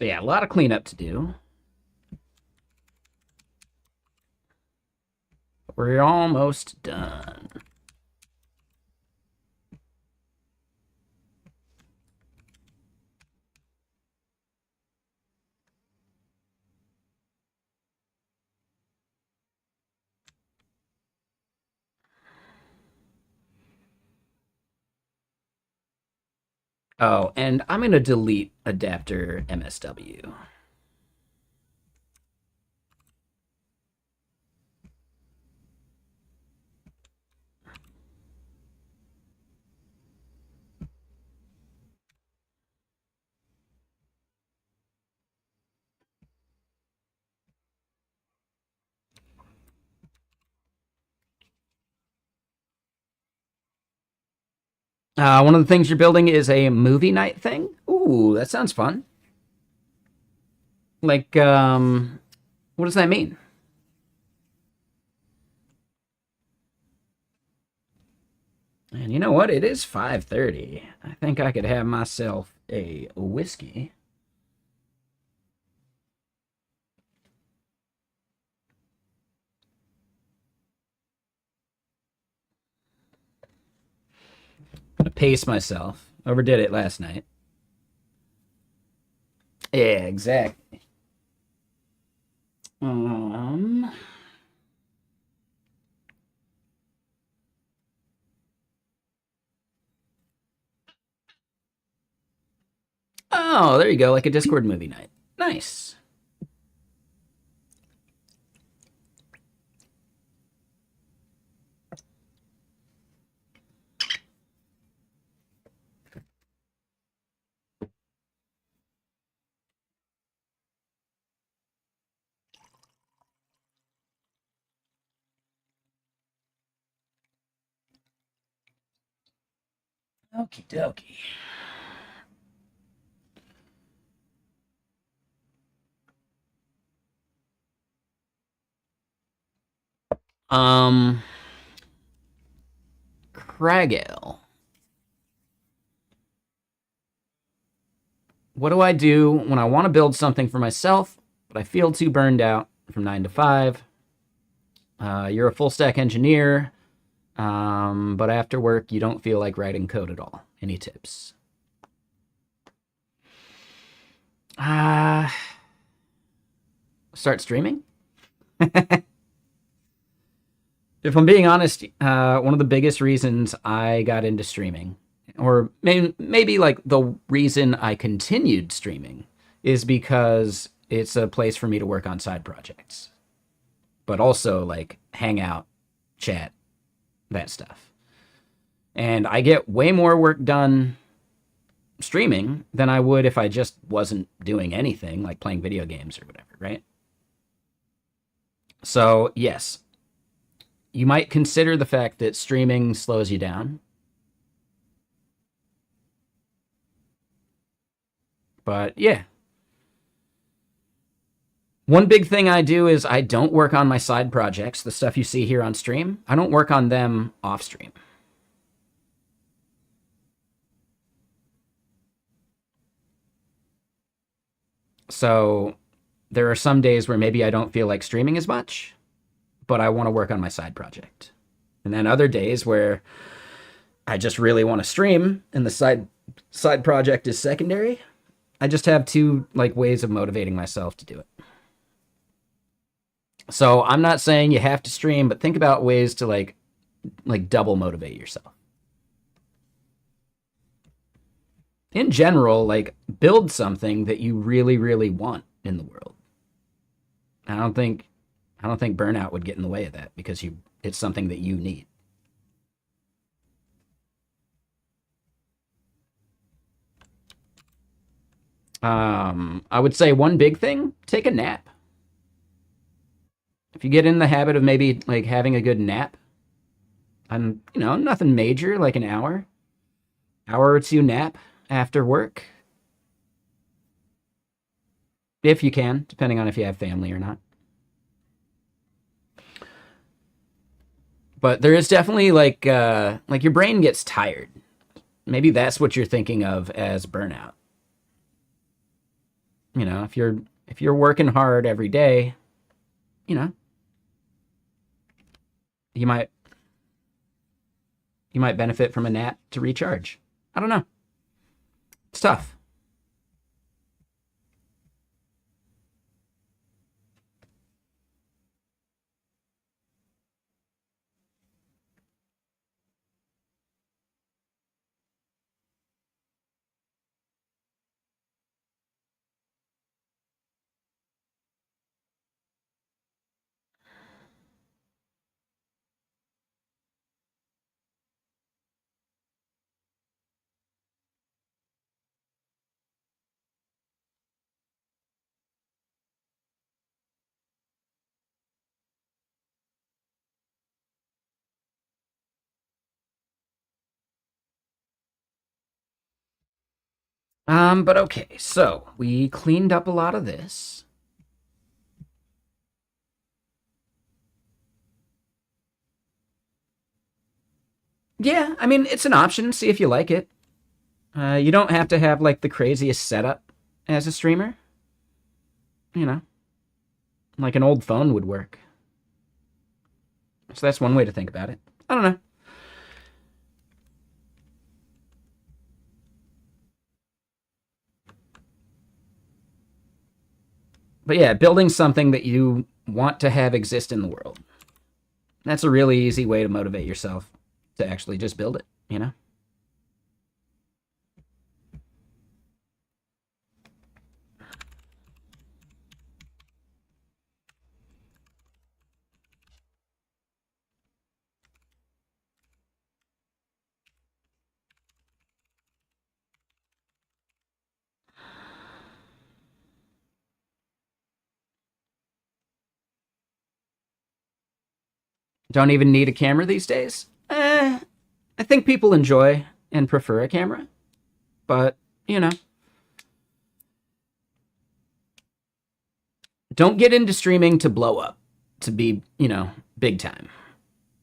A: But yeah, a lot of cleanup to do. We're almost done. Oh, and I'm going to delete adapter MSW. One of the things you're building is a movie night thing. Ooh, that sounds fun. Like, what does that mean? And you know what? It is 5:30. I think I could have myself a whiskey. I'm gonna pace myself. Overdid it last night. Yeah, exactly. Um. Oh, there you go. Like a Discord movie night. Nice. Okie dokie. Um, Cragale. What do I do when I want to build something for myself, but I feel too burned out from 9 to 5? You're a full stack engineer, but after work, you don't feel like writing code at all. Any tips? Uh, Start streaming? If I'm being honest, one of the biggest reasons I got into streaming, or maybe like the reason I continued streaming, is because it's a place for me to work on side projects, but also like hang out, chat, that stuff. And I get way more work done streaming than I would if I just wasn't doing anything, like playing video games or whatever, right? So, yes, you might consider the fact that streaming slows you down. But yeah, one big thing I do is I don't work on my side projects, the stuff you see here on stream. I don't work on them off stream. So there are some days where maybe I don't feel like streaming as much, but I want to work on my side project. And then other days where I just really want to stream and the side project is secondary. I just have two like ways of motivating myself to do it. So I'm not saying you have to stream, but think about ways to like double motivate yourself. In general, like build something that you really, really want in the world. I don't think I don't think burnout would get in the way of that because you it's something that you need. I would say one big thing, take a nap. If you get in the habit of maybe like having a good nap, nothing major, like an hour or two nap after work, if you can, depending on if you have family or not. But there is definitely like your brain gets tired. Maybe that's what you're thinking of as burnout. You know, if you're working hard every day, you know, you might you might benefit from a nap to recharge. I don't know. It's tough. But okay, so we cleaned up a lot of this. Yeah, I mean, it's an option. See if you like it. You don't have to have like the craziest setup as a streamer. You know, like an old phone would work. So that's one way to think about it. I don't know. But yeah, building something that you want to have exist in the world. That's a really easy way to motivate yourself to actually just build it, you know? Don't even need a camera these days. I think people enjoy and prefer a camera, but, you know, don't get into streaming to blow up, to be, you know, big time,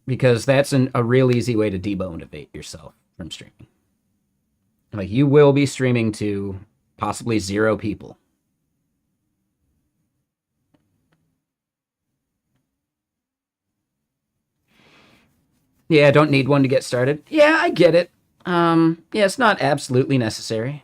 A: because that's a real easy way to demotivate yourself from streaming. Like, you will be streaming to possibly 0 people. Yeah, don't need one to get started. Yeah, I get it. Yeah, it's not absolutely necessary.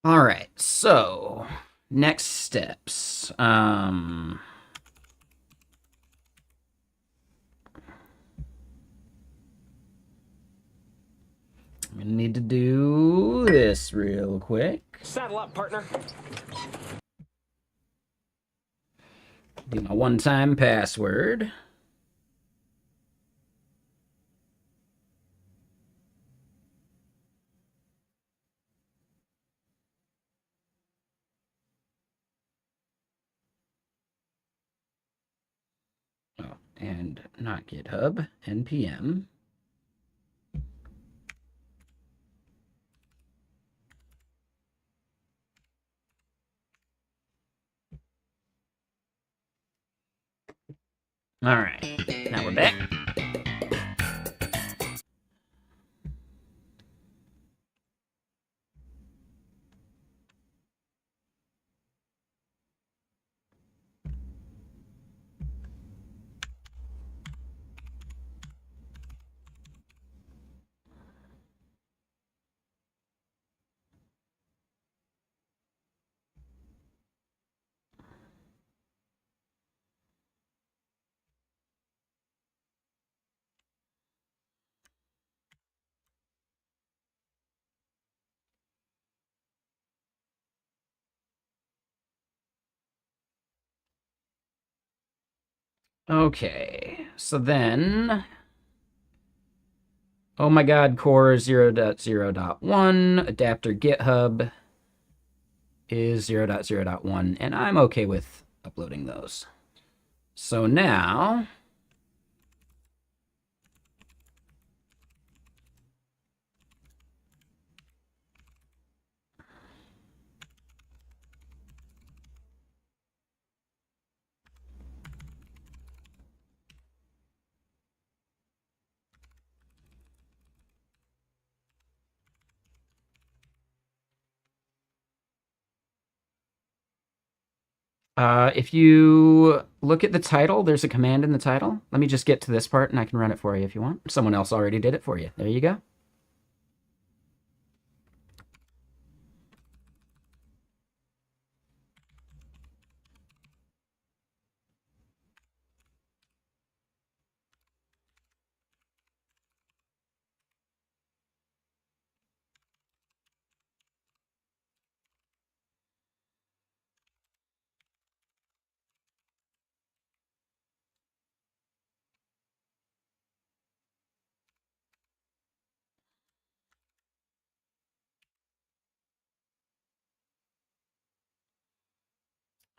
A: All right, so next steps. I'm gonna need to do this real quick.
B: Saddle up, partner.
A: Do my one-time password. Oh, and not GitHub, npm. All right, now we're back. Okay, so then Oh-My-GHaaD core 0.0.1 adapter GitHub. is 0.0.1, and I'm okay with uploading those. So now if you look at the title, there's a command in the title. Let me just get to this part and I can run it for you if you want. Someone else already did it for you. There you go.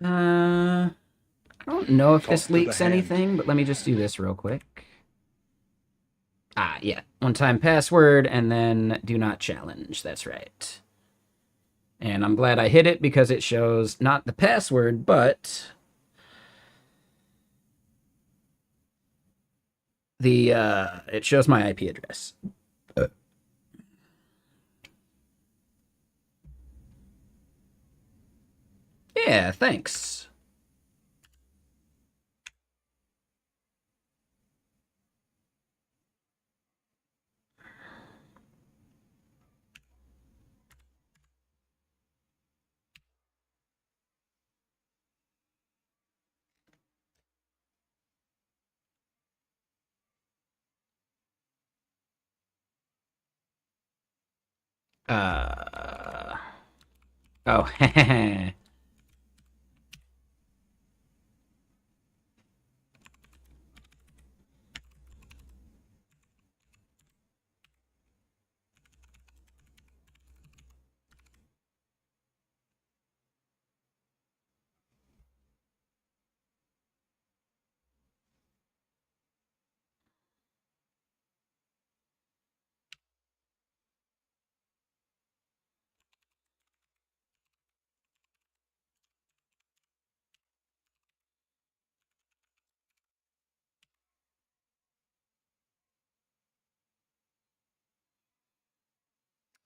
A: I don't know if this leaks anything, but let me just do this real quick. Yeah. One-time password, and then do not challenge. That's right. And I'm glad I hit it because it shows not the password, but the it shows my IP address. Yeah, thanks.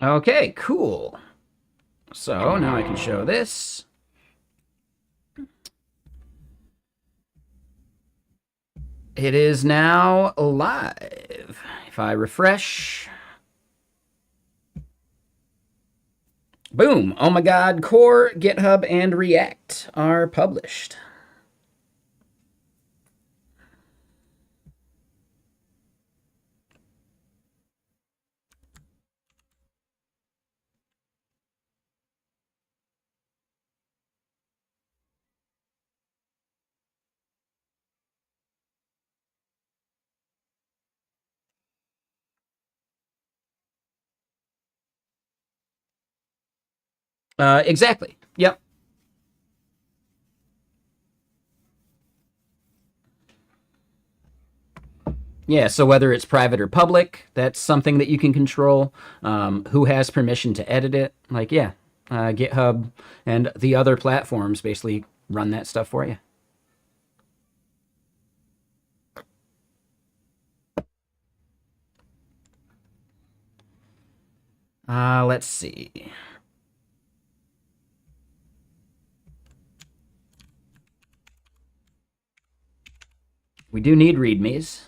A: Oh, okay, cool. So now I can show this. It is now live. If I refresh, boom, Oh-My-GHaaD Core, GitHub, and React are published. Exactly. Yep. Yeah, so whether it's private or public, that's something that you can control. Who has permission to edit it? Like, yeah, GitHub and the other platforms basically run that stuff for you. Let's see. We do need readmes.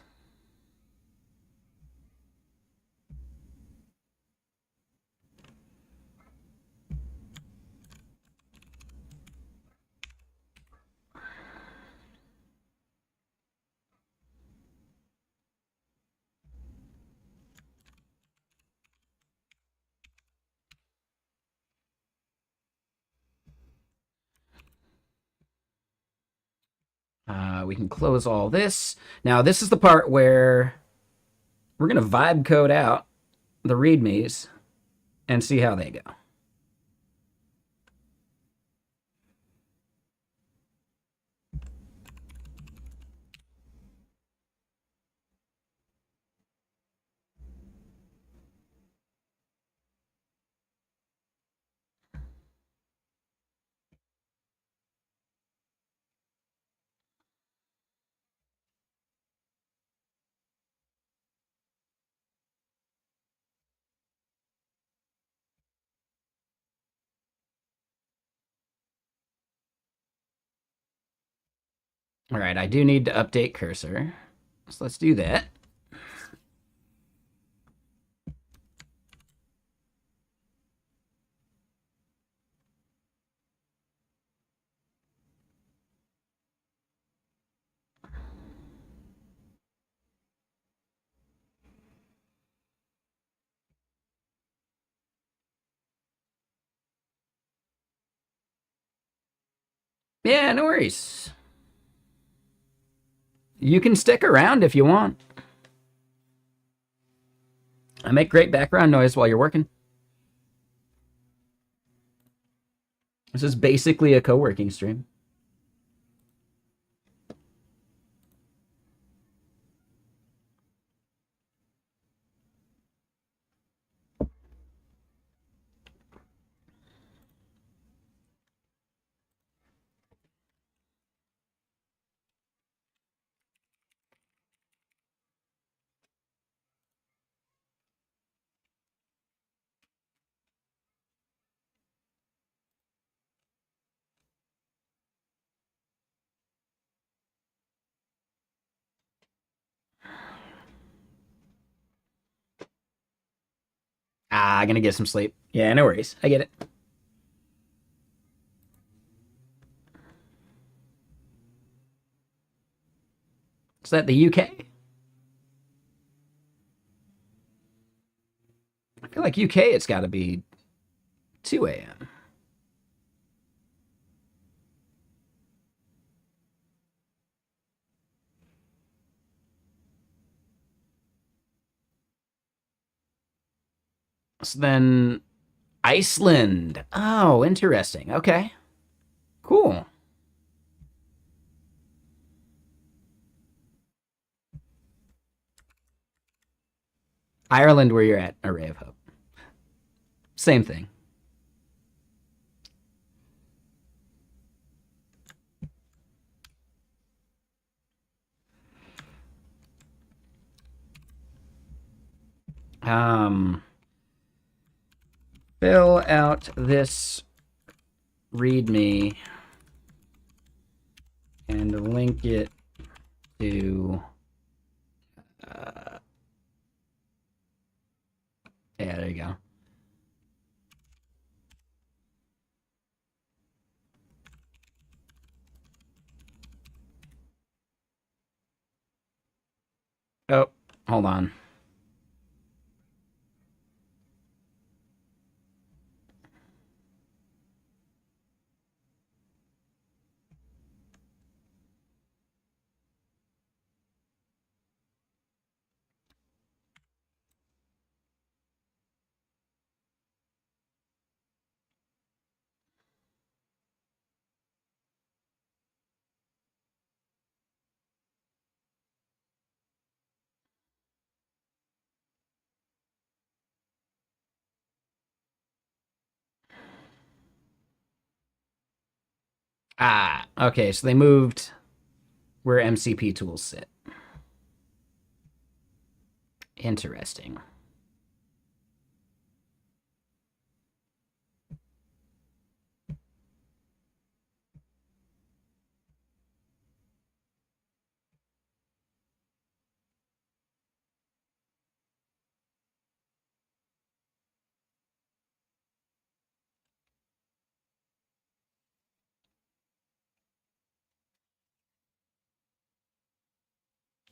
A: We can close all this. Now, this is the part where we're going to vibe code out the readmes and see how they go. All right, I do need to update cursor. So let's do that. Yeah, no worries. You can stick around if you want. I make great background noise while you're working. This is basically a co-working stream. I'm gonna get some sleep. Yeah, no worries. I get it. Is that the UK? I feel like UK, it's got to be 2 a.m. So then Iceland. Oh, interesting. Okay. Cool. Ireland, where you're at, Array of Hope. Same thing. Um, fill out this README and link it to. Uh, yeah, there you go. Oh, hold on. Okay. So they moved where MCP tools sit. Interesting.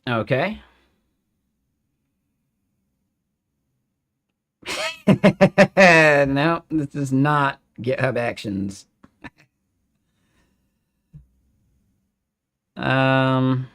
A: Okay. No, this is not GitHub Actions. Um,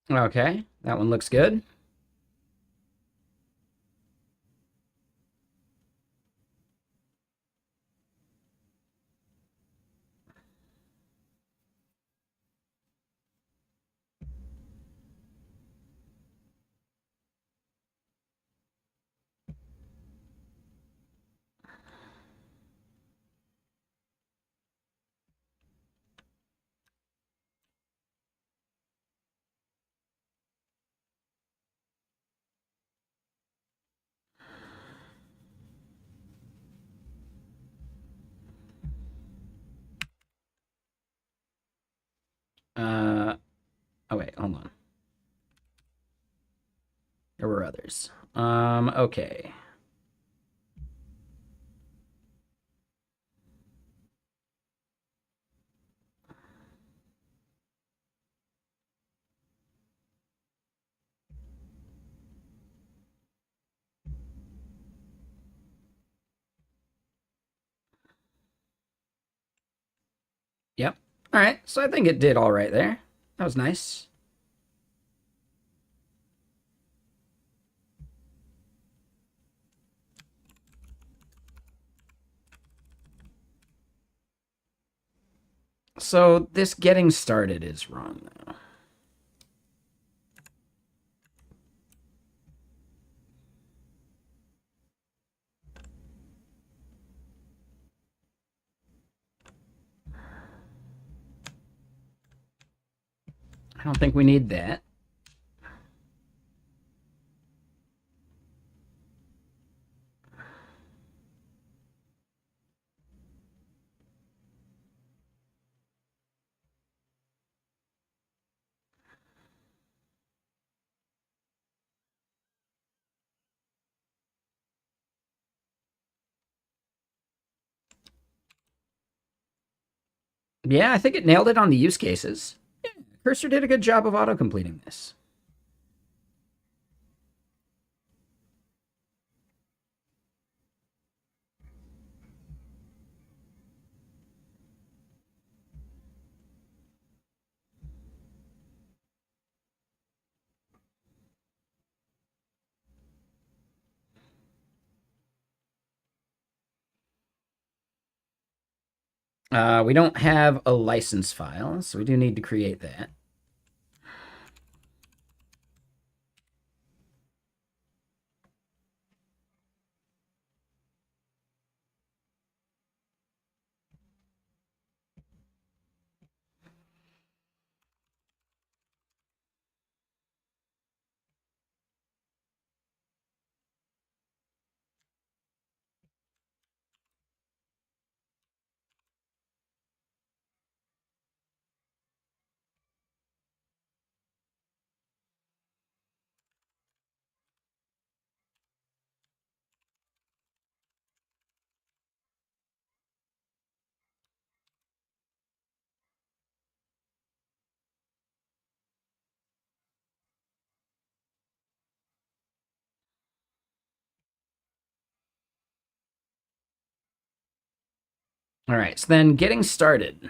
A: Okay, that one looks good. Uh, oh wait, hold on. There were others. Okay. Yep. All right. So I think it did all right there. That was nice. So this getting started is wrong though. I don't think we need that. Yeah, I think it nailed it on the use cases. Yeah, Cursor did a good job of auto-completing this. We don't have a license file, so we do need to create that. All right, so then getting started.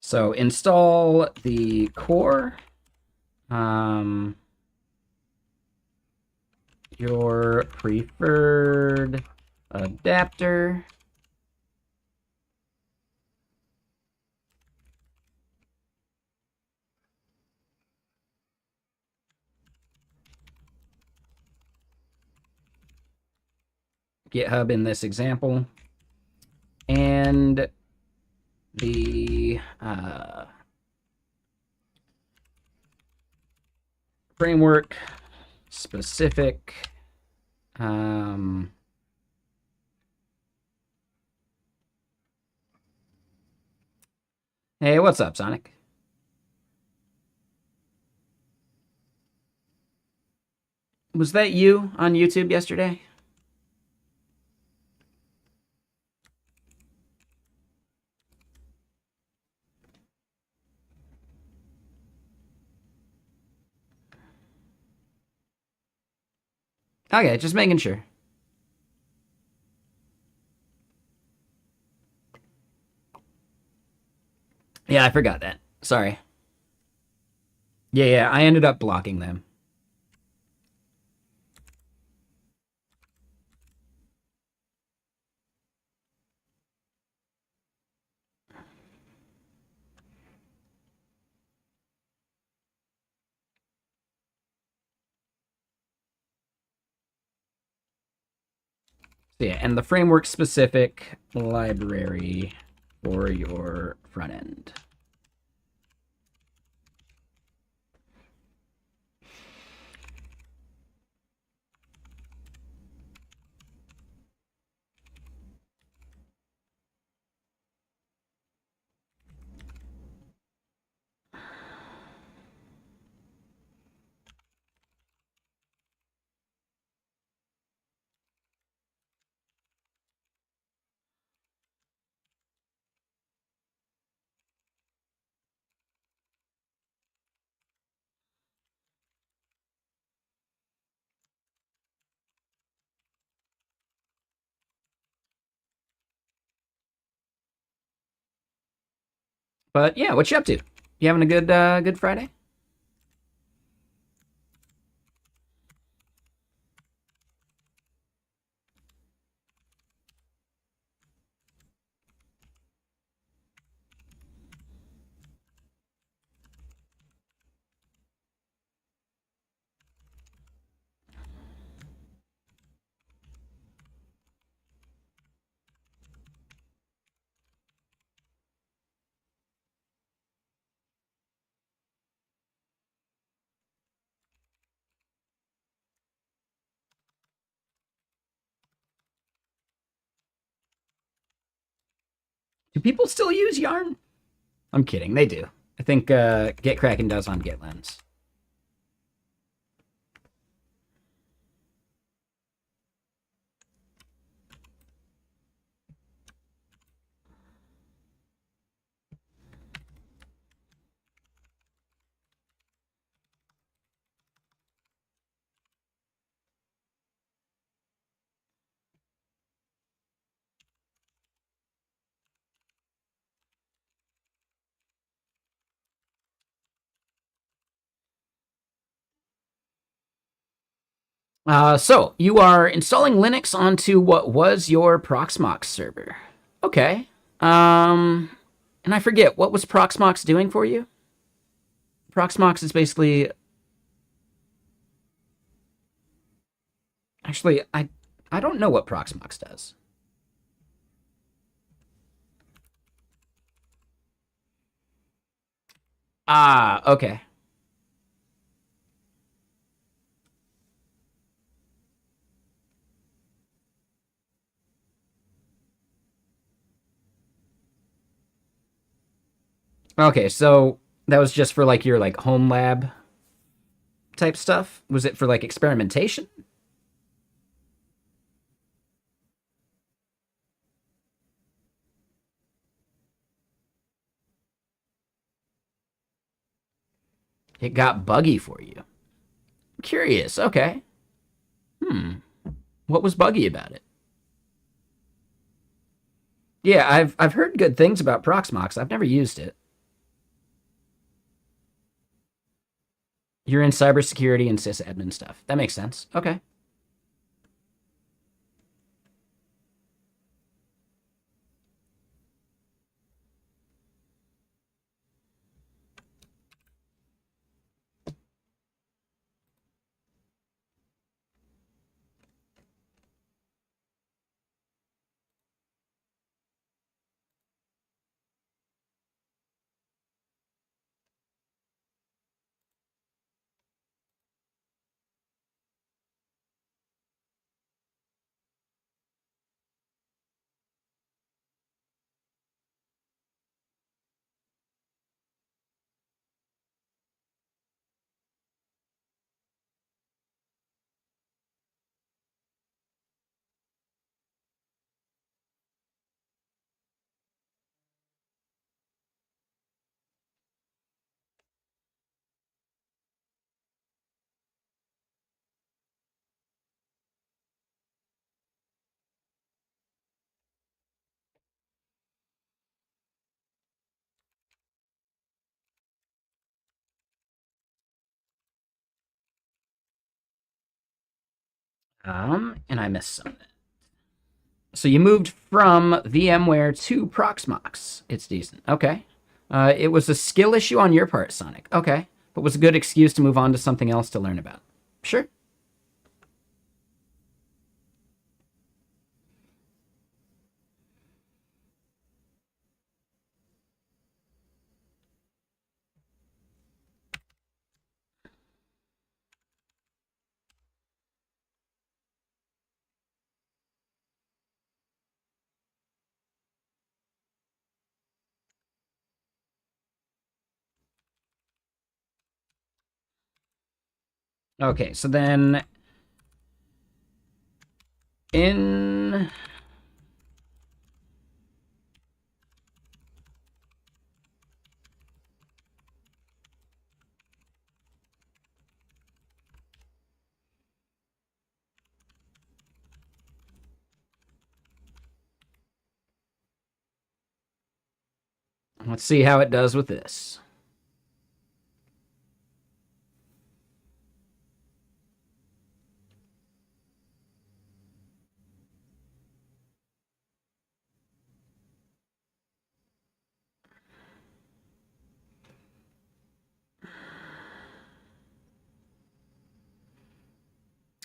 A: So install the core, your preferred adapter, GitHub in this example, and the framework specific hey, what's up, Sonic? Was that you on YouTube yesterday? Okay, just making sure. Yeah, I forgot that. Sorry. Yeah, I ended up blocking them. So yeah, and the framework specific library for your front end. But yeah, what you up to? You having a good Friday? Do people still use Yarn? I'm kidding. They do. I think Get Kraken does on GitLens. So you are installing Linux onto what was your Proxmox server. Okay. And I forget, what was Proxmox doing for you? Proxmox is basically, actually, I don't know what Proxmox does. Ah, okay. Okay, so that was just for like your like home lab type stuff? Was it for like experimentation? It got buggy for you. I'm curious. Okay. Hmm. What was buggy about it? Yeah, I've heard good things about Proxmox. I've never used it. You're in cybersecurity and sysadmin stuff. That makes sense. Okay. And I missed some of that. So you moved from VMware to Proxmox. It's decent. Okay. It was a skill issue on your part, Sonic. Okay. But was a good excuse to move on to something else to learn about. Sure. Okay, so then in let's see how it does with this.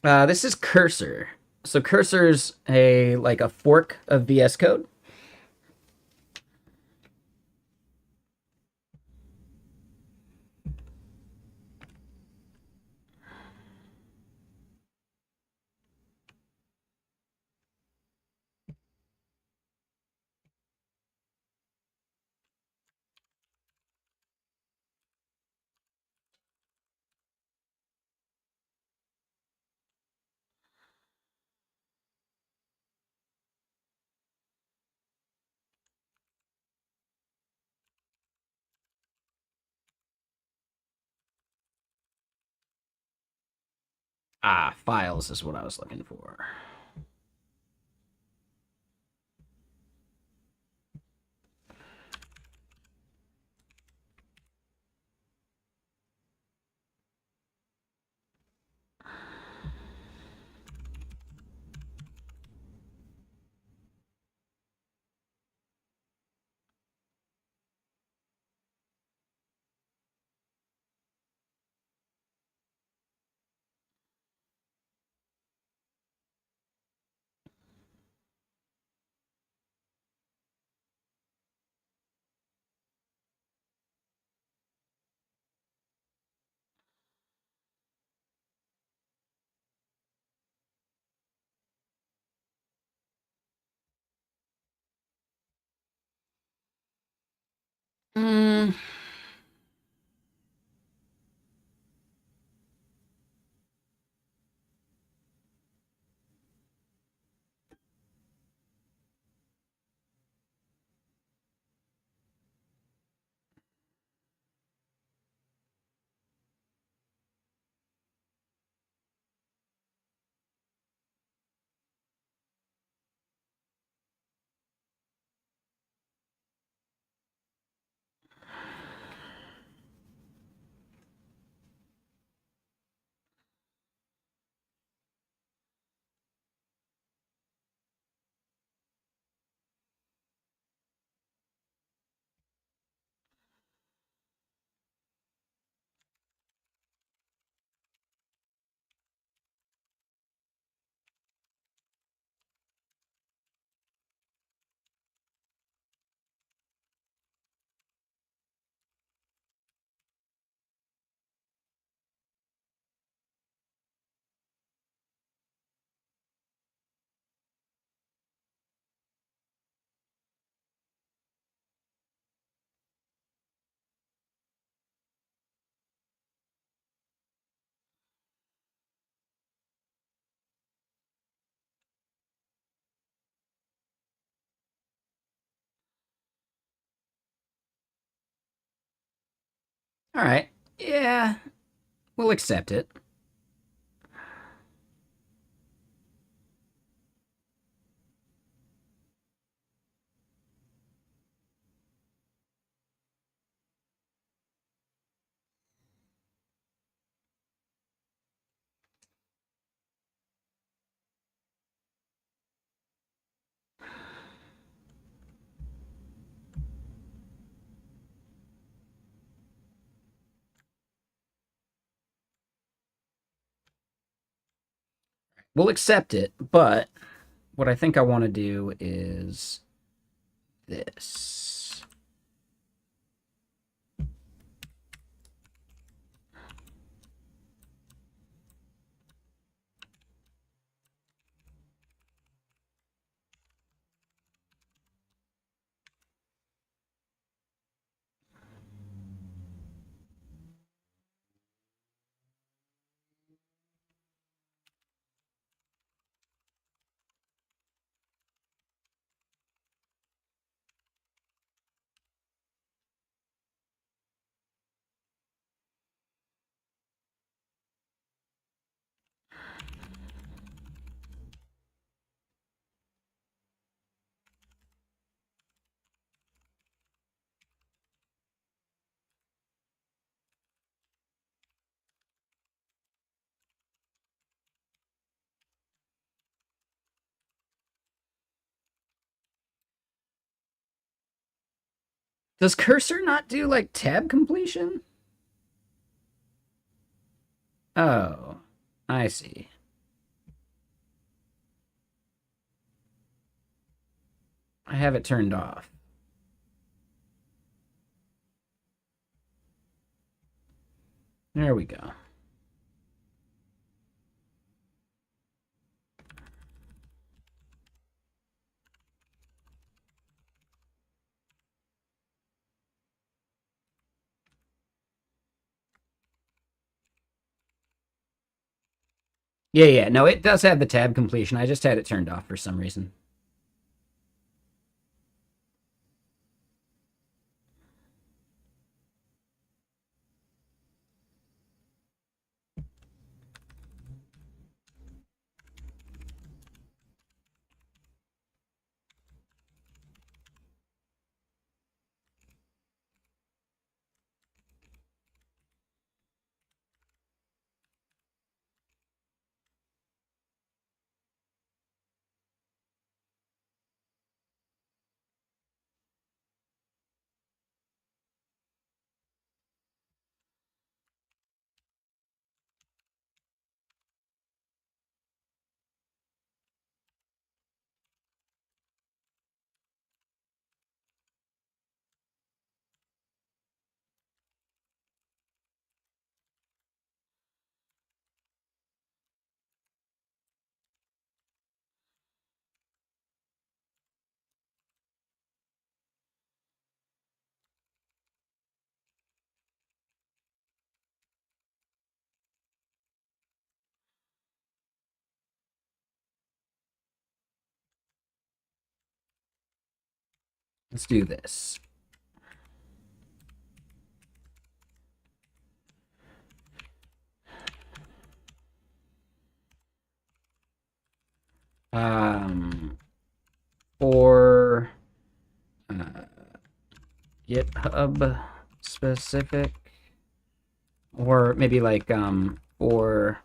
A: This is Cursor. So Cursor's a fork of VS Code. Files is what I was looking for. Mm. All right. Yeah, we'll accept it. We'll accept it, but what I think I want to do is this. Does cursor not do like tab completion? Oh, I see. I have it turned off. There we go. Yeah, yeah. No, it does have the tab completion. I just had it turned off for some reason. Let's do this. Um, for GitHub specific, or maybe like for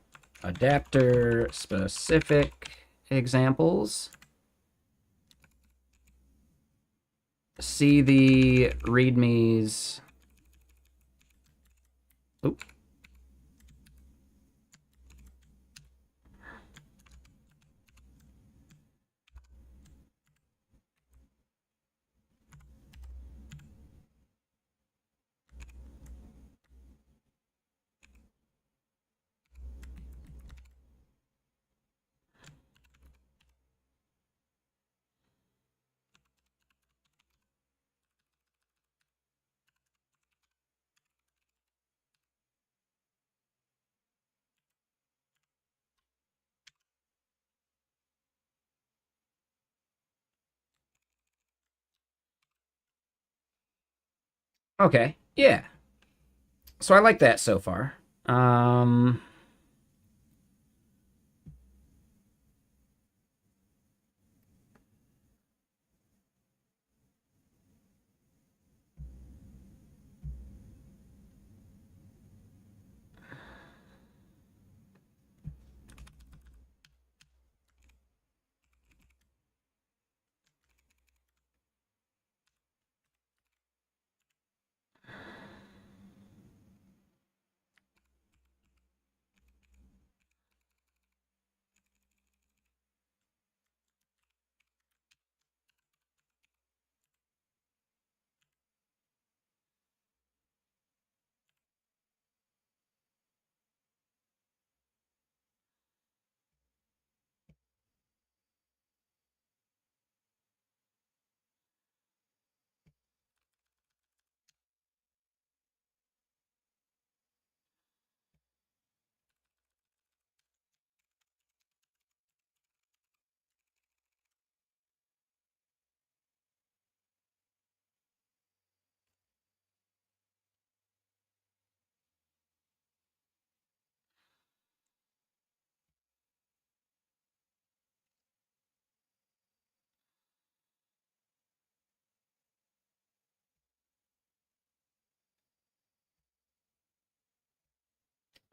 A: adapter specific examples. See the readmes. Oop. Okay, yeah. So I like that so far. Um,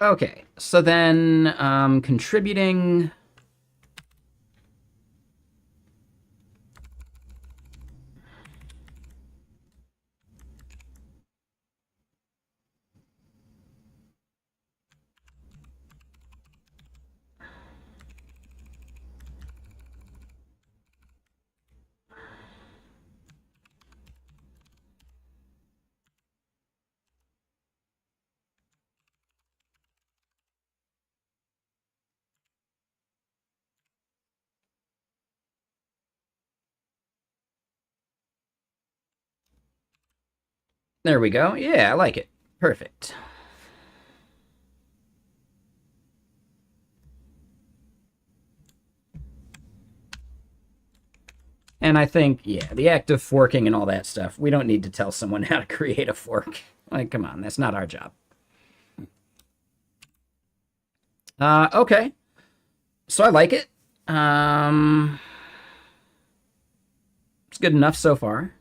A: Okay, so then contributing. There we go. Yeah, I like it. Perfect. And I think, yeah, the act of forking and all that stuff, we don't need to tell someone how to create a fork. Like, come on, that's not our job. Okay. So I like it. It's good enough so far.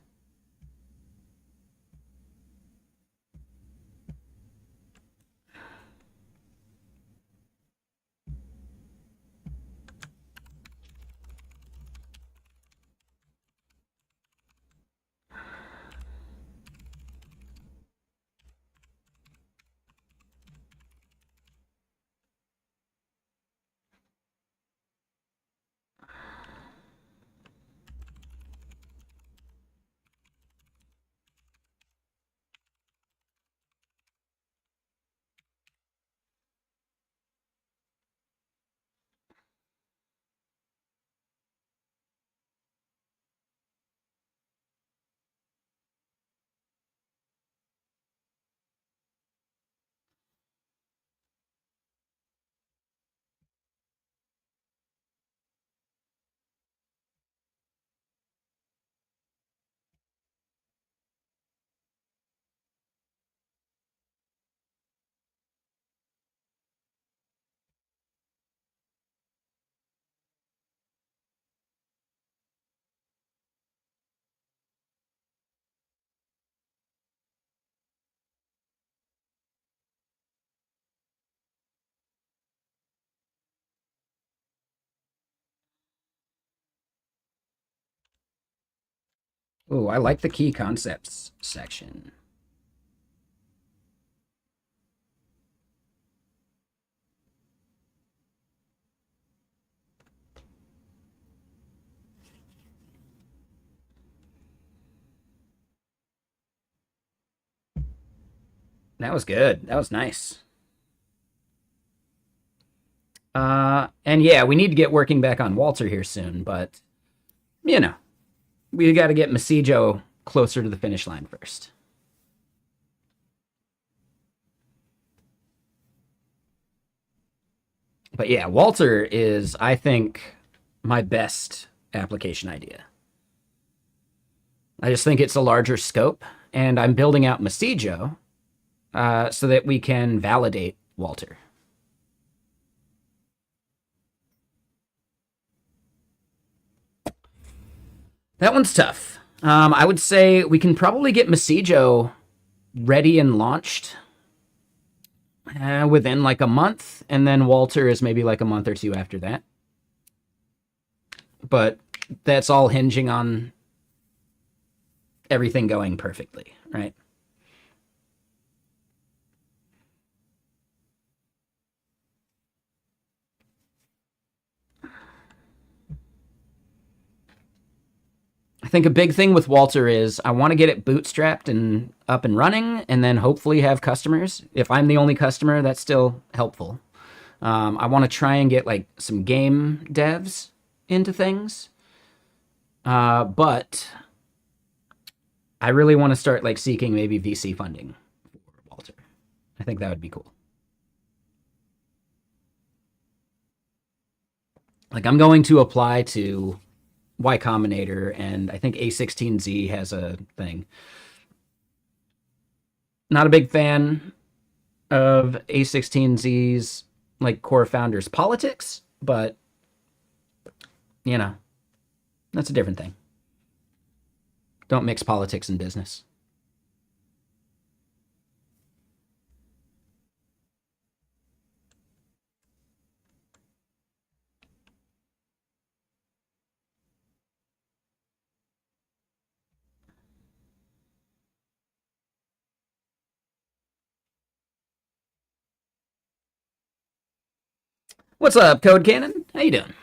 A: Ooh, I like the key concepts section. That was good. That was nice. And yeah, we need to get working back on Walter here soon, but you know, we got to get Masijo closer to the finish line first. But yeah, Walter is, I think, my best application idea. I just think it's a larger scope, and I'm building out Masijo so that we can validate Walter. That one's tough. I would say we can probably get Masijo ready and launched within like a month, and then Walter is maybe like a month or two after that. But that's all hinging on everything going perfectly, right? I think a big thing with Walter is I want to get it bootstrapped and up and running, and then hopefully have customers. If I'm the only customer, that's still helpful. I want to try and get like some game devs into things, but I really want to start like seeking maybe VC funding for Walter. I think that would be cool. Like I'm going to apply to Y Combinator, and I think A16Z has a thing. Not a big fan of A16Z's like core founders' politics, but you know, that's a different thing. Don't mix politics and business. What's up, Code Cannon? How you doing?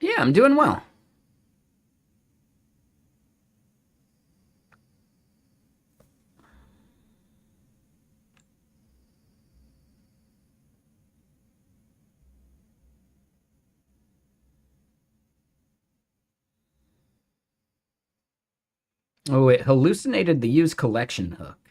A: Yeah, I'm doing well. Oh, it hallucinated the use collection hook.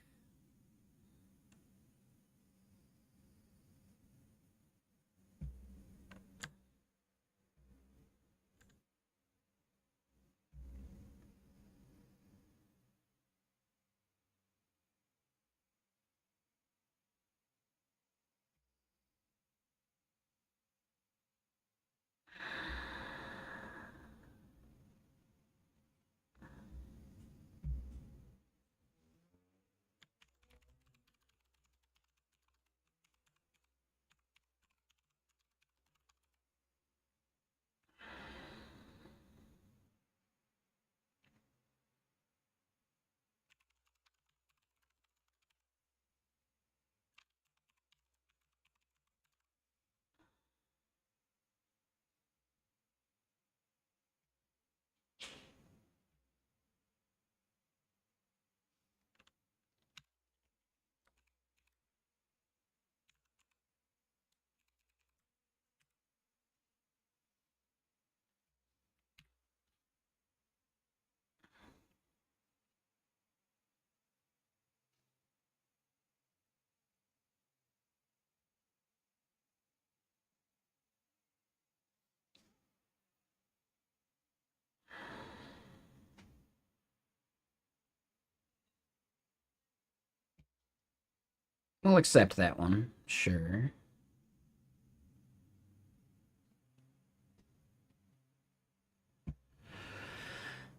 A: We'll accept that one. Sure.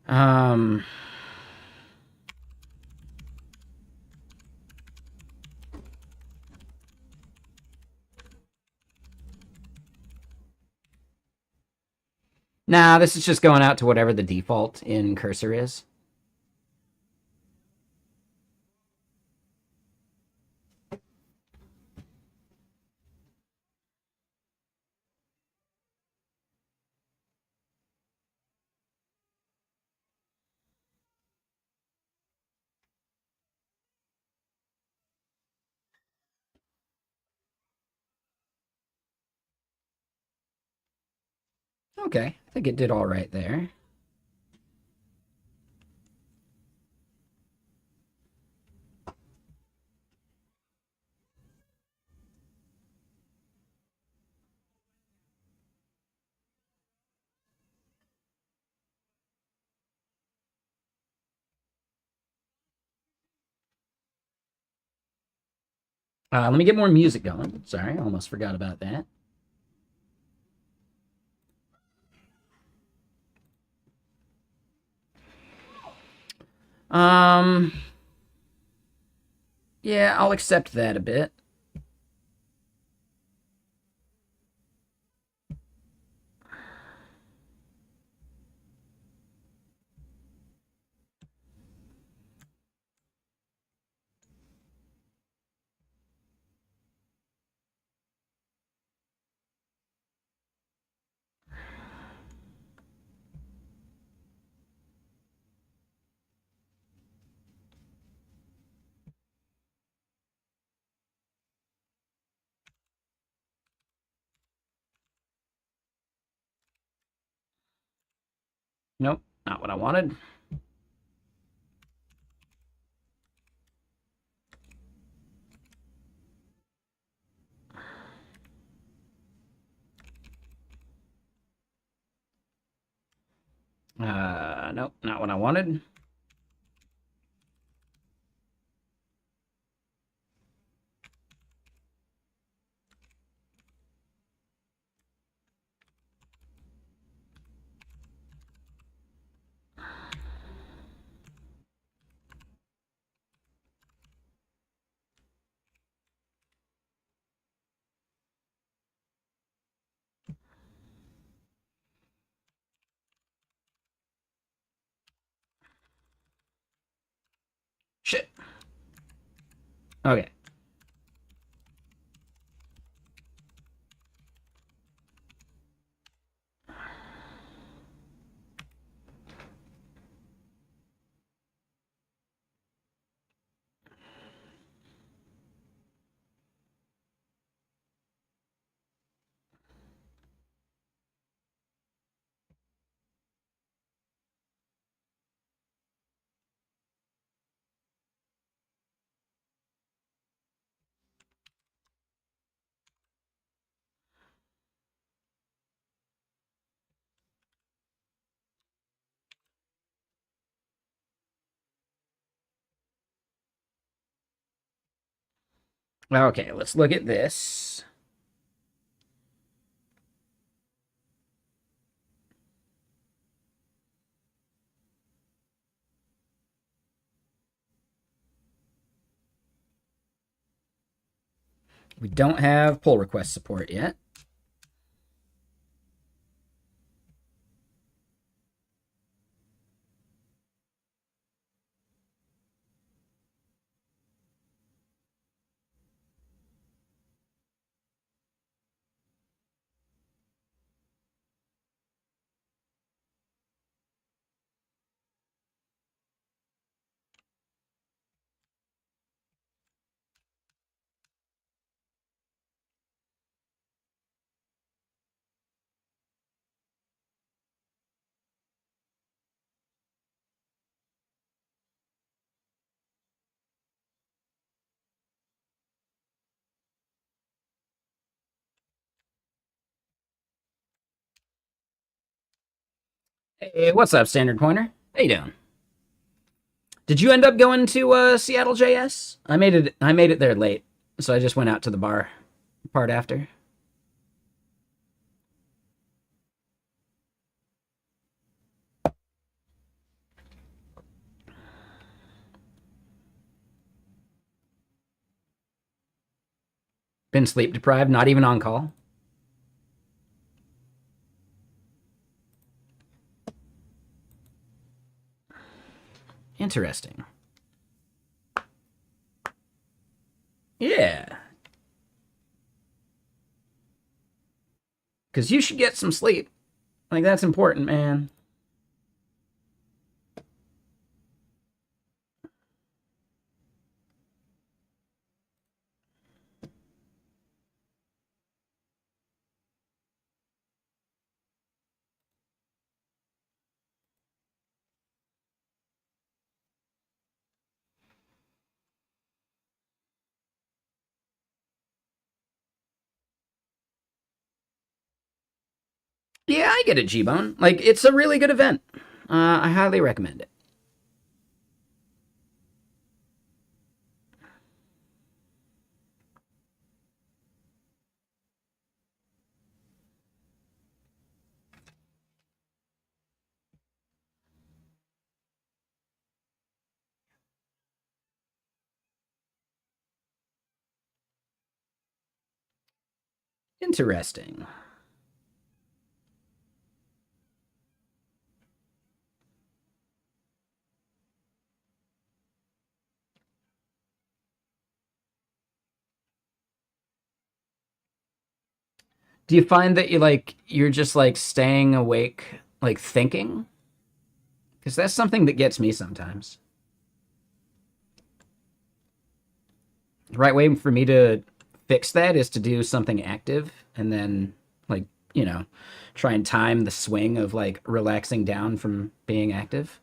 A: Um. Nah, this is just going out to whatever the default in cursor is. Okay, I think it did all right there. Let me get more music going. Sorry, I almost forgot about that. Um, yeah, I'll accept that a bit. Nope, not what I wanted. Nope, not what I wanted. Shit. Okay. Okay, let's look at this. We don't have pull request support yet. Hey, what's up, Standard Pointer? How you doing? Did you end up going to Seattle JS? I made it. I made it there late, so I just went out to the bar part after. Been sleep deprived, not even on call. Interesting. Yeah, because you should get some sleep. Like that's important, man. Yeah, I get it, G-Bone. Like it's a really good event. I highly recommend it. Interesting. Do you find that you're just like staying awake, like thinking? Because that's something that gets me sometimes. The right way for me to fix that is to do something active and then like, you know, try and time the swing of like relaxing down from being active.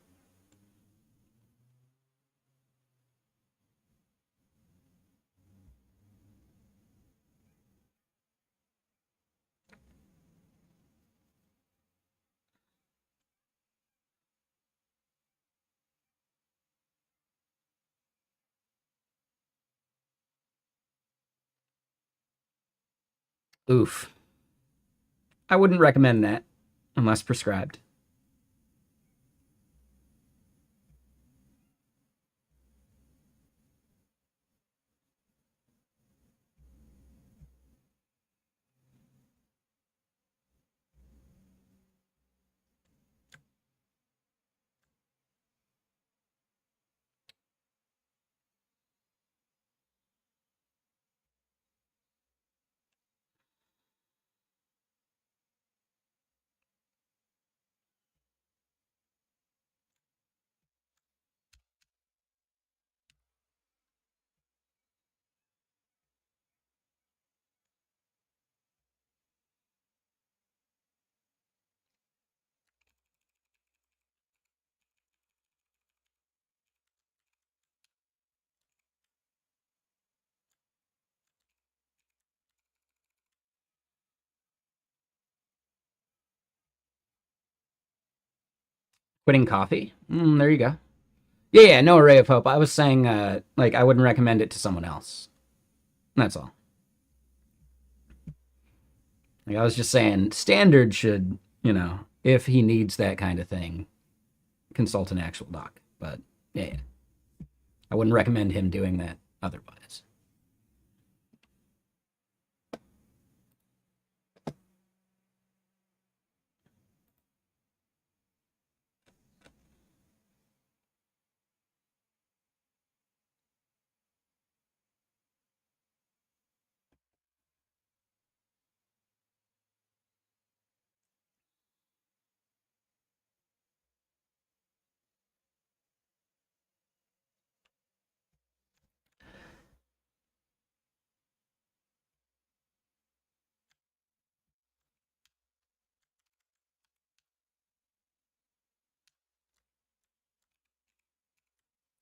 A: Oof. I wouldn't recommend that unless prescribed. Quitting coffee? There you go. Yeah, yeah, no ray of hope. I was saying, like, I wouldn't recommend it to someone else. That's all. Like, I was just saying, standard should, if he needs that kind of thing, consult an actual doc. But yeah, yeah. I wouldn't recommend him doing that otherwise.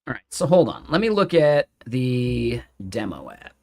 A: All right, so hold on. Let me look at the demo app.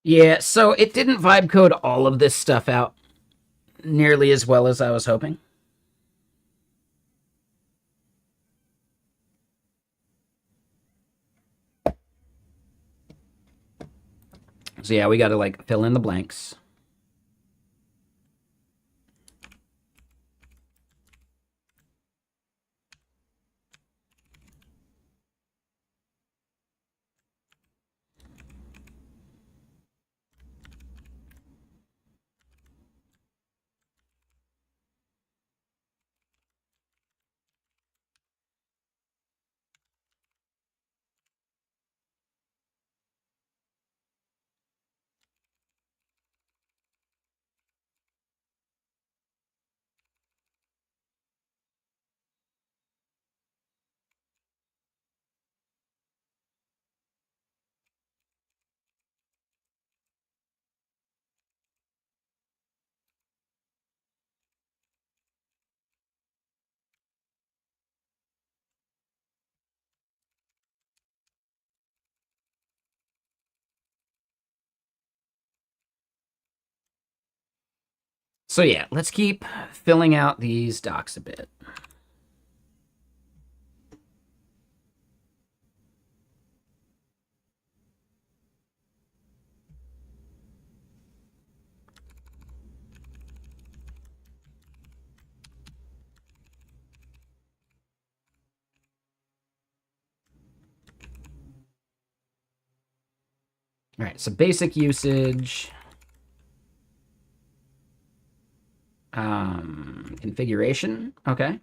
A: Yeah, so it didn't vibe code all of this stuff out nearly as well as I was hoping. So yeah, we got to like fill in the blanks. So yeah, let's keep filling out these docs a bit. All right, so basic usage, configuration. Okay.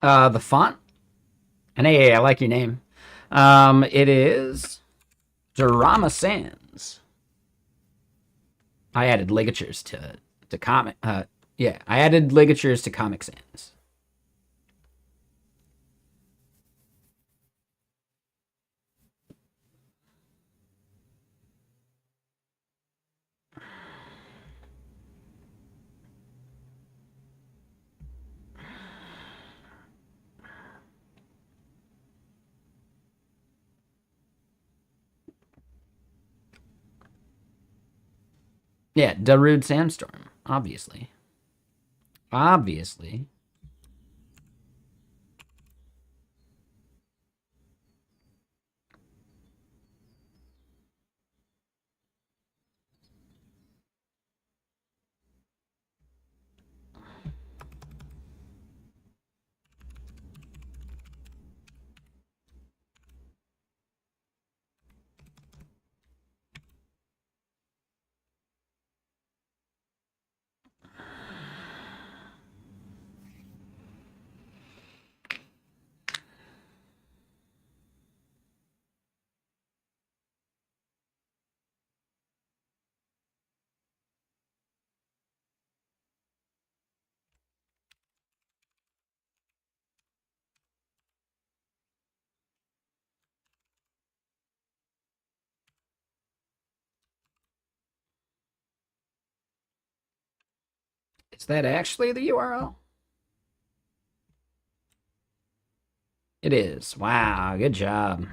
A: The font. And hey, I like your name. It is Drama Sans. I added ligatures to comic. Yeah, I added ligatures to Comic Sans. Yeah, Darude Sandstorm, obviously. Obviously. Is that actually the URL? It is. Wow, good job.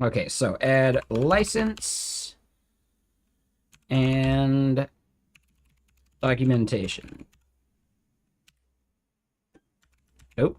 A: Okay, so add license and documentation. Oh.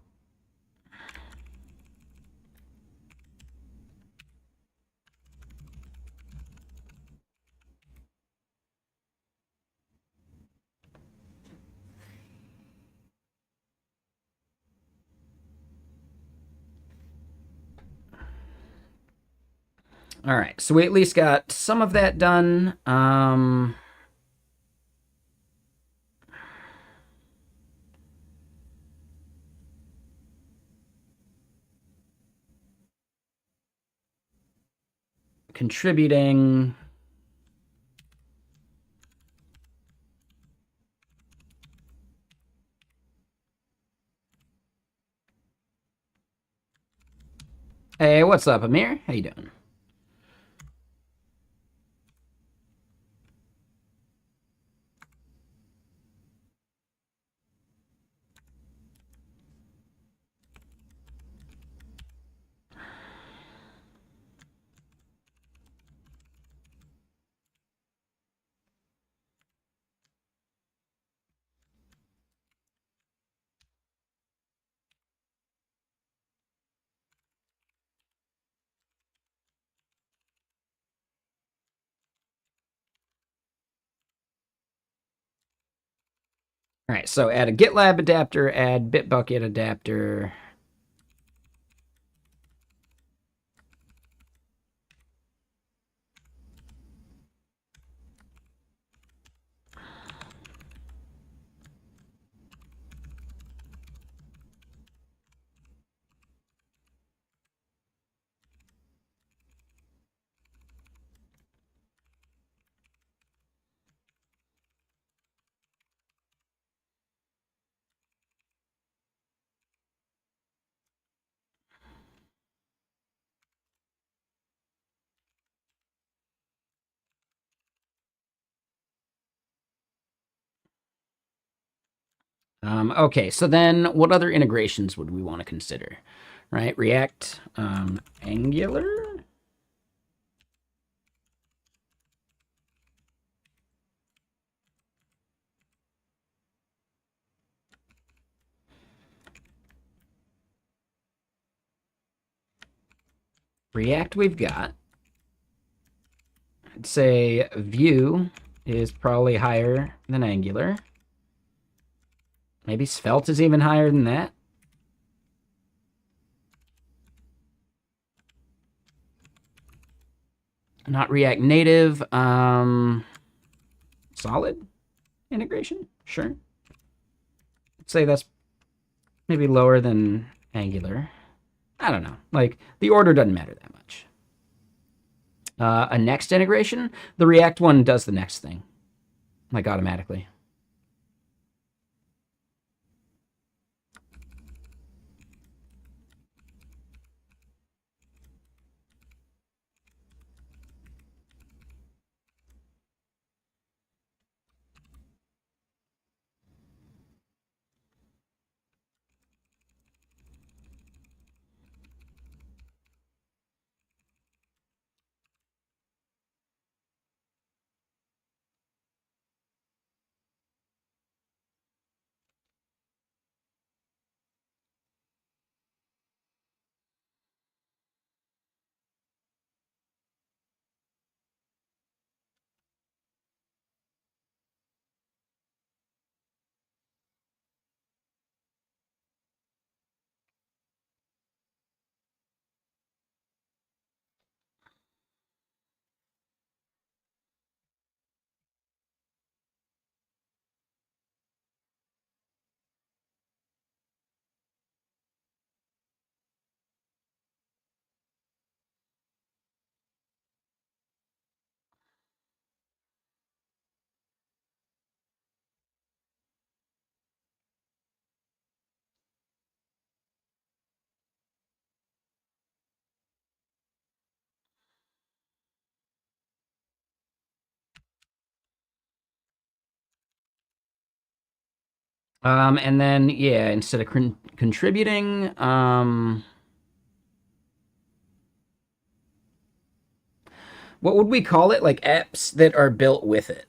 A: All right, so we at least got some of that done. Contributing. Hey, what's up, Amir? How you doing? All right, so add a GitLab adapter, add Bitbucket adapter. Okay, so then what other integrations would we want to consider? Right, React, Angular. React we've got. I'd say Vue is probably higher than Angular. Maybe Svelte is even higher than that. Not React Native. Solid integration? Sure. I'd say that's maybe lower than Angular. I don't know. Like, the order doesn't matter that much. A next integration, the React one does the next thing, like automatically. And then, yeah, instead of contributing, what would we call it? Like apps that are built with it.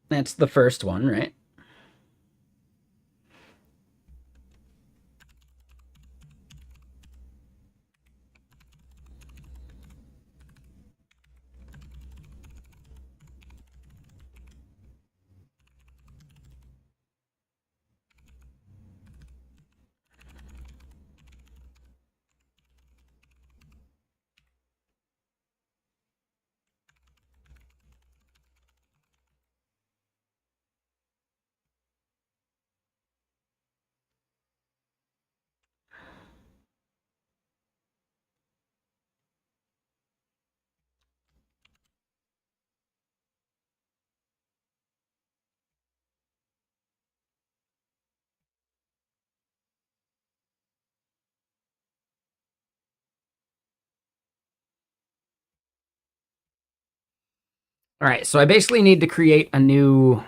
A: That's the first one, right? All right, so I basically need to create a new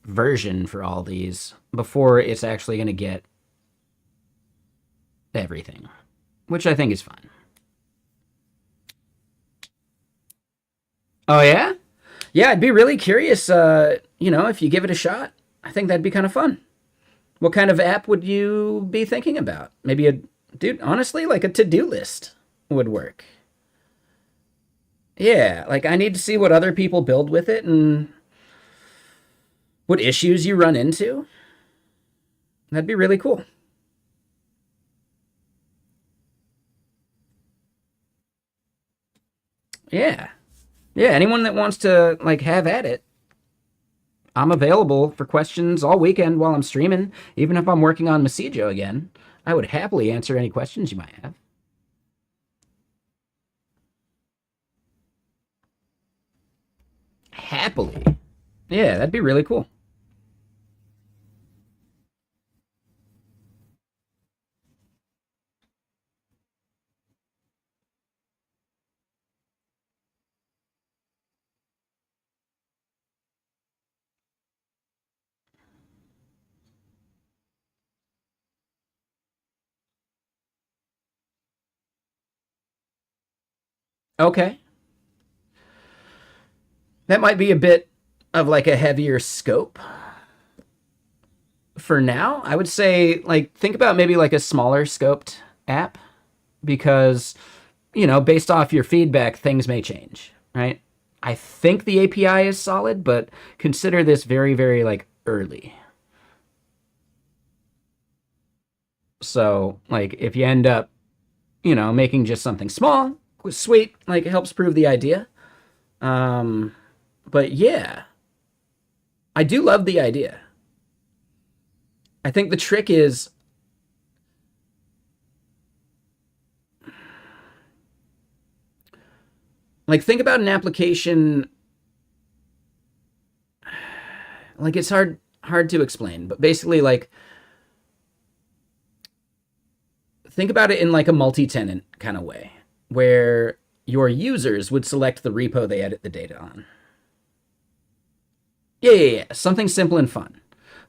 A: version for all these before it's actually going to get everything, which I think is fine. Oh, yeah? Yeah, I'd be really curious, if you give it a shot. I think that'd be kind of fun. What kind of app would you be thinking about? Maybe dude, honestly, like a to-do list would work. Yeah, like I need to see what other people build with it and what issues you run into. That'd be really cool. Yeah. Yeah, anyone that wants to like have at it, I'm available for questions all weekend while I'm streaming. Even if I'm working on Masijo again, I would happily answer any questions you might have. Happily. Yeah, that'd be really cool. Okay. That might be a bit of like a heavier scope for now. I would say like think about maybe like a smaller scoped app because based off your feedback, things may change, right? I think the API is solid, but consider this very, very like early. So, like, if you end up, making just something small, sweet, like, it helps prove the idea. Um, but yeah, I do love the idea. I think the trick is like think about an application like it's hard to explain, but basically like think about it in like a multi-tenant kind of way where your users would select the repo they edit the data on. Yeah, something simple and fun.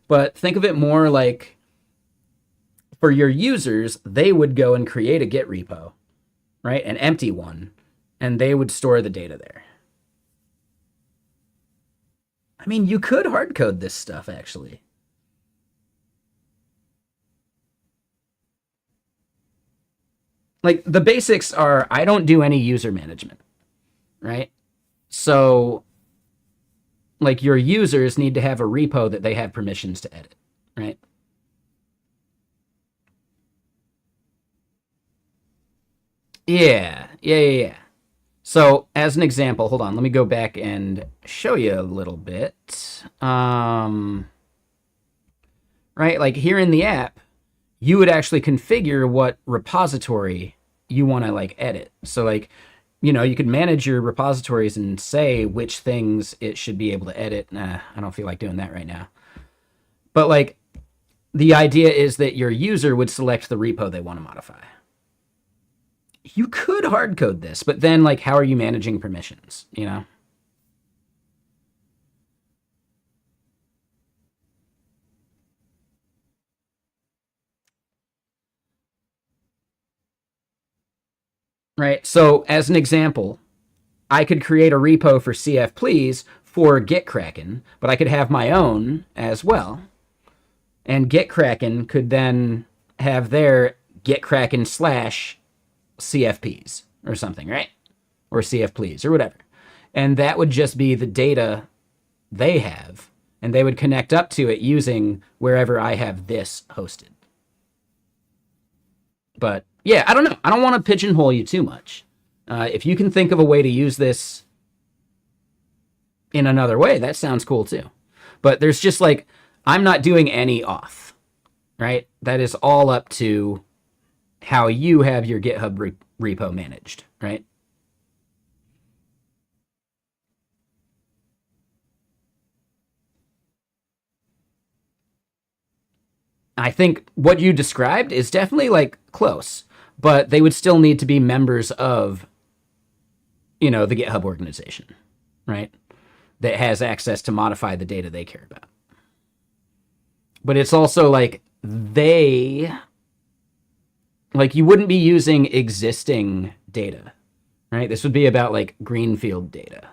A: But think of it more like for your users, they would go and create a Git repo, right? An empty one, and they would store the data there. I mean, you could hard code this stuff actually. Like the basics are I don't do any user management, right? So like your users need to have a repo that they have permissions to edit, right? Yeah. So as an example, hold on, let me go back and show you a little bit. Right, like here in the app, you would actually configure what repository you want to like edit. So like, you could manage your repositories and say which things it should be able to edit. Nah, I don't feel like doing that right now. But like the idea is that your user would select the repo they want to modify. You could hard code this, but then like how are you managing permissions? Right? So as an example, I could create a repo for CF please for GitKraken, but I could have my own as well. And GitKraken could then have their GitKraken slash CFPs or something, right? Or CF please or whatever. And that would just be the data they have, and they would connect up to it using wherever I have this hosted. But yeah, I don't know. I don't want to pigeonhole you too much. If you can think of a way to use this in another way, that sounds cool too. But there's just like, I'm not doing any auth, right? That is all up to how you have your GitHub repo managed, right? I think what you described is definitely like close, but they would still need to be members of, the GitHub organization, right? That has access to modify the data they care about. But it's also like you wouldn't be using existing data, right? This would be about like greenfield data.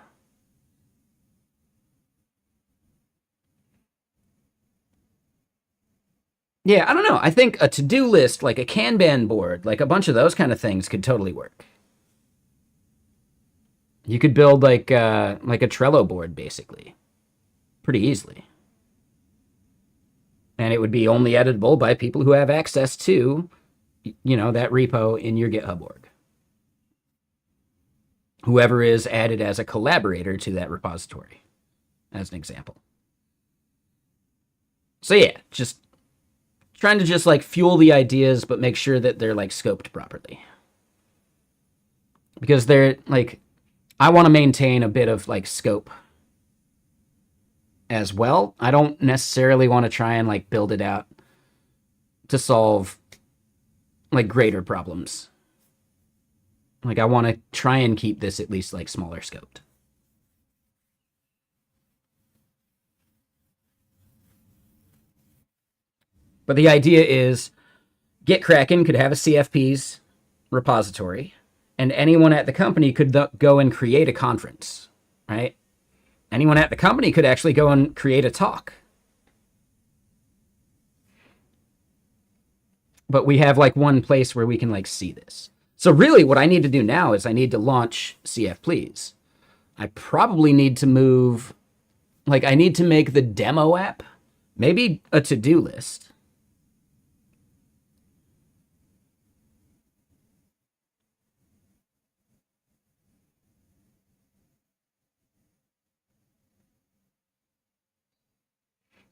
A: Yeah, I don't know. I think a to-do list, like a Kanban board, like a bunch of those kind of things could totally work. You could build like a Trello board basically pretty easily. And it would be only editable by people who have access to, that repo in your GitHub org. Whoever is added as a collaborator to that repository, as an example. So yeah, just trying to just like fuel the ideas, but make sure that they're like scoped properly. Because they're like, I want to maintain a bit of like scope as well. I don't necessarily want to try and like build it out to solve like greater problems. Like I want to try and keep this at least like smaller scoped. But the idea is GitKraken could have a CFP's repository, and anyone at the company could go and create a conference, right? Anyone at the company could actually go and create a talk. But we have like one place where we can like see this. So really what I need to do now is I need to launch CF Please. I probably need to move, like I need to make the demo app maybe a to-do list.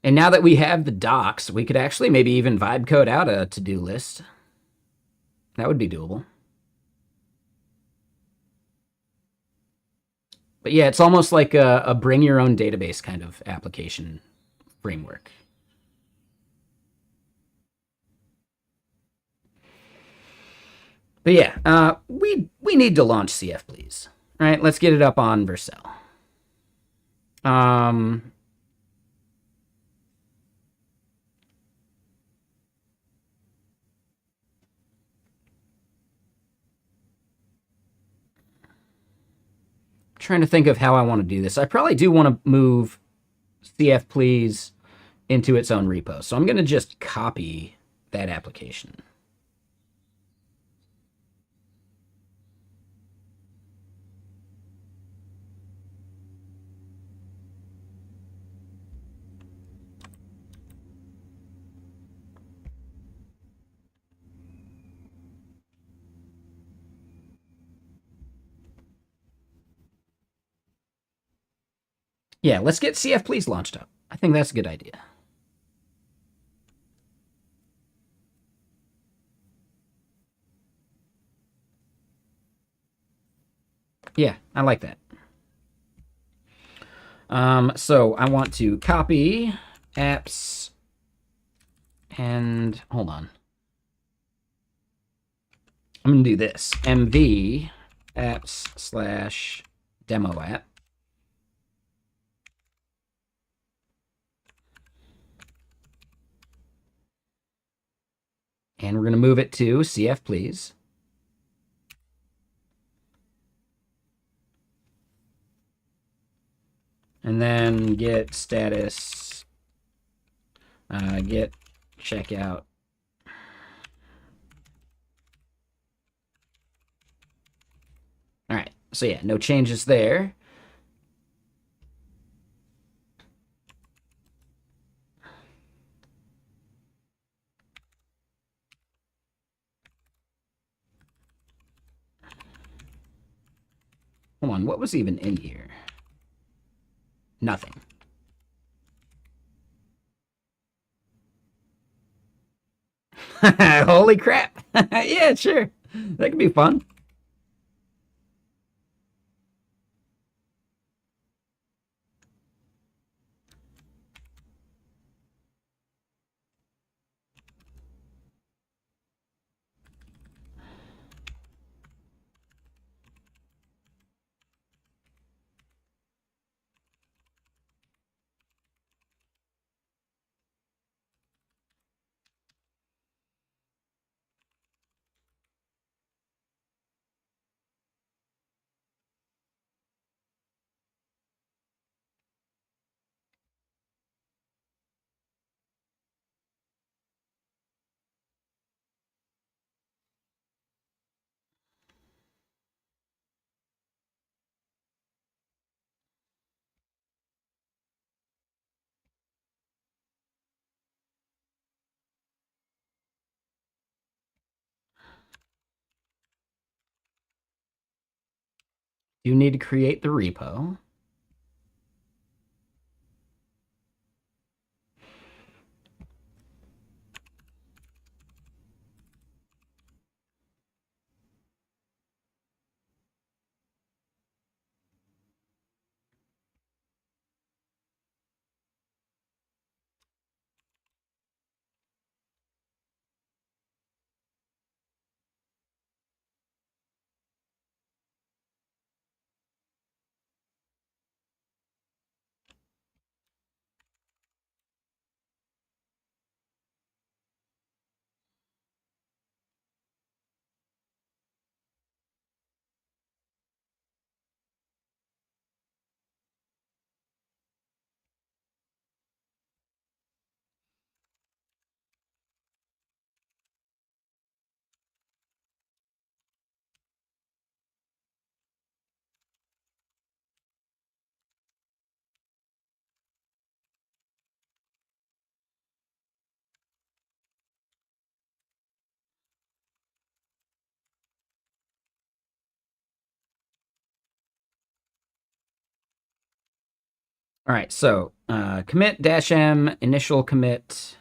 A: And now that we have the docs, we could actually maybe even vibe code out a to-do list. That would be doable. But yeah, it's almost like a bring your own database kind of application framework. But yeah, we need to launch CF Please. All right, let's get it up on Vercel. Um, trying to think of how I want to do this. I probably do want to move CF Please into its own repo. So I'm going to just copy that application. Yeah, let's get CF Please launched up. I think that's a good idea. Yeah, I like that. So I want to copy apps and hold on. I'm going to do this. MV apps slash demo app. And we're going to move it to CF Please. And then get status, get checkout. All right, so yeah, no changes there. Hold on, what was even in here? Nothing. Holy crap. Yeah, sure. That could be fun. You need to create the repo. All right, so commit dash m initial commit.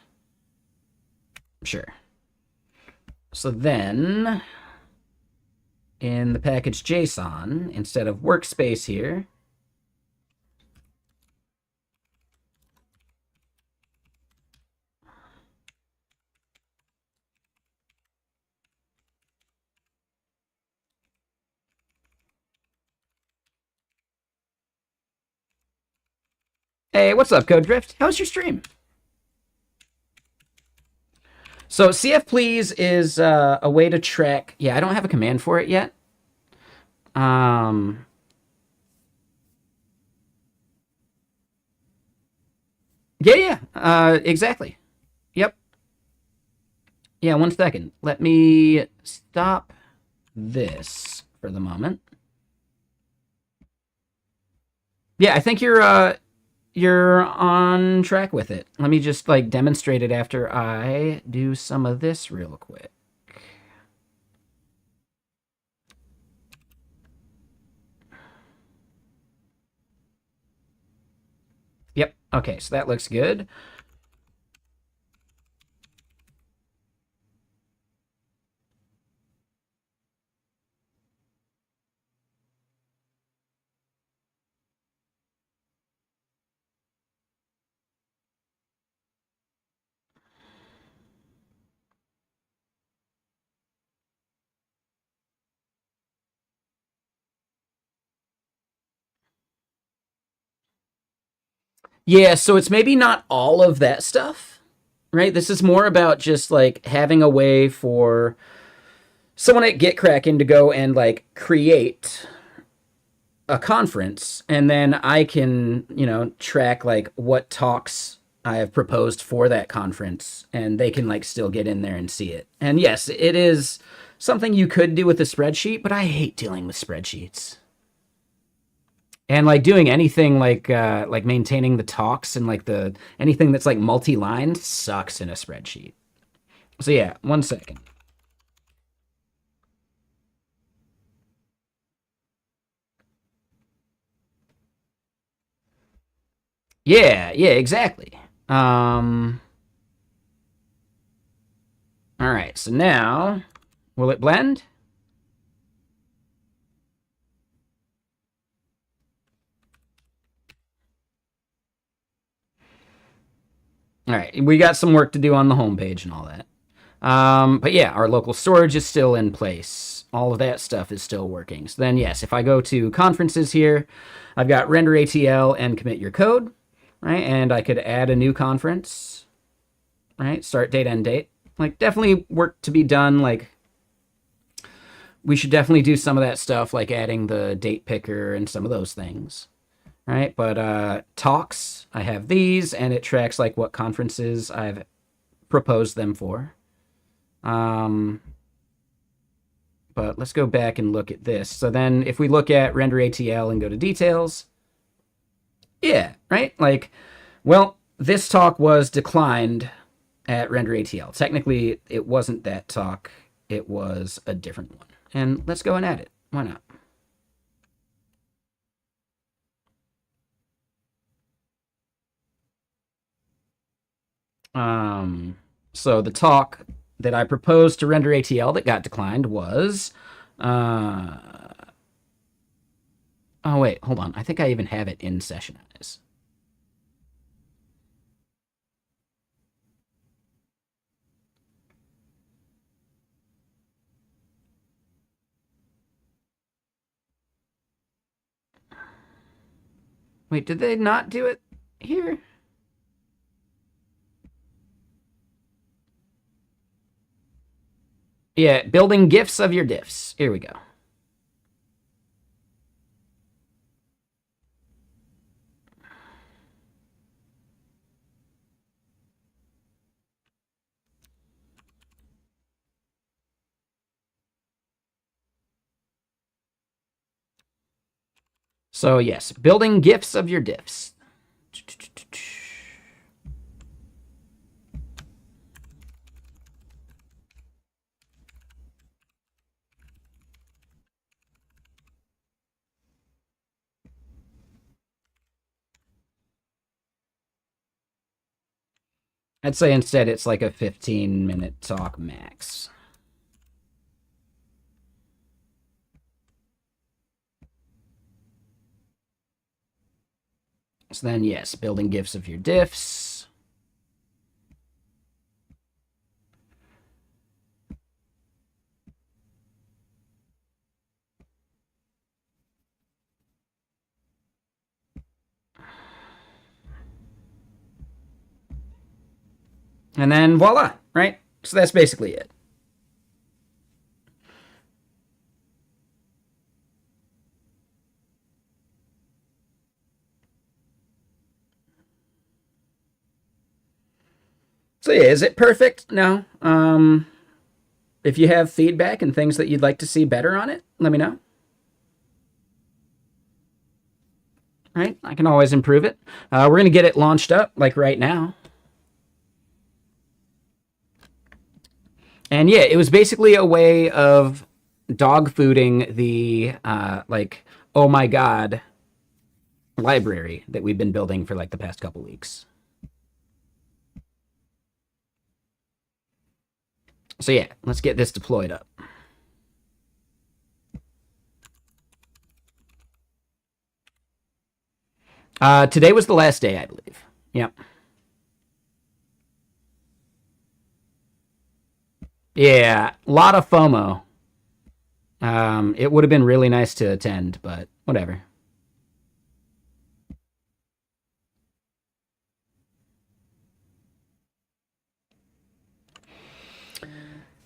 A: Sure. So then in the package JSON, instead of workspace here, hey, what's up, Code Drift? How's your stream? So CF Please is a way to track. Yeah, I don't have a command for it yet. Um, yeah, exactly. Yep. Yeah, 1 second. Let me stop this for the moment. Yeah, I think you're on track with it. Let me just like demonstrate it after I do some of this real quick. Yep. Okay, so that looks good. Yeah, so it's maybe not all of that stuff, right? This is more about just like having a way for someone at GitKraken to go and like create a conference, and then I can, track like what talks I have proposed for that conference, and they can like still get in there and see it. And yes, it is something you could do with a spreadsheet, but I hate dealing with spreadsheets. And like doing anything like maintaining the talks and like the anything that's like multi-line sucks in a spreadsheet. So yeah, 1 second. Yeah, exactly. All right, so now will it blend? All right, we got some work to do on the homepage and all that. But yeah, our local storage is still in place. All of that stuff is still working. So then, yes, if I go to conferences here, I've got render ATL and commit your code, right? And I could add a new conference, right? Start date, end date. Like, definitely work to be done. Like, we should definitely do some of that stuff, like adding the date picker and some of those things, right? But talks, I have these, and it tracks like what conferences I've proposed them for. But let's go back and look at this. So then if we look at render ATL and go to details, yeah, right? Like, well, this talk was declined at render ATL. Technically, it wasn't that talk. It was a different one. And let's go and add it. Why not? So the talk that I proposed to render ATL that got declined was, uh, oh wait, hold on. I think I even have it in session as. Wait, did they not do it here? Yeah, building GIFs of your diffs. Here we go. So yes, building GIFs of your diffs. I'd say instead it's like a 15-minute talk max. So then, yes, building GIFs of your diffs. And then voila, right? So that's basically it. So yeah, is it perfect? No. If you have feedback and things that you'd like to see better on it, let me know. Right? I can always improve it. We're going to get it launched up like right now. And yeah, it was basically a way of dog fooding the like Oh-My-GHaaD library that we've been building for like the past couple weeks. So yeah, let's get this deployed up. Today was the last day, I believe. Yep. Yeah, a lot of FOMO. It would have been really nice to attend, but whatever.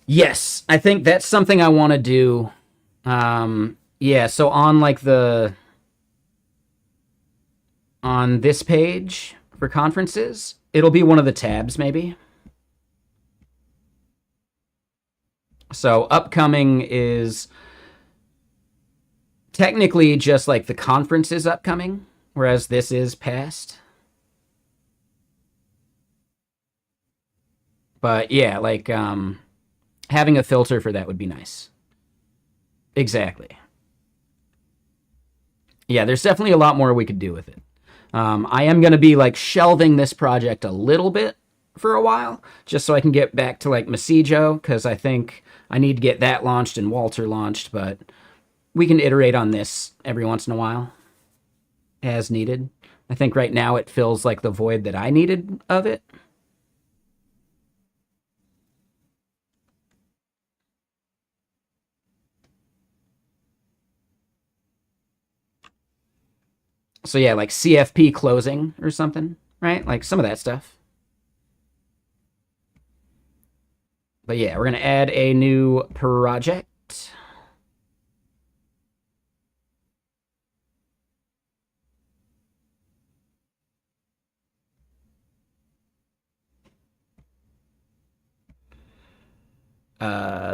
A: Yes, I think that's something I want to do. Yeah, so on like on this page for conferences, it'll be one of the tabs maybe. So upcoming is technically just like the conference is upcoming, whereas this is past. But yeah, like having a filter for that would be nice. Exactly. Yeah, there's definitely a lot more we could do with it. I am going to be like shelving this project a little bit for a while, just so I can get back to like Masijo, because I think I need to get that launched and Walter launched, but we can iterate on this every once in a while as needed. I think right now it fills like the void that I needed of it. So yeah, like CFP closing or something, right? Like some of that stuff. But yeah, we're going to add a new project.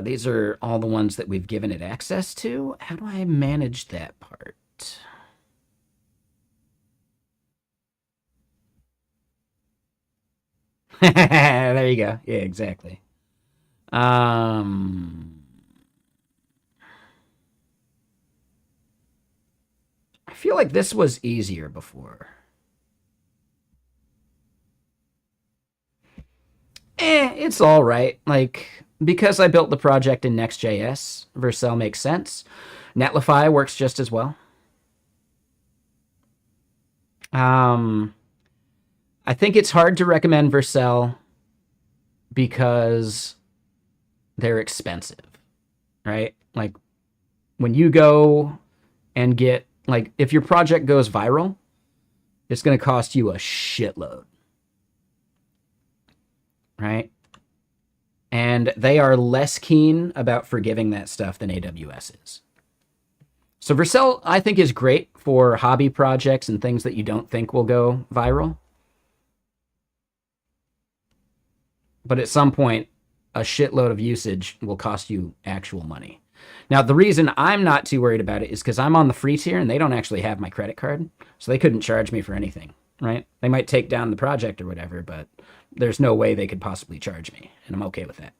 A: These are all the ones that we've given it access to. How do I manage that part? There you go. Yeah, exactly. Um, I feel like this was easier before. It's all right. Like, because I built the project in Next.js, Vercel makes sense. Netlify works just as well. Um, I think it's hard to recommend Vercel because they're expensive, right? Like, when you go and get, like, if your project goes viral, it's going to cost you a shitload, right? And they are less keen about forgiving that stuff than AWS is. So Vercel, I think, is great for hobby projects and things that you don't think will go viral. But at some point, a shitload of usage will cost you actual money. Now, the reason I'm not too worried about it is because I'm on the free tier and they don't actually have my credit card. So they couldn't charge me for anything, right? They might take down the project or whatever, but there's no way they could possibly charge me. And I'm okay with that.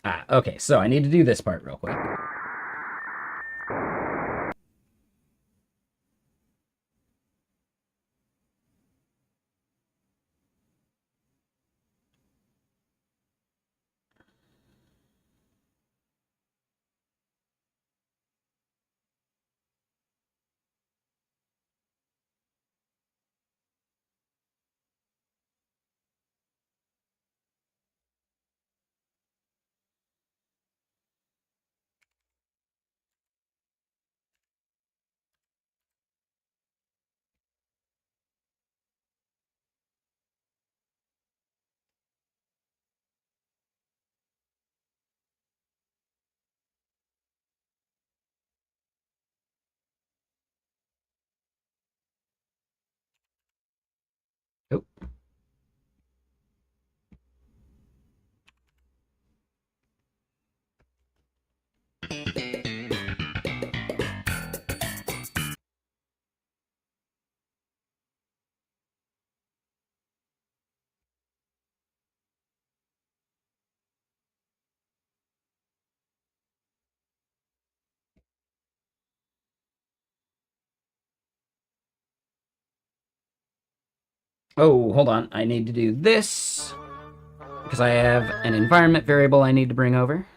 A: Okay, so I need to do this part real quick. Oh, hold on. I need to do this because I have an environment variable I need to bring over.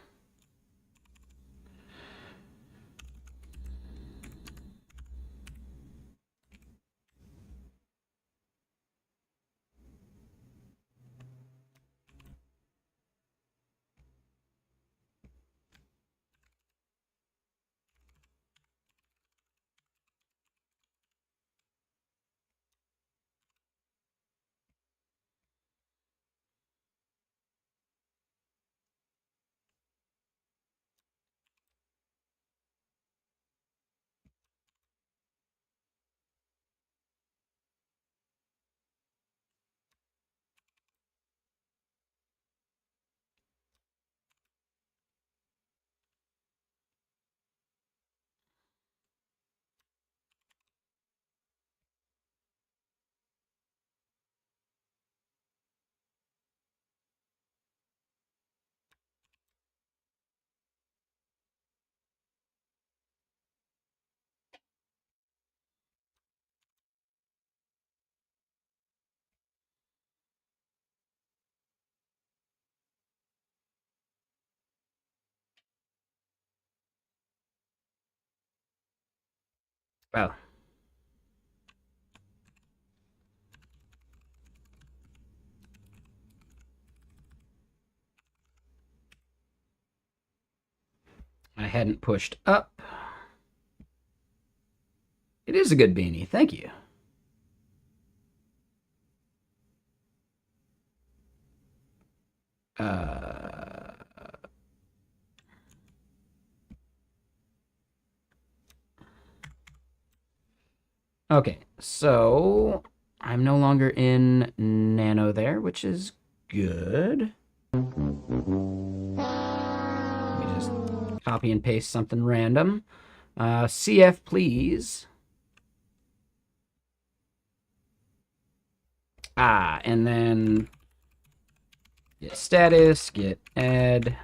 A: Oh, I hadn't pushed up. It is a good beanie. Thank you. Uh, okay, so I'm no longer in nano there, which is good. Let me just copy and paste something random. CF, please. And then get status, get add,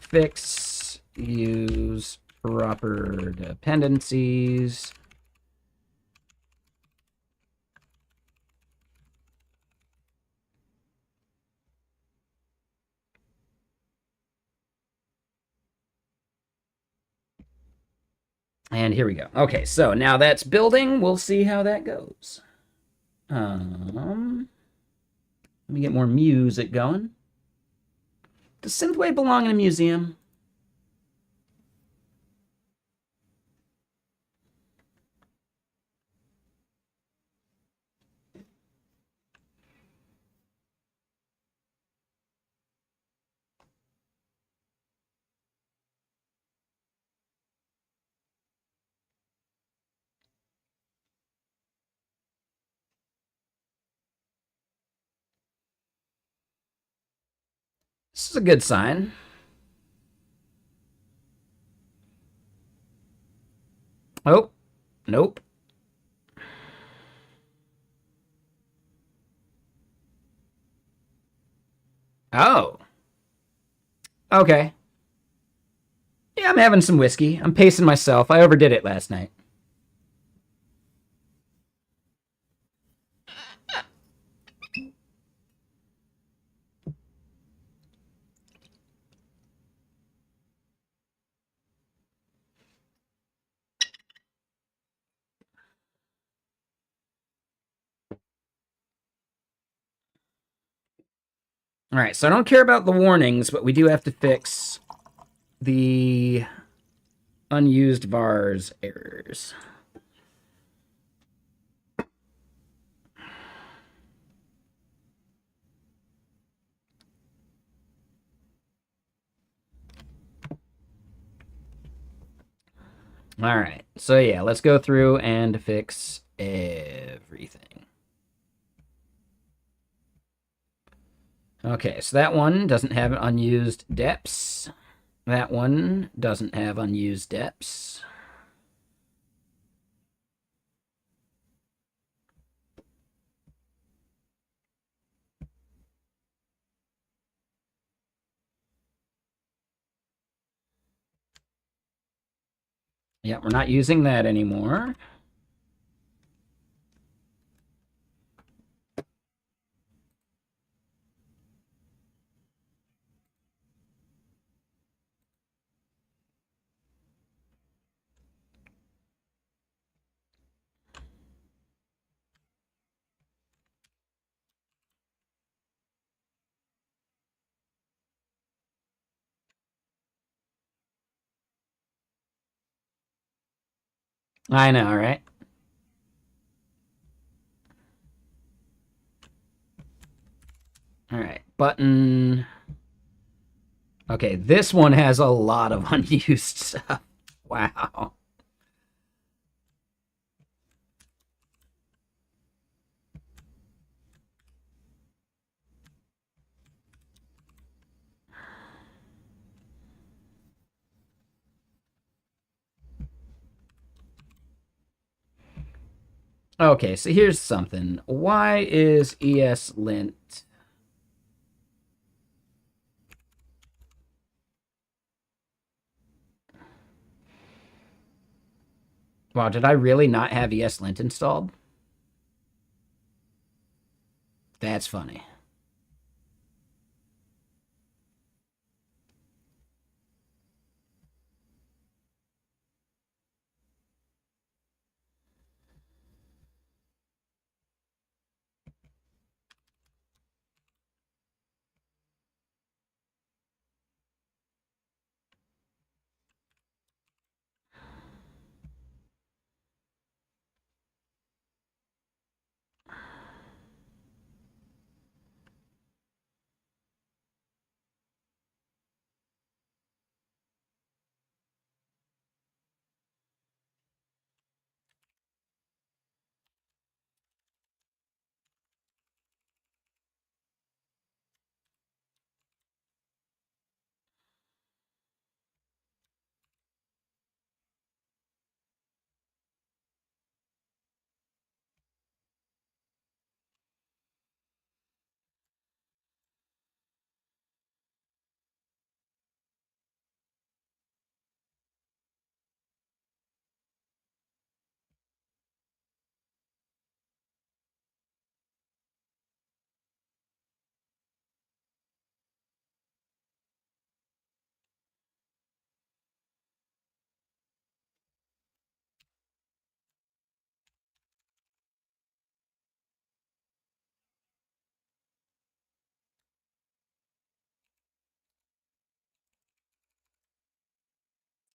A: fix, use proper dependencies. And here we go. Okay, so now that's building. We'll see how that goes. Let me get more music going. Does synthwave belong in a museum? This is a good sign. Oh, nope. Oh. Okay. Yeah, I'm having some whiskey. I'm pacing myself. I overdid it last night. All right, so I don't care about the warnings, but we do have to fix the unused vars errors. All right, so yeah, let's go through and fix everything. Okay, so that one doesn't have unused depths. That one doesn't have unused depths. Yeah, we're not using that anymore. I know, right? All right, button. Okay, this one has a lot of unused stuff. Wow. Okay, so here's something. Why is ESLint? Wow, did I really not have ESLint installed? That's funny.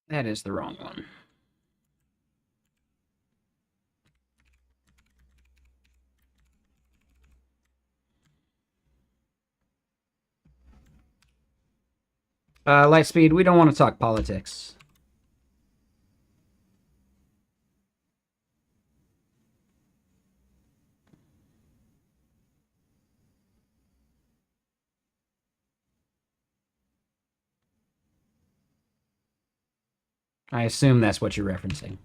A: That is the wrong one. Lightspeed, we don't want to talk politics. I assume that's what you're referencing.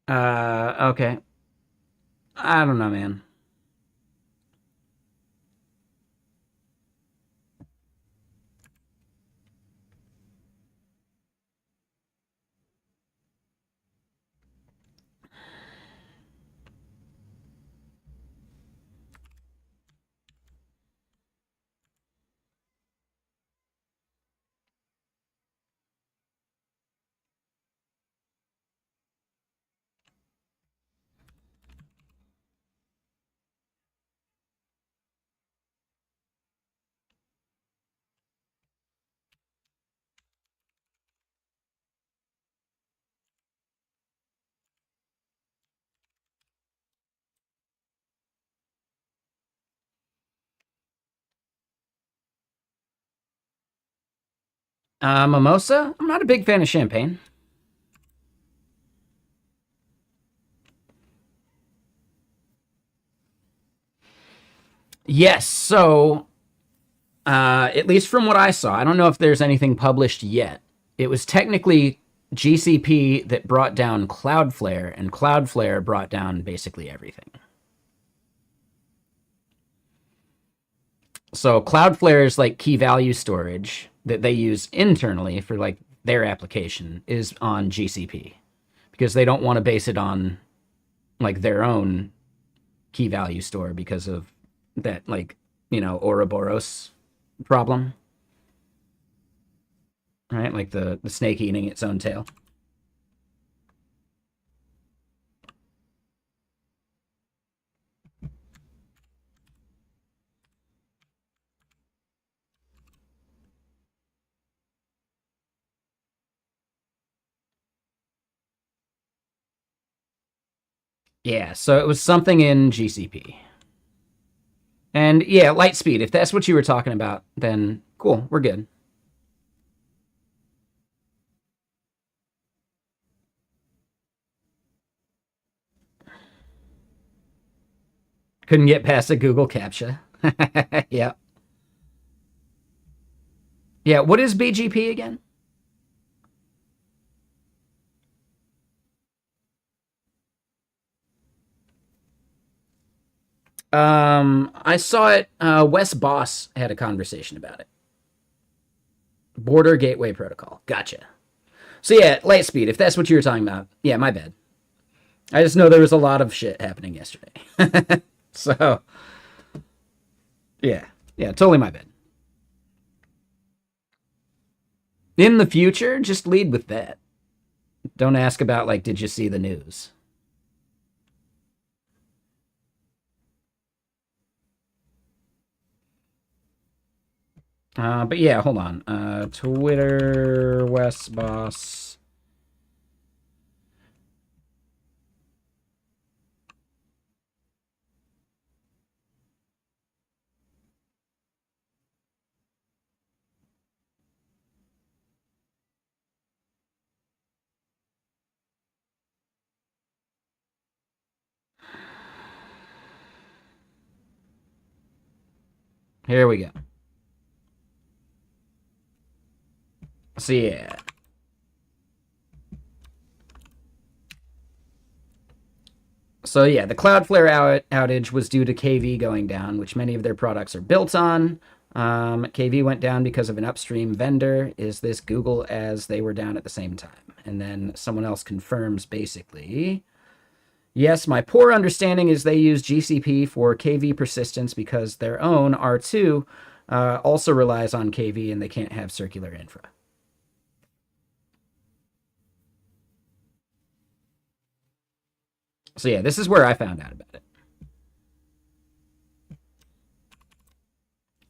A: Okay. I don't know, man. Mimosa? I'm not a big fan of champagne. Yes, so at least from what I saw, I don't know if there's anything published yet. It was technically GCP that brought down Cloudflare, and Cloudflare brought down basically everything. So Cloudflare is like key value storage that they use internally for like their application is on GCP because they don't want to base it on like their own key value store because of that like, Ouroboros problem, right? Like the snake eating its own tail. Yeah, so it was something in GCP. And yeah, Lightspeed, if that's what you were talking about, then cool, we're good. Couldn't get past a Google CAPTCHA. Yeah. Yeah, what is BGP again? I saw it. Wes Boss had a conversation about it. Border Gateway Protocol. Gotcha. So yeah, Lightspeed. If that's what you were talking about, yeah, my bad. I just know there was a lot of shit happening yesterday. So yeah, yeah, totally my bad. In the future, just lead with that. Don't ask about like, did you see the news? But yeah, hold on. Twitter West Boss. Here we go. So yeah. So yeah, the Cloudflare outage was due to KV going down, which many of their products are built on. KV went down because of an upstream vendor. Is this Google as they were down at the same time? And then someone else confirms basically. Yes, my poor understanding is they use GCP for KV persistence because their own R2 also relies on KV and they can't have circular infra. So yeah, this is where I found out about it.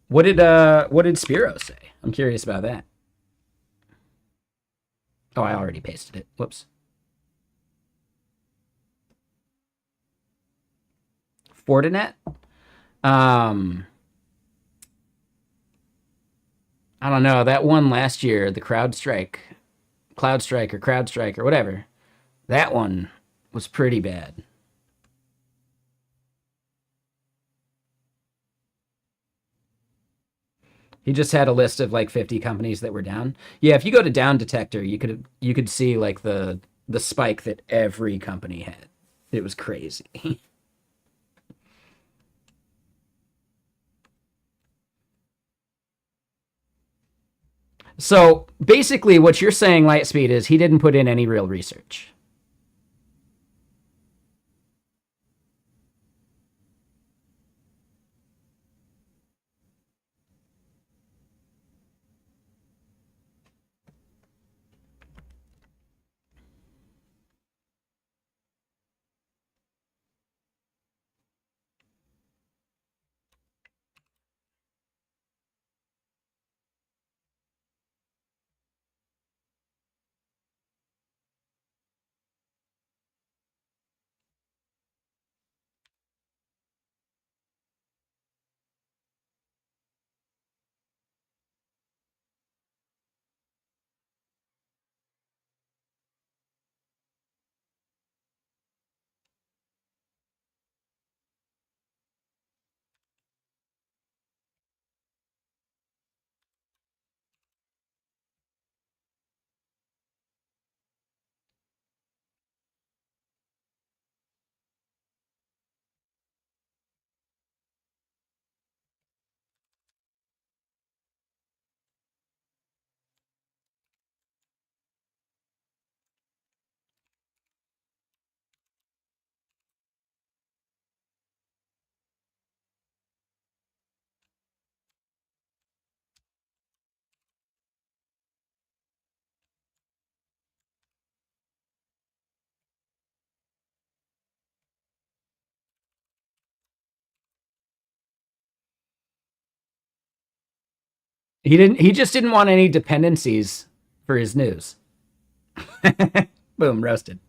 A: What did Spiro say? I'm curious about that. Oh, I already pasted it. Whoops. Fortinet. Um, I don't know. That one last year, the CloudStrike or CrowdStrike or whatever. That one was pretty bad. He just had a list of like 50 companies that were down. Yeah, if you go to Down Detector, you could see like the spike that every company had. It was crazy. So basically, what you're saying, Lightspeed, is he didn't put in any real research. He just didn't want any dependencies for his news. Boom, roasted.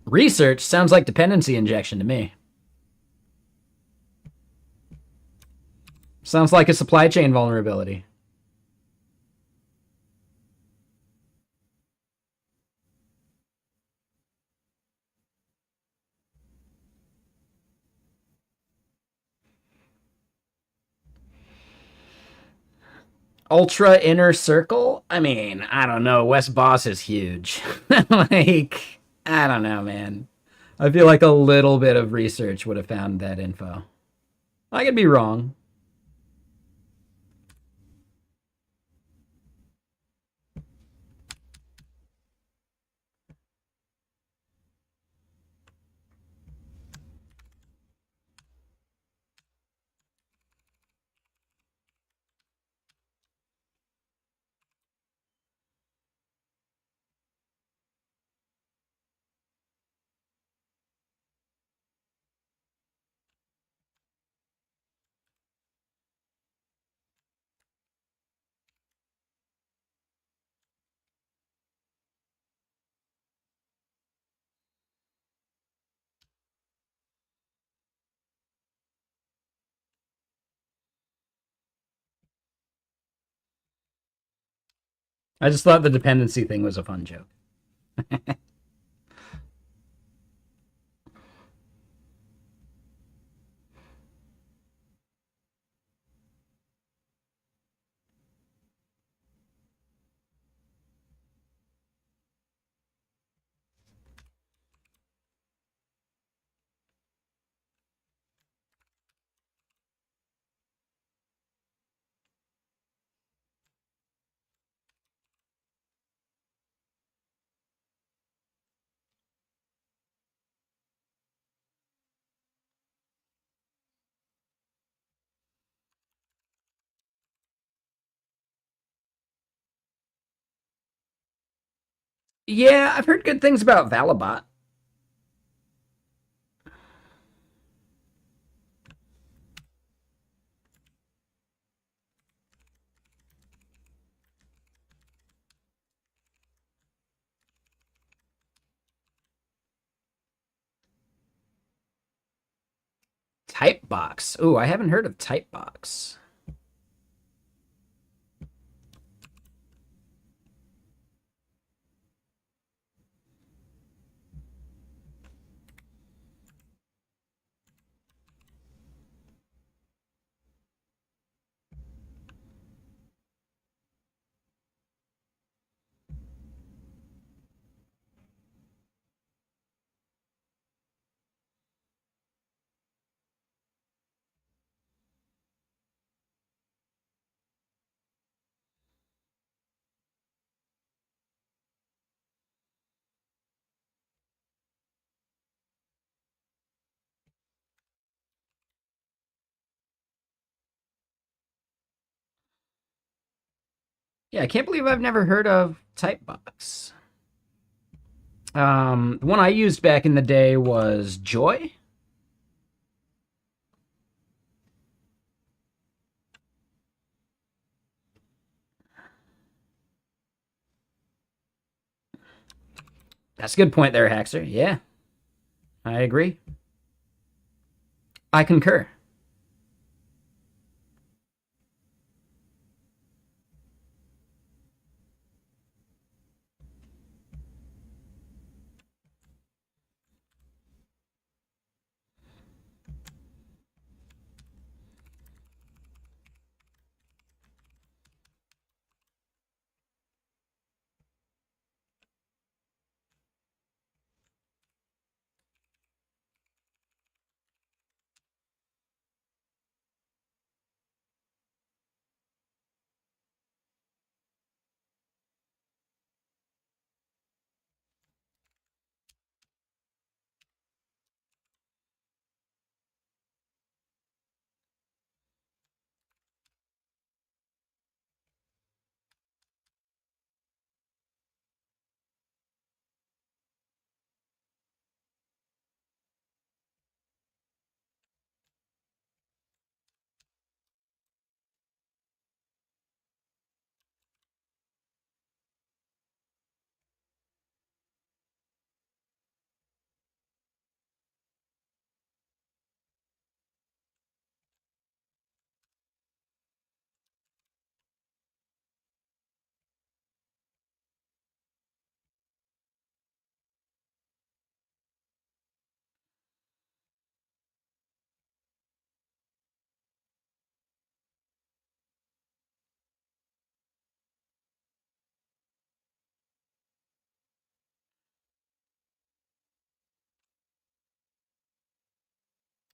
A: Research sounds like dependency injection to me. Sounds like a supply chain vulnerability. Ultra inner circle? I mean, I don't know. West Boss is huge. Like, I don't know, man. I feel like a little bit of research would have found that info. I could be wrong. I just thought the dependency thing was a fun joke. Yeah, I've heard good things about Valabot. Typebox. Ooh, I haven't heard of Typebox. Yeah, I can't believe I've never heard of Typebox. The one I used back in the day was Joy. That's a good point there, Haxer. Yeah, I agree. I concur.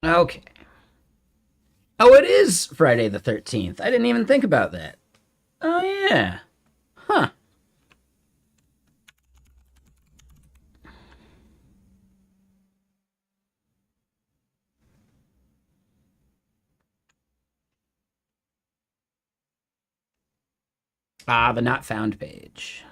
A: Okay. Oh, it is Friday the 13th. I didn't even think about that. Oh, yeah. Huh. Ah, the not found page.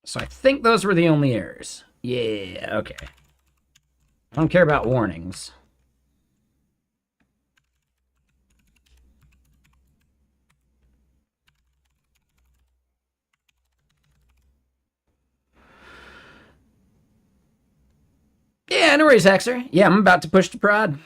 A: So I think those were the only errors. Yeah, okay. I don't care about warnings. Yeah, no worries, Hexer. Yeah, I'm about to push to prod.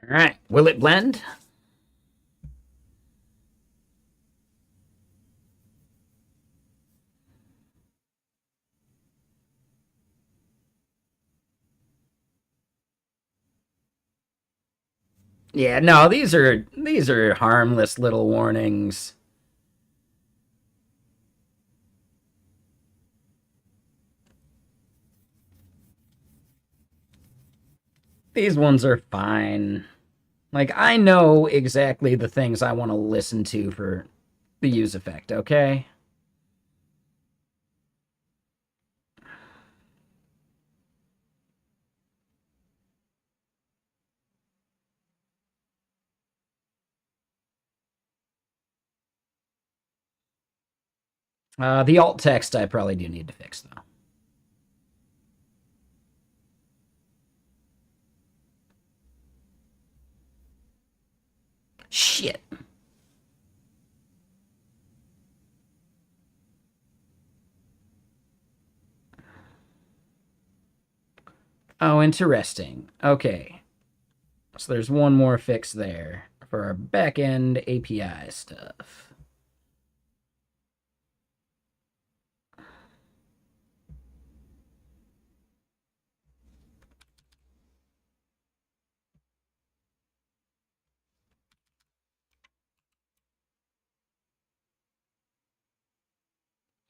A: All right. Will it blend? Yeah, no, these are harmless little warnings. These ones are fine. Like I know exactly the things I want to listen to for the use effect, okay? The alt text I probably do need to fix, though. Shit. Oh, interesting. Okay. So there's one more fix there for our backend API stuff.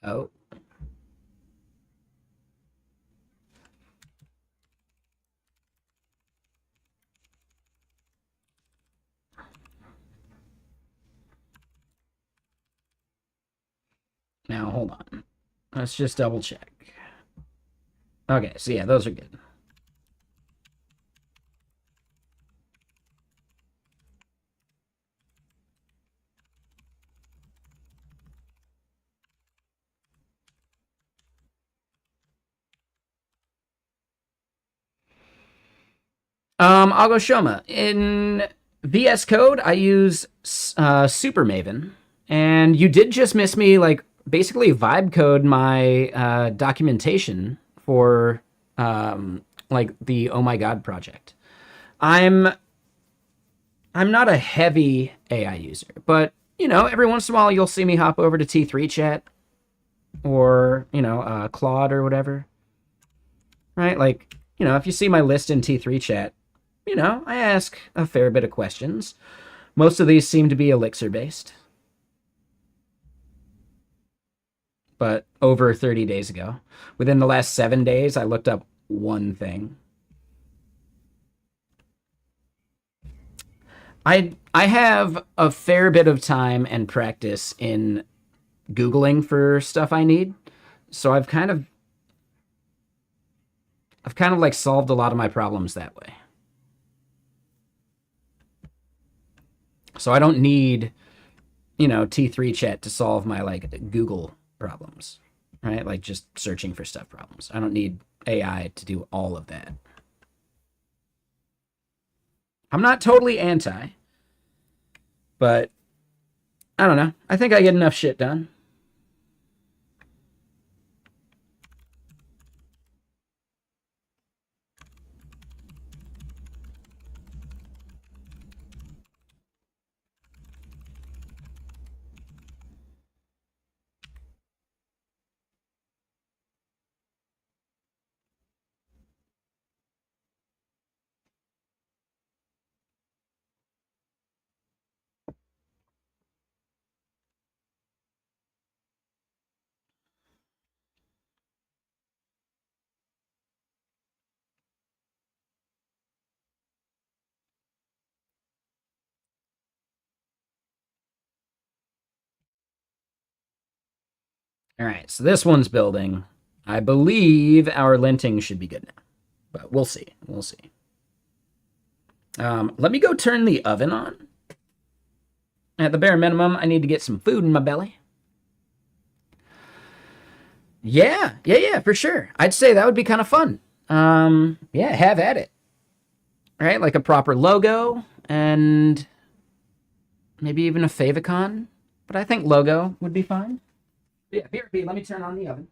A: Oh. Now, hold on. Let's just double check. Okay, so yeah, those are good. I'll go Shoma. In VS Code, I use Super Maven, and you did just miss me, like, basically vibe code my documentation for like the Oh-My-GHaaD project. I'm I'm not a heavy AI user, but every once in a while you'll see me hop over to T3 chat or Claude or whatever, right? Like if you see my list in T3 chat, I ask a fair bit of questions. Most of these seem to be Elixir based, but over 30 days ago, within the last 7 days, I looked up one thing. I have a fair bit of time and practice in Googling for stuff I need. So I've kind of like solved a lot of my problems that way. So I don't need, T3 chat to solve my like Google problems, right? Like just searching for stuff problems. I don't need AI to do all of that. I'm not totally anti, but I don't know. I think I get enough shit done. All right, so this one's building. I believe our linting should be good now, but we'll see. We'll see. Let me go turn the oven on. At the bare minimum, I need to get some food in my belly. Yeah, for sure. I'd say that would be kind of fun. Yeah, have at it. Right, like a proper logo and maybe even a favicon. But I think logo would be fine. Yeah, BRB, let me turn on the oven.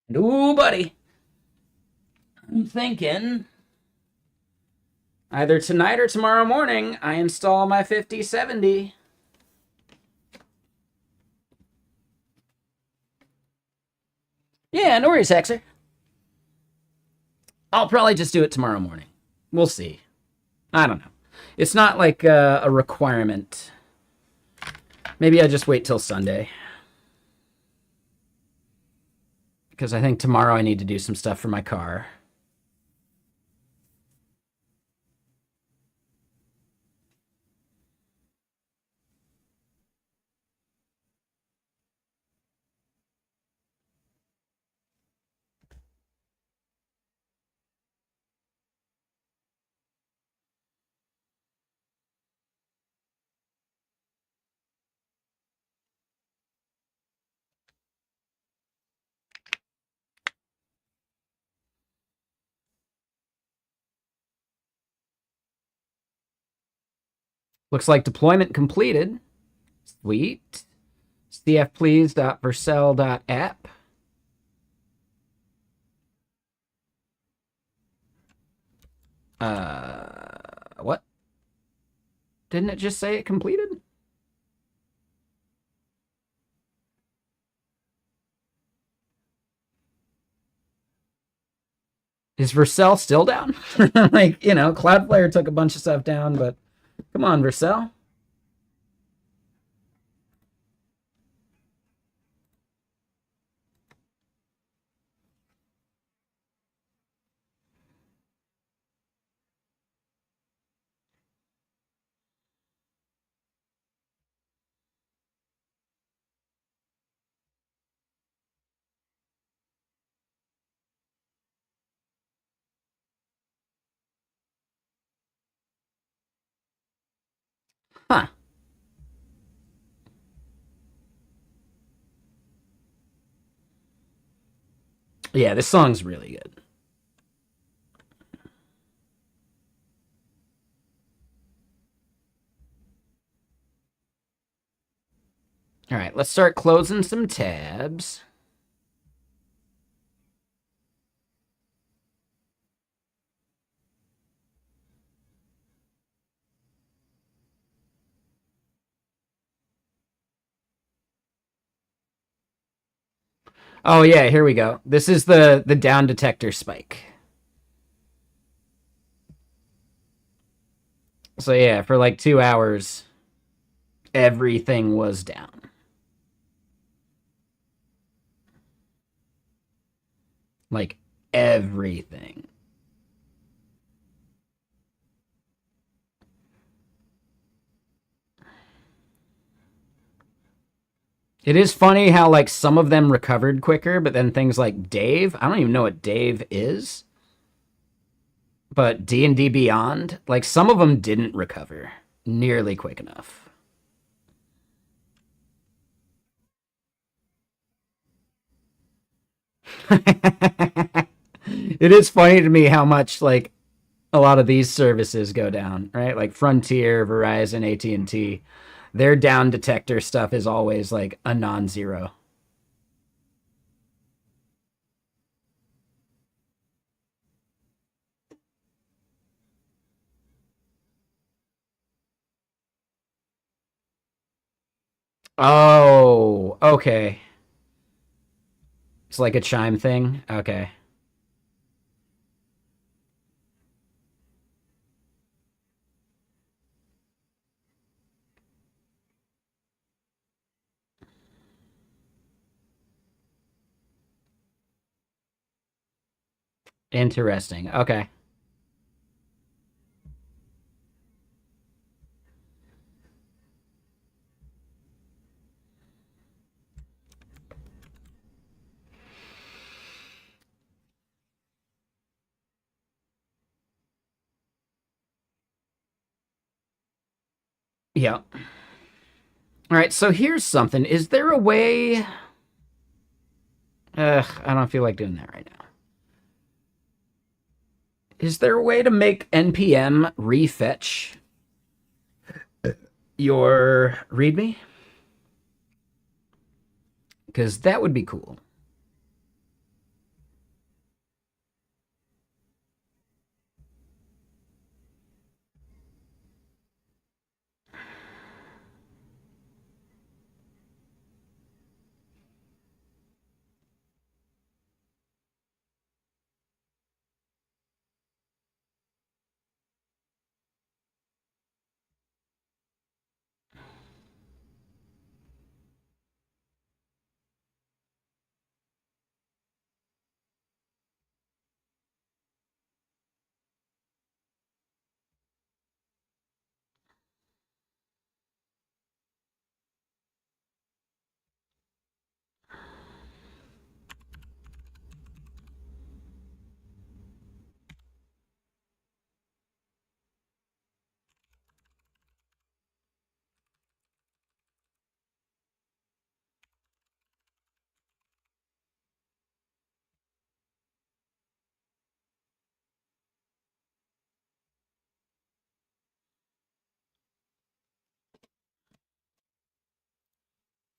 A: And ooh, buddy, I'm thinking either tonight or tomorrow morning I install my 5070. Yeah, no worries, Hexer. I'll probably just do it tomorrow morning. We'll see. I don't know. It's not like a requirement. Maybe I just wait till Sunday. because I think tomorrow I need to do some stuff for my car. Looks like deployment completed. Sweet. cfplease.vercel.app. What? Didn't it just say it completed? Is Vercel still down? Like, Cloudflare took a bunch of stuff down, but come on, Vercel. Huh. Yeah, this song's really good. All right, let's start closing some tabs. Oh yeah, here we go. This is the down detector spike. So yeah, for like 2 hours, everything was down. Like everything. It is funny how like some of them recovered quicker, but then things like Dave, I don't even know what Dave is, but D&D Beyond, like some of them didn't recover nearly quick enough. It is funny to me how much like a lot of these services go down, right? Like Frontier, Verizon, AT&T, their down detector stuff is always like a non-zero. Oh, okay. It's like a chime thing. Okay. Interesting. Okay. Yeah. All right, so here's something. Is there a way? I don't feel like doing that right now. Is there a way to make npm refetch your README? Because that would be cool.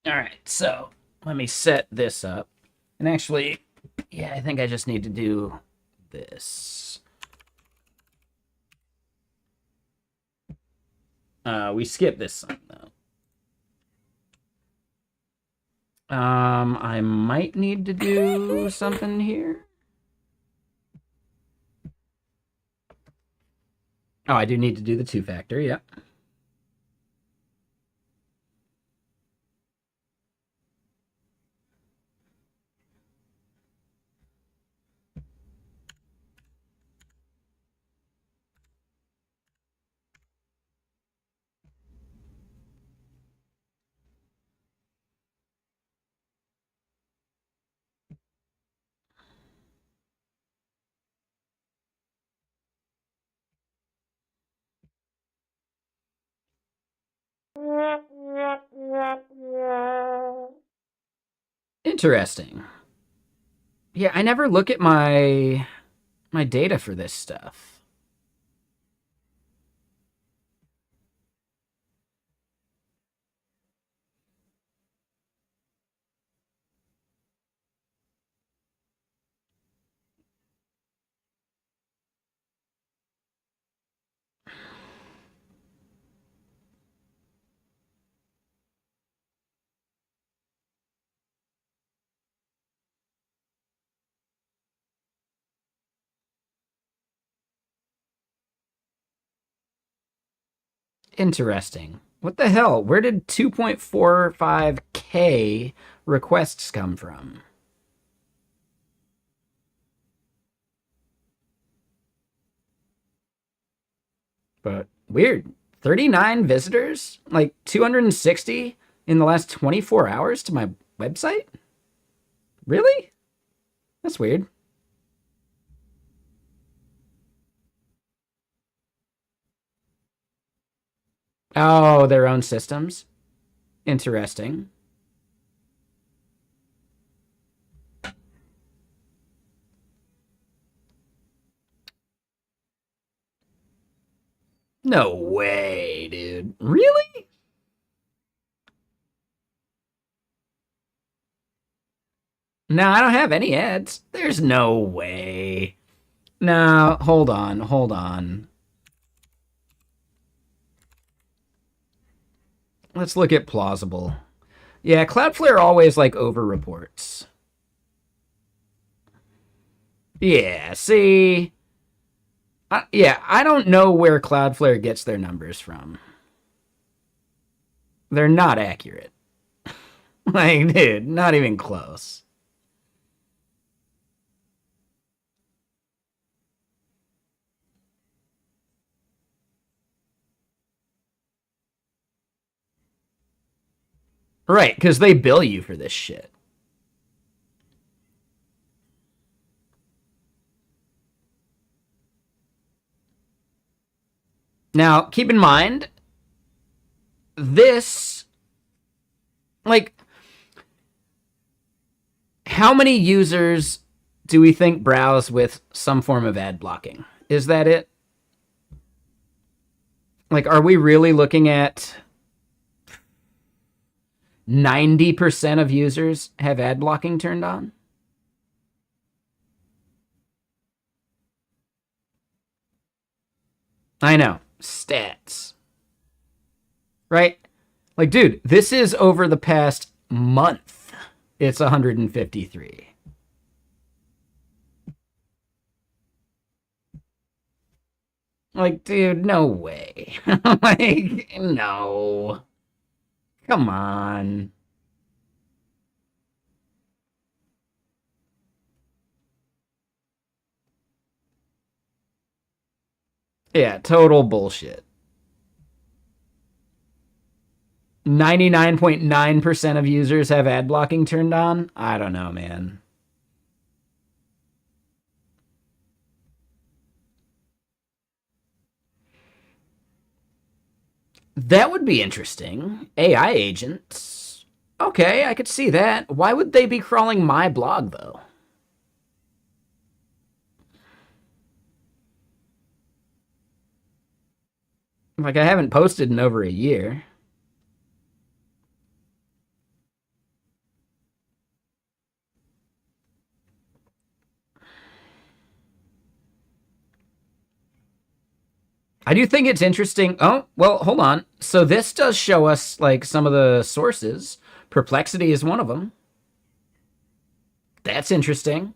A: All right, so let me set this up. And actually, yeah, I think I just need to do this. We skip this one, though. I might need to do something here. Oh, I do need to do the two-factor, yep. Interesting. Yeah, I never look at my data for this stuff. Interesting. What the hell? Where did 2.45K requests come from? But weird. 39 visitors? Like 260 in the last 24 hours to my website? Really? That's weird. Oh, their own systems? Interesting. No way, dude. Really? No, I don't have any ads. There's no way. No, hold on, hold on. Let's look at plausible. Yeah, Cloudflare always like over reports. Yeah, see? Yeah, I don't know where Cloudflare gets their numbers from. They're not accurate. Like, dude, not even close. Right, because they bill you for this shit. Now, keep in mind, this, like, how many users do we think browse with some form of ad blocking? Is that it? Like, are we really looking at 90% of users have ad blocking turned on? I know. Stats. Right? Like, dude, this is over the past month. It's 153. Like, dude, no way. Like, no. Come on. Yeah, total bullshit. 99.9% of users have ad blocking turned on? I don't know, man. That would be interesting. AI agents. Okay, I could see that. Why would they be crawling my blog, though? Like, I haven't posted in over a year. I do think it's interesting. Oh, well, hold on. So this does show us like some of the sources. Perplexity is one of them. That's interesting.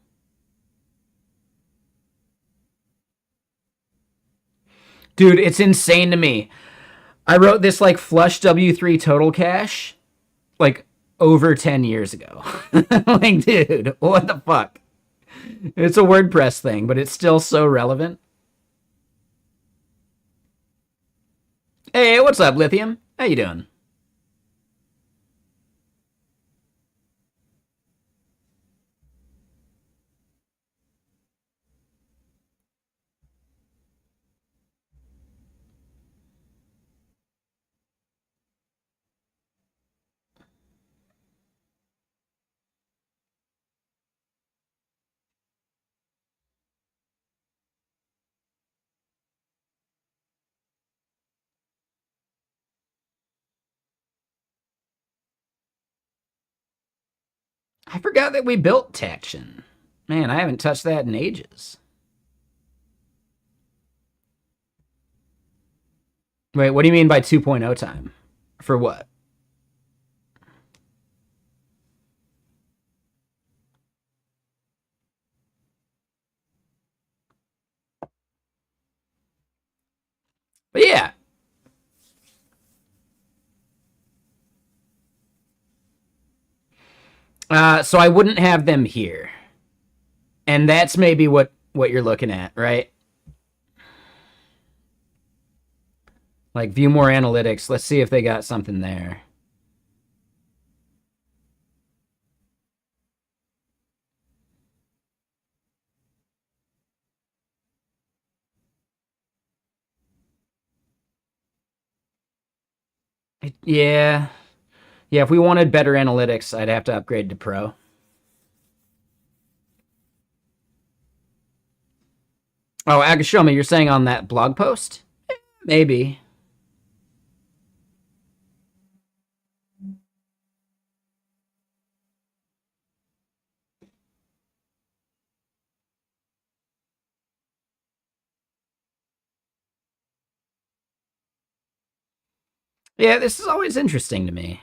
A: Dude, it's insane to me. I wrote this like flush W3 total cache like over 10 years ago. Like, dude, what the fuck? It's a WordPress thing, but it's still so relevant. Hey, what's up, Lithium? How you doing? I forgot that we built Taction. Man, I haven't touched that in ages. Wait, what do you mean by 2.0 time? For what? But yeah. So I wouldn't have them here. And that's maybe what you're looking at, right? Like view more analytics. Let's see if they got something there. Yeah. Yeah, if we wanted better analytics, I'd have to upgrade to Pro. Oh, Agashoma, you're saying on that blog post? Maybe. Yeah, this is always interesting to me.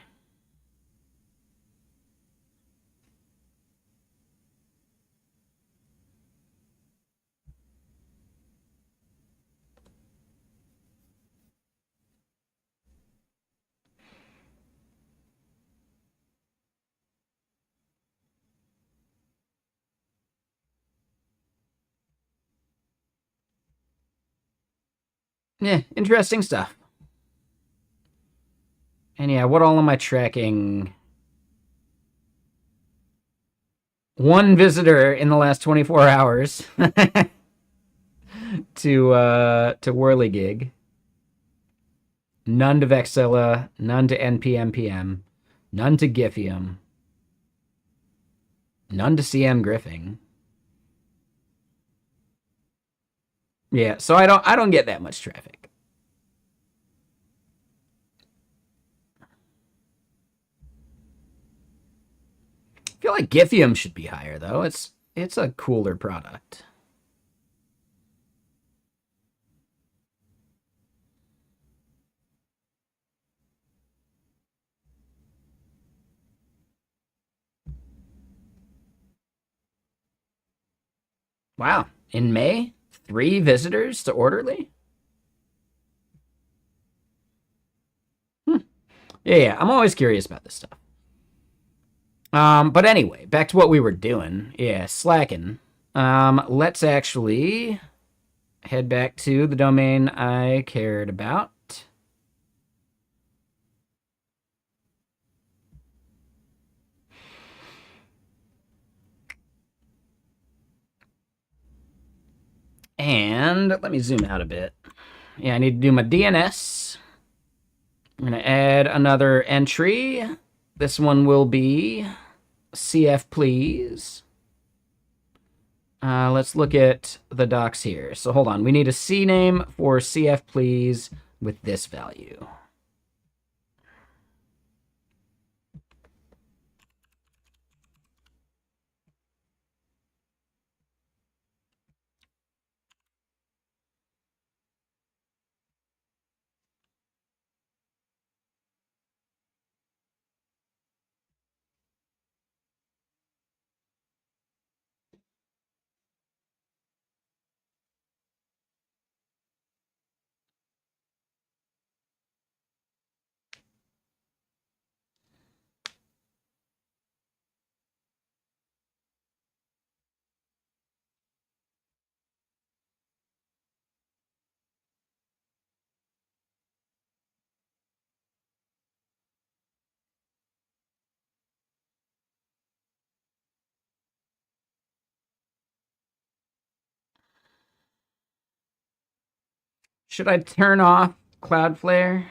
A: Yeah, interesting stuff. And yeah, what all am I tracking? One visitor in the last 24 hours to Whirligig. None to Vexilla, none to NPMPM, none to Giphium, none to CM Griffing. Yeah, so I don't get that much traffic. I feel like Giphium should be higher though. It's a cooler product. Wow. In May, 3 visitors to Orderly? Hmm. Yeah, I'm always curious about this stuff. But anyway, back to what we were doing. Yeah, slacking. Let's actually head back to the domain I cared about. And let me zoom out a bit. Yeah, I need to do my DNS. I'm going to add another entry. This one will be CF please. Let's look at the docs here. So hold on. We need a CNAME for CF please with this value. Should I turn off Cloudflare?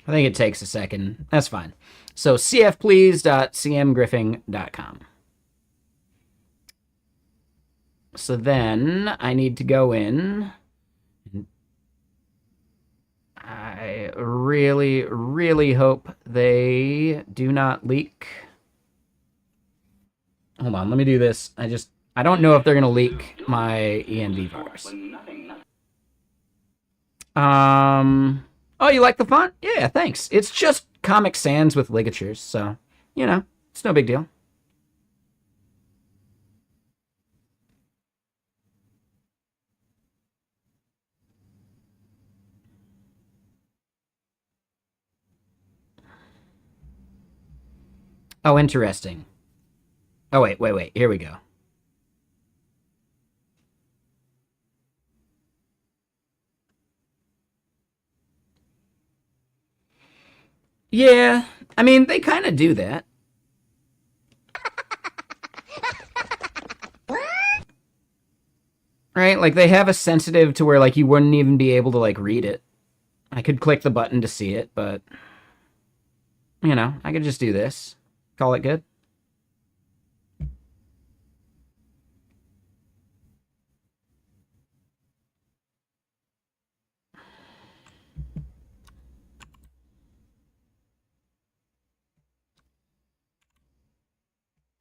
A: I think it takes a second. That's fine. So cfplease.cmgriffing.com. So then I need to go in. I really, really hope they do not leak. Hold on, let me do this. I don't know if they're going to leak my ENV virus. Oh, you like the font? Yeah, thanks. It's just Comic Sans with ligatures, so, it's no big deal. Oh, interesting. Oh, wait. Here we go. Yeah, I mean, they kind of do that. Right? Like, they have a sensitive to where, like, you wouldn't even be able to, like, read it. I could click the button to see it, but, I could just do this. Call it good.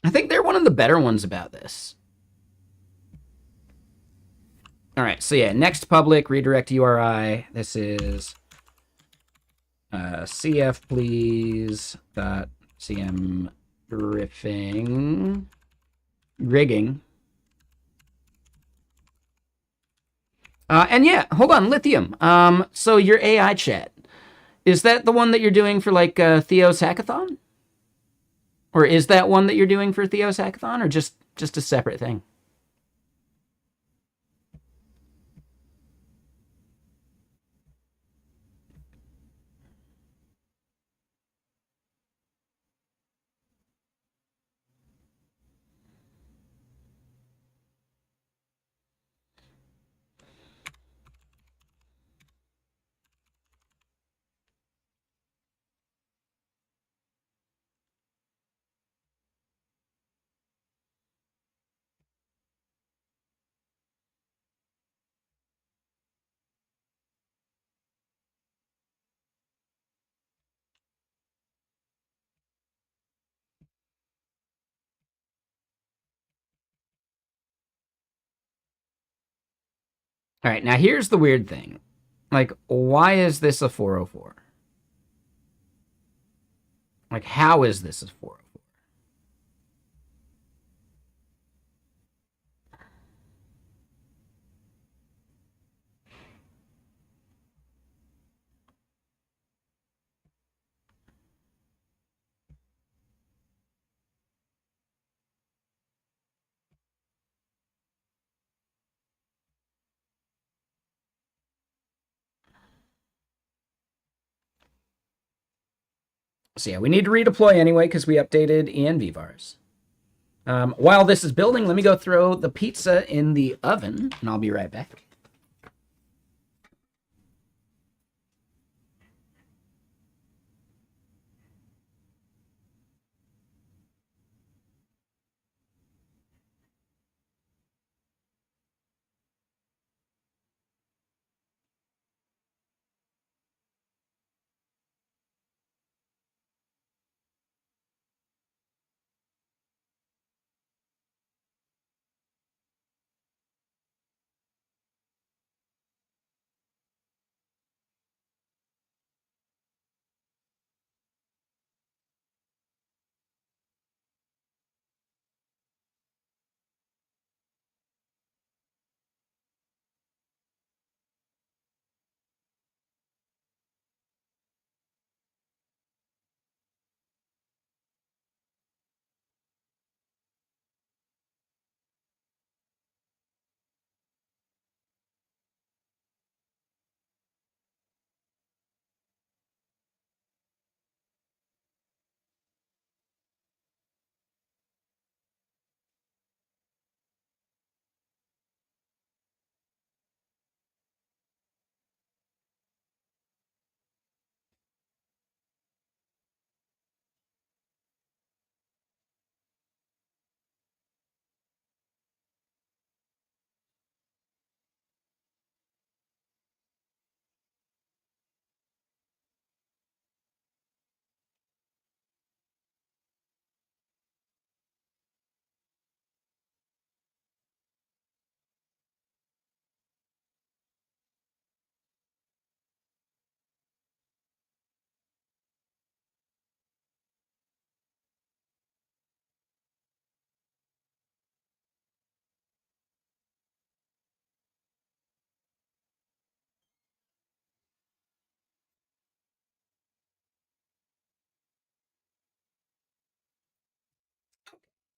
A: I think they're one of the better ones about this. All right, so yeah, next public redirect URI. This is cf please dot cm rigging. And yeah, hold on, Lithium. So your AI chat, is that the one that you're doing for like Theo's hackathon? Or is that one that you're doing for Theo's hackathon, or just a separate thing? All right, now here's the weird thing. Like, why is this a 404? Like, how is this a 404? So yeah, we need to redeploy anyway because we updated ENV vars. While this is building, let me go throw the pizza in the oven, and I'll be right back.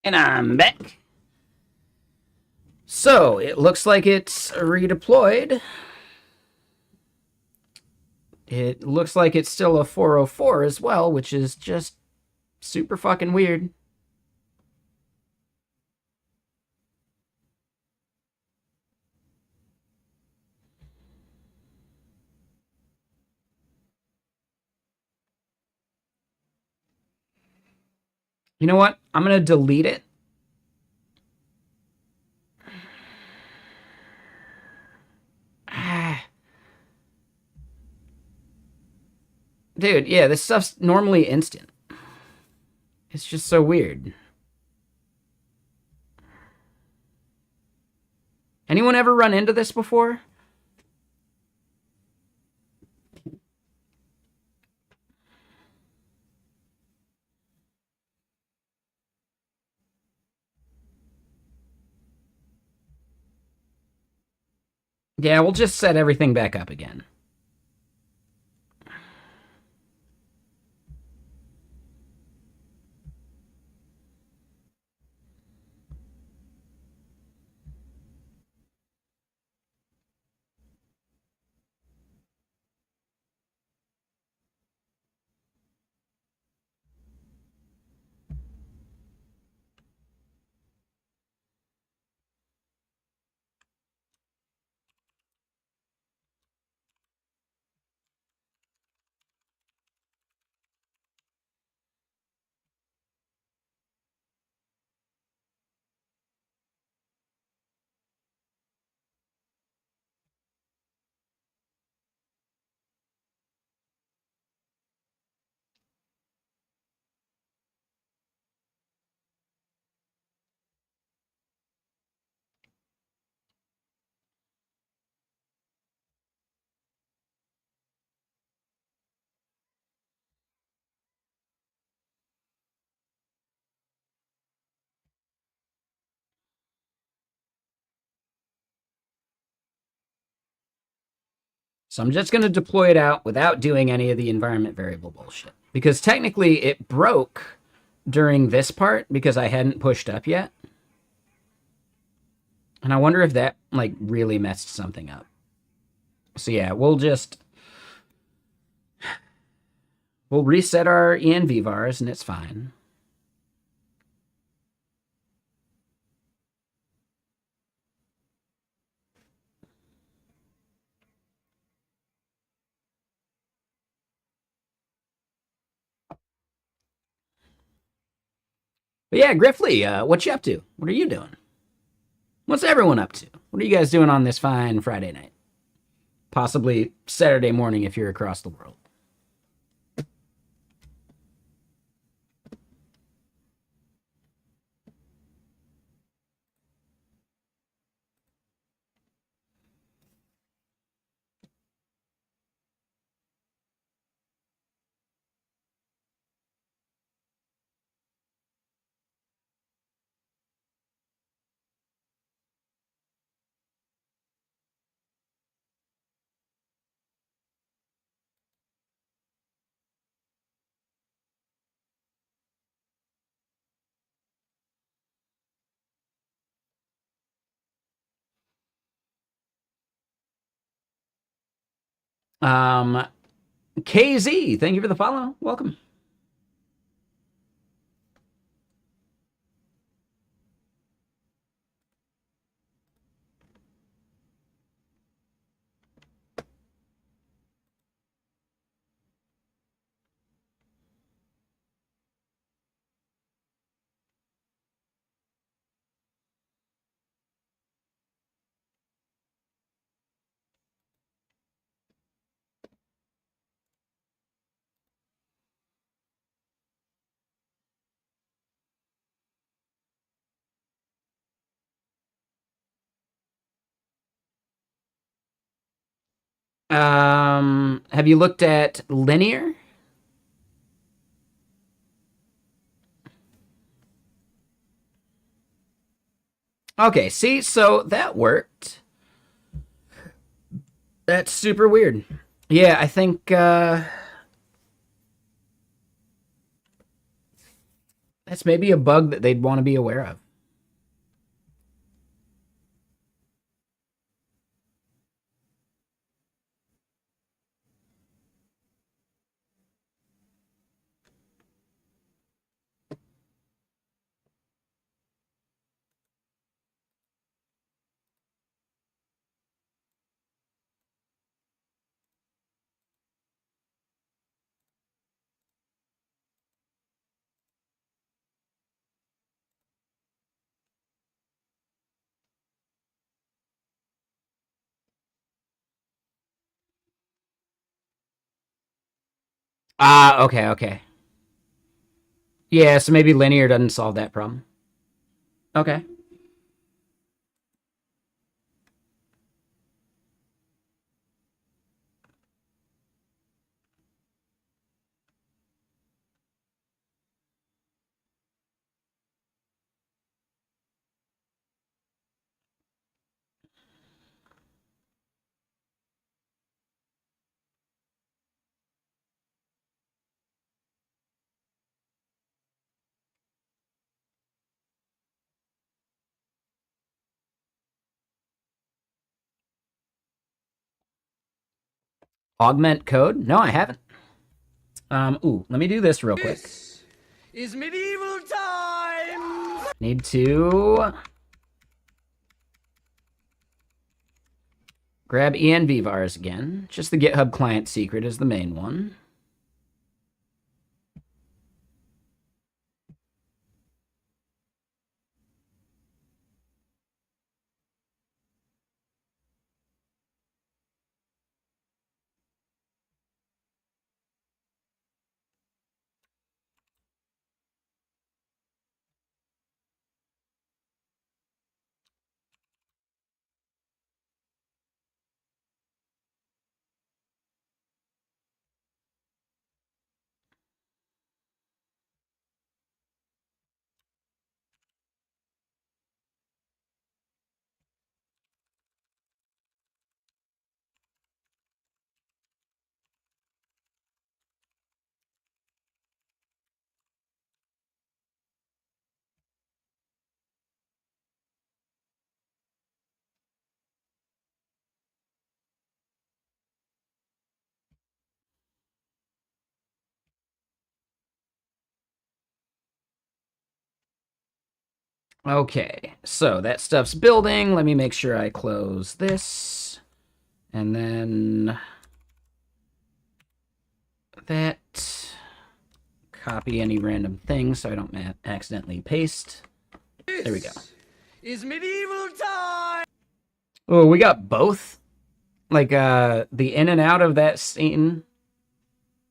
A: And I'm back. So, it looks like it's redeployed. It looks like it's still a 404 as well, which is just super fucking weird. You know what? I'm going to delete it. Dude, yeah, this stuff's normally instant. It's just so weird. Anyone ever run into this before? Yeah, we'll just set everything back up again. So I'm just going to deploy it out without doing any of the environment variable bullshit. Because technically it broke during this part because I hadn't pushed up yet. And I wonder if that like really messed something up. So yeah, we'll reset our env vars and it's fine. But yeah, Griffley, what you up to? What are you doing? What's everyone up to? What are you guys doing on this fine Friday night? Possibly Saturday morning if you're across the world. KZ, thank you for the follow. Welcome. Have you looked at linear? Okay, see, so that worked. That's super weird. Yeah, I think that That's maybe a bug that they'd want to be aware of. Ah, okay, okay. Yeah, so maybe linear doesn't solve that problem. Okay. Augment code? No, I haven't. Ooh, let me do this real quick.
B: This is medieval times.
A: Need to grab envvars again. Just the GitHub client secret is the main one. Okay, so that stuff's building. Let me make sure I close this. And then that. Copy any random thing so I don't accidentally paste. There we go.
B: Is medieval time.
A: Oh, we got both. Like, the in and out of that scene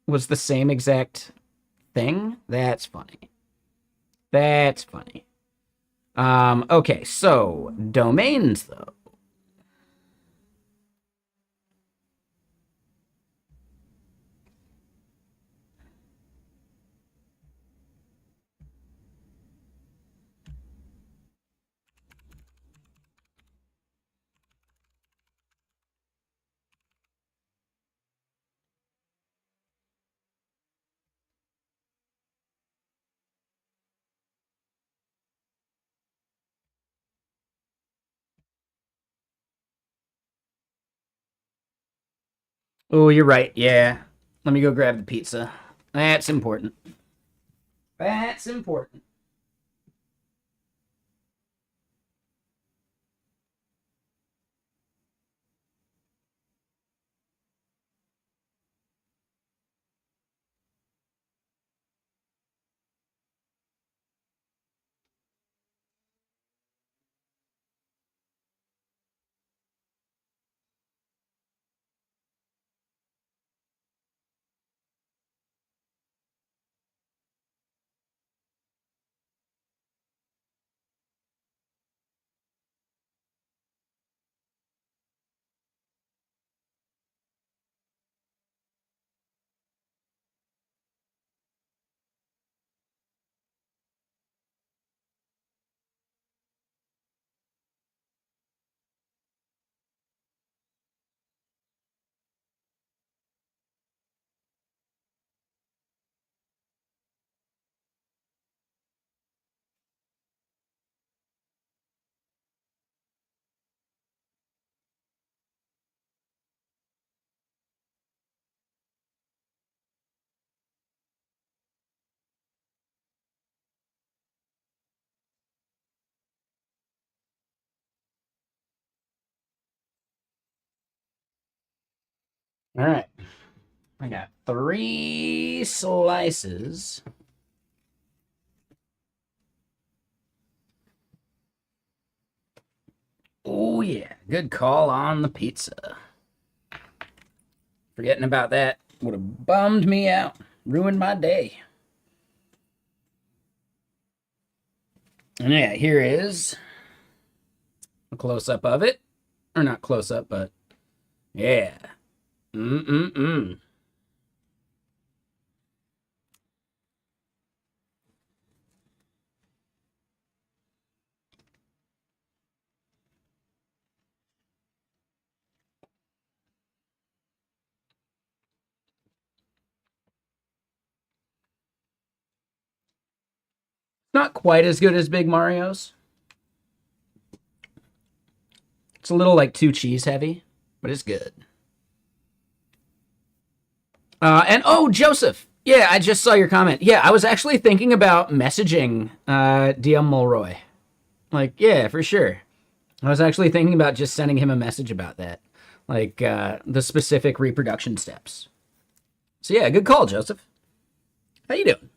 A: was the same exact thing. That's funny. That's funny. Okay, so domains though. Oh, you're right. Yeah. Let me go grab the pizza. That's important. That's important. All right. I got 3 slices. Oh, yeah. Good call on the pizza. Forgetting about that would have bummed me out, ruined my day. And yeah, here is a close up of it. Or not close up, but yeah. Mm-mm-mm. Not quite as good as Big Mario's. It's a little like too cheese heavy, but it's good. And oh, Joseph. Yeah, I just saw your comment. Yeah, I was actually thinking about messaging DM Mulroy. Like, yeah, for sure. I was actually thinking about just sending him a message about that. Like the specific reproduction steps. So yeah, good call, Joseph. How you doing?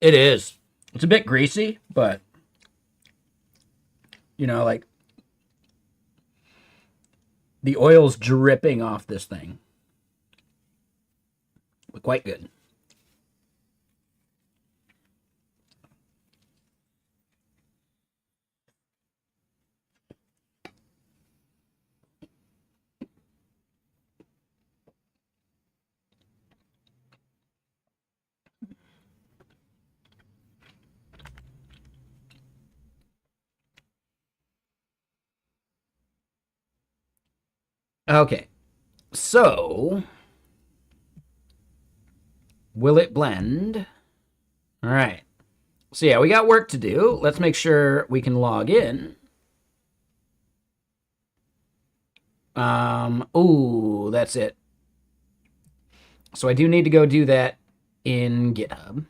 A: It is. It's a bit greasy, but like the oil's dripping off this thing. But quite good. Okay, so will it blend? All right. So yeah, we got work to do. Let's make sure we can log in. Ooh, that's it. So I do need to go do that in GitHub.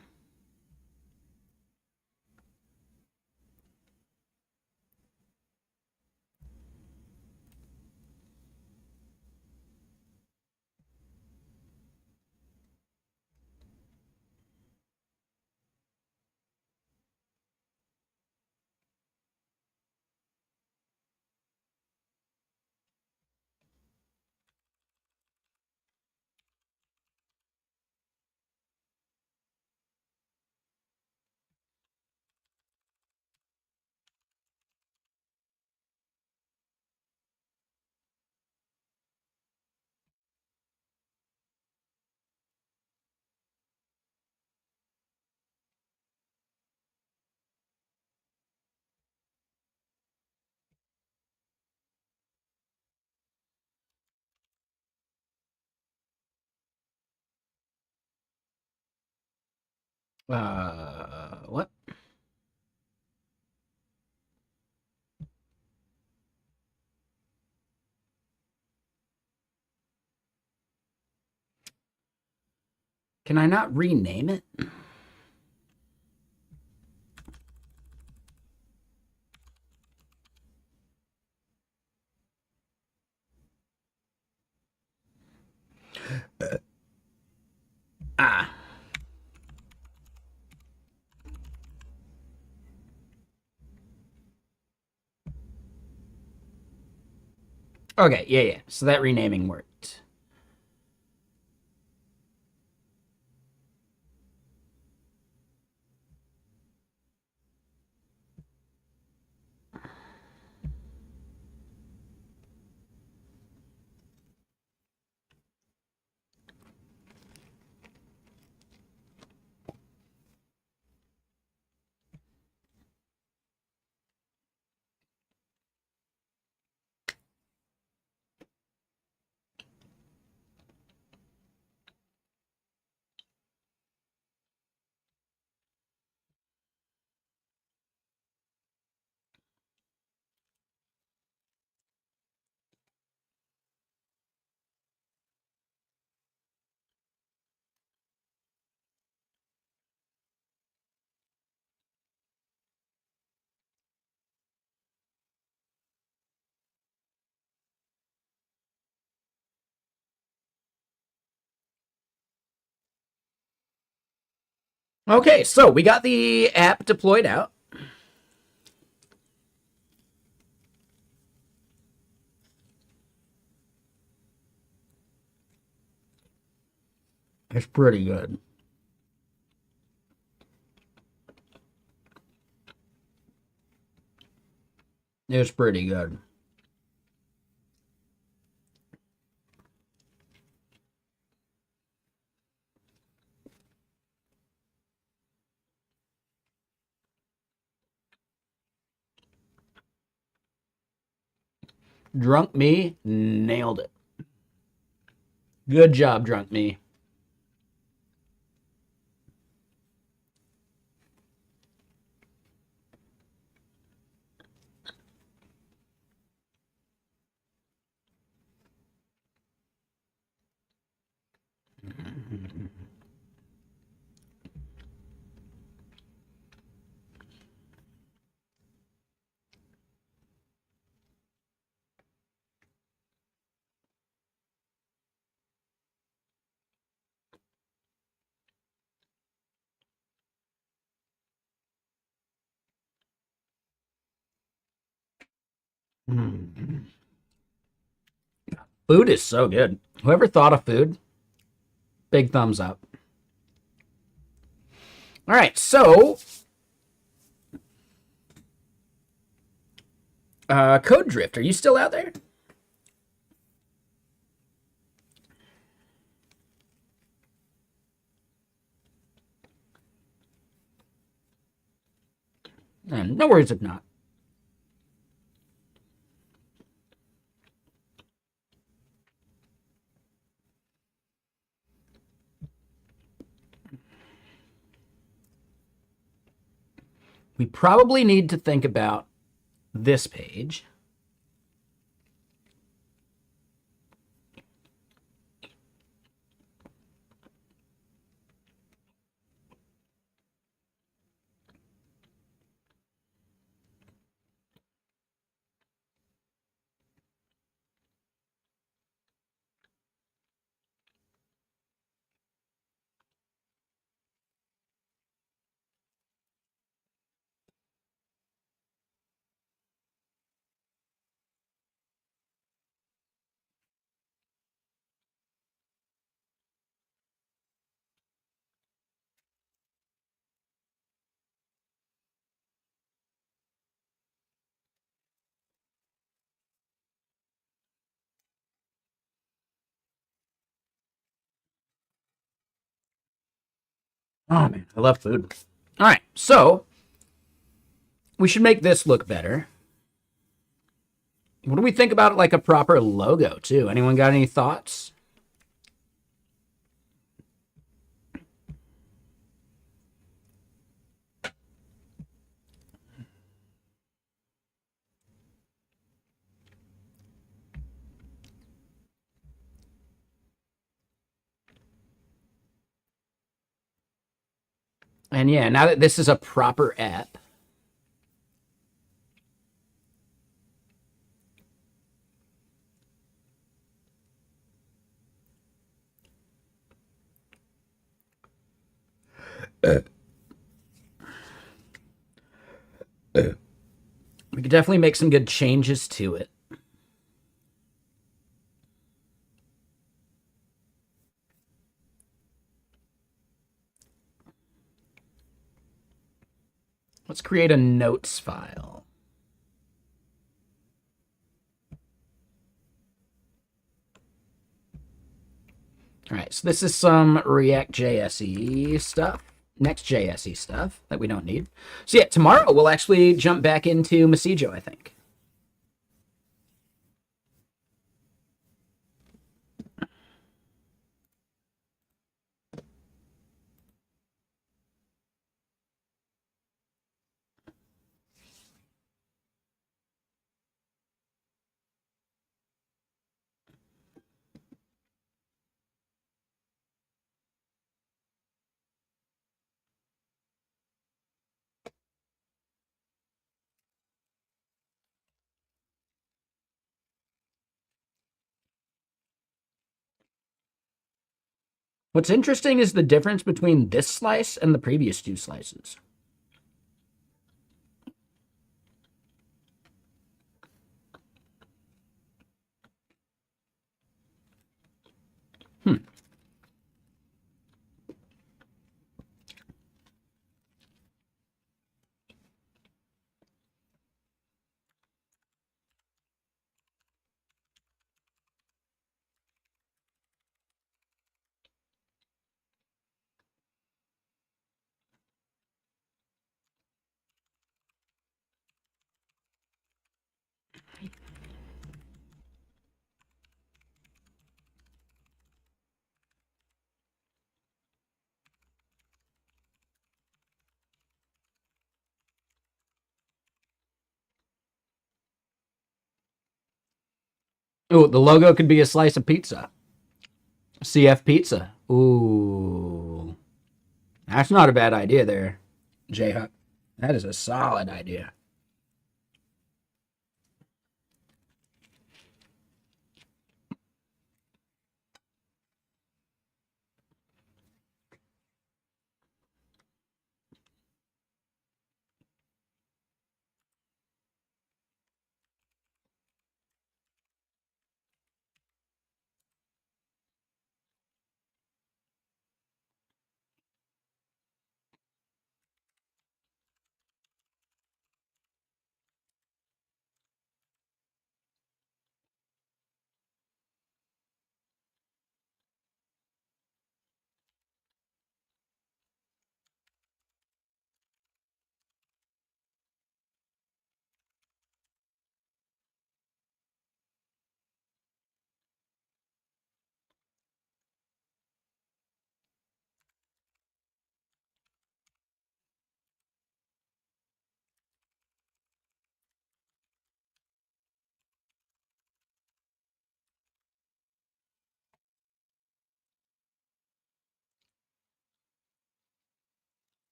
A: What? Can I not rename it? Ah. Okay, yeah. So that renaming worked. Okay, so we got the app deployed out. It's pretty good. It's pretty good. Drunk me nailed it. Good job, drunk me. Food is so good. Whoever thought of food, big thumbs up. All right, so Code Drift, are you still out there? No worries if not. We probably need to think about this page. Oh man, I love food. All right, so we should make this look better. What do we think about like a proper logo too? Anyone got any thoughts? And yeah, now that this is a proper app, we could definitely make some good changes to it. Let's create a notes file. All right, so this is some React JS-y stuff, Next.js-y stuff that we don't need. So yeah, tomorrow we'll actually jump back into Masijo, I think. What's interesting is the difference between this slice and the previous two slices. Hmm. Oh, the logo could be a slice of pizza. CF pizza. Ooh. That's not a bad idea there, J Huck. That is a solid idea.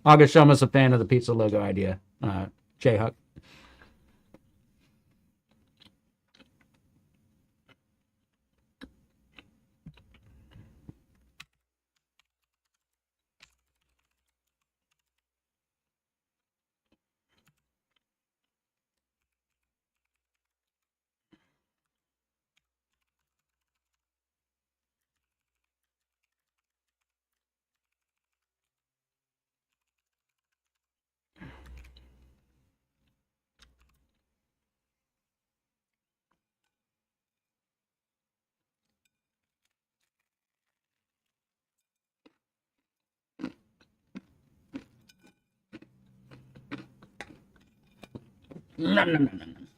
A: August Shoma's a fan of the pizza logo idea. J Huck. Nom, nom, nom, nom.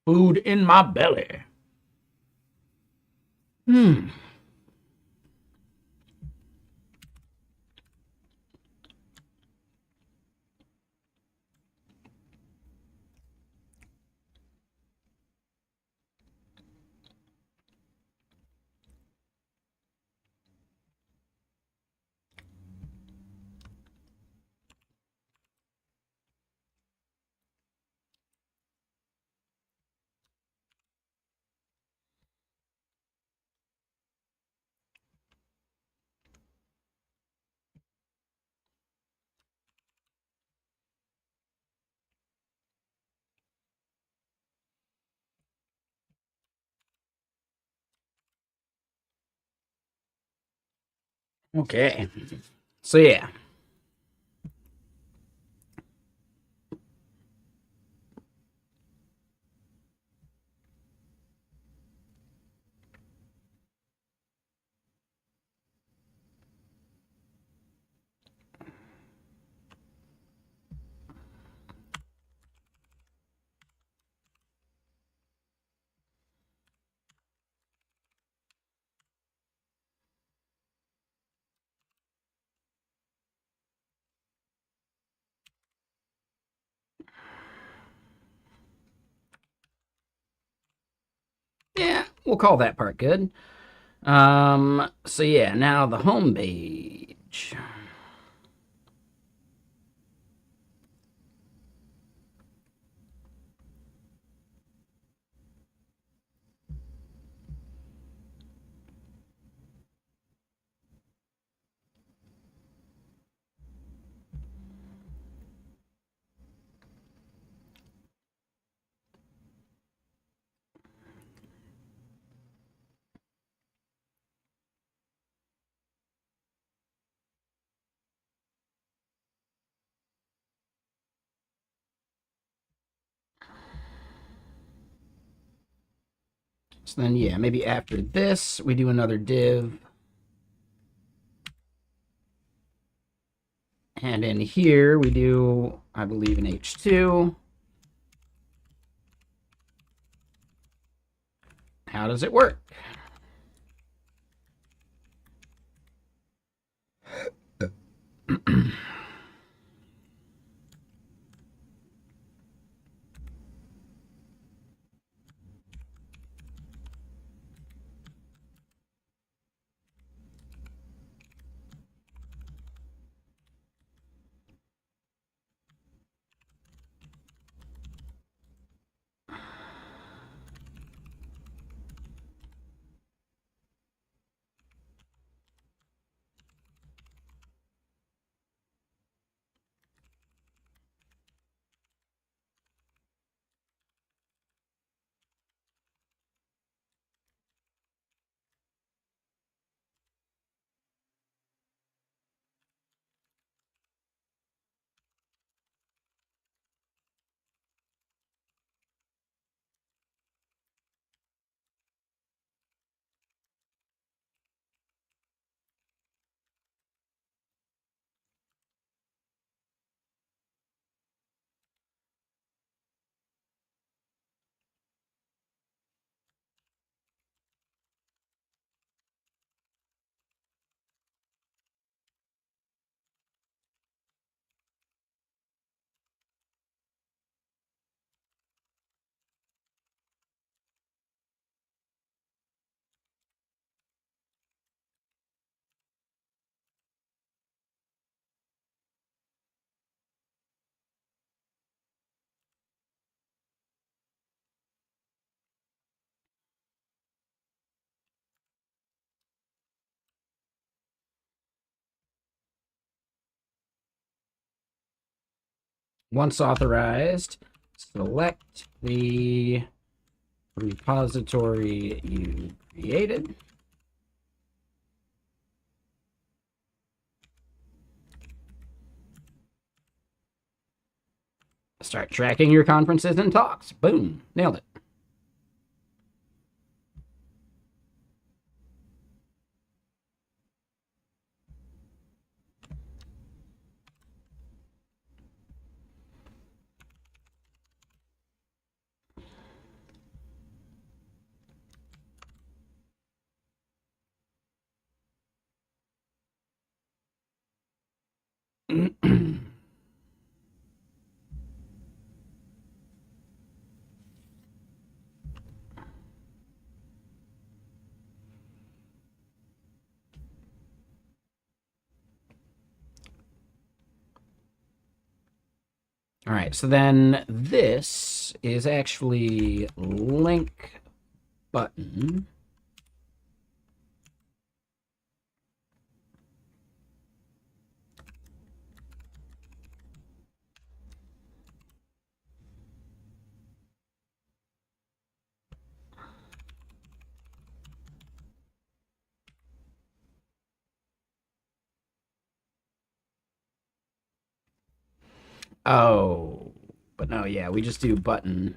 A: Food in my belly. Hmm. Okay. So yeah. Yeah, we'll call that part good. So yeah, now the home page. So then, yeah, maybe after this, we do another div. And in here, we do, I believe, an H2. How does it work? Once authorized, select the repository you created. Start tracking your conferences and talks. Boom, nailed it. All right, so then this is actually link button. Oh, but no, yeah, we just do button.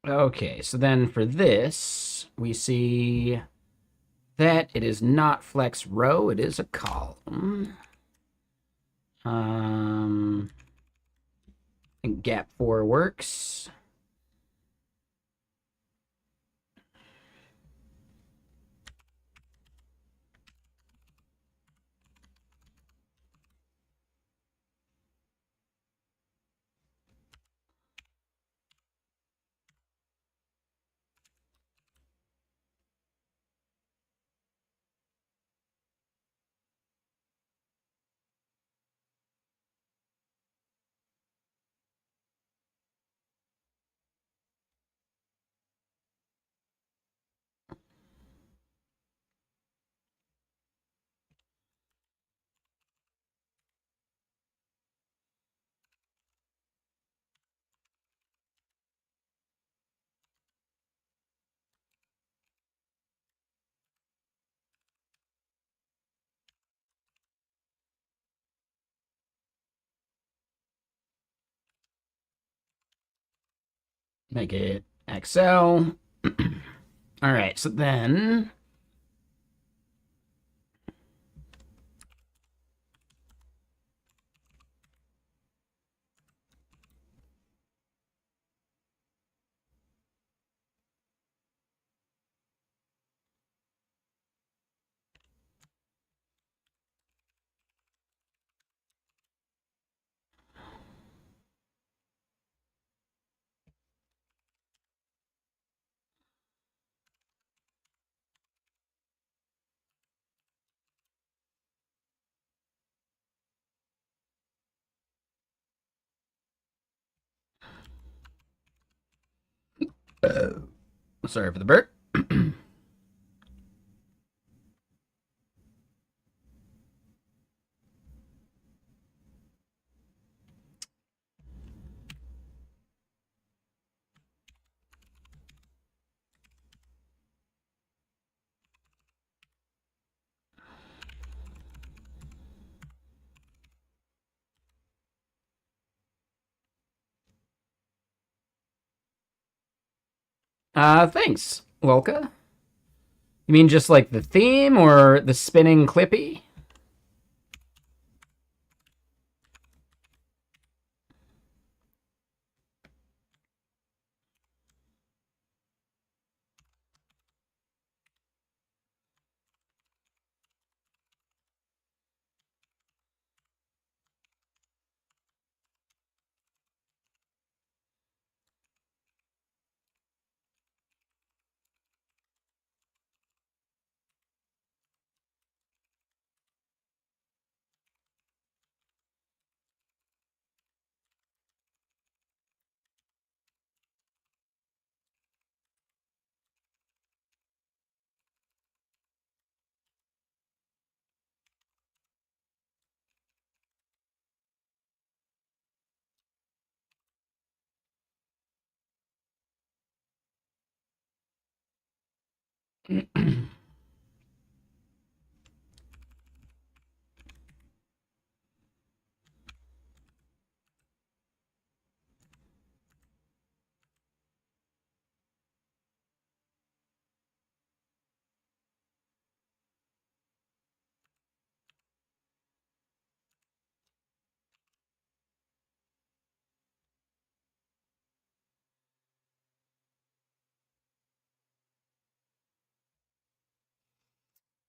A: Okay, so then for this, we see that it is not flex row, it is a column. I think gap 4 works. Make it XL. All right, so then sorry for the burp. Thanks, Lolka. You mean just like the theme or the spinning clippy?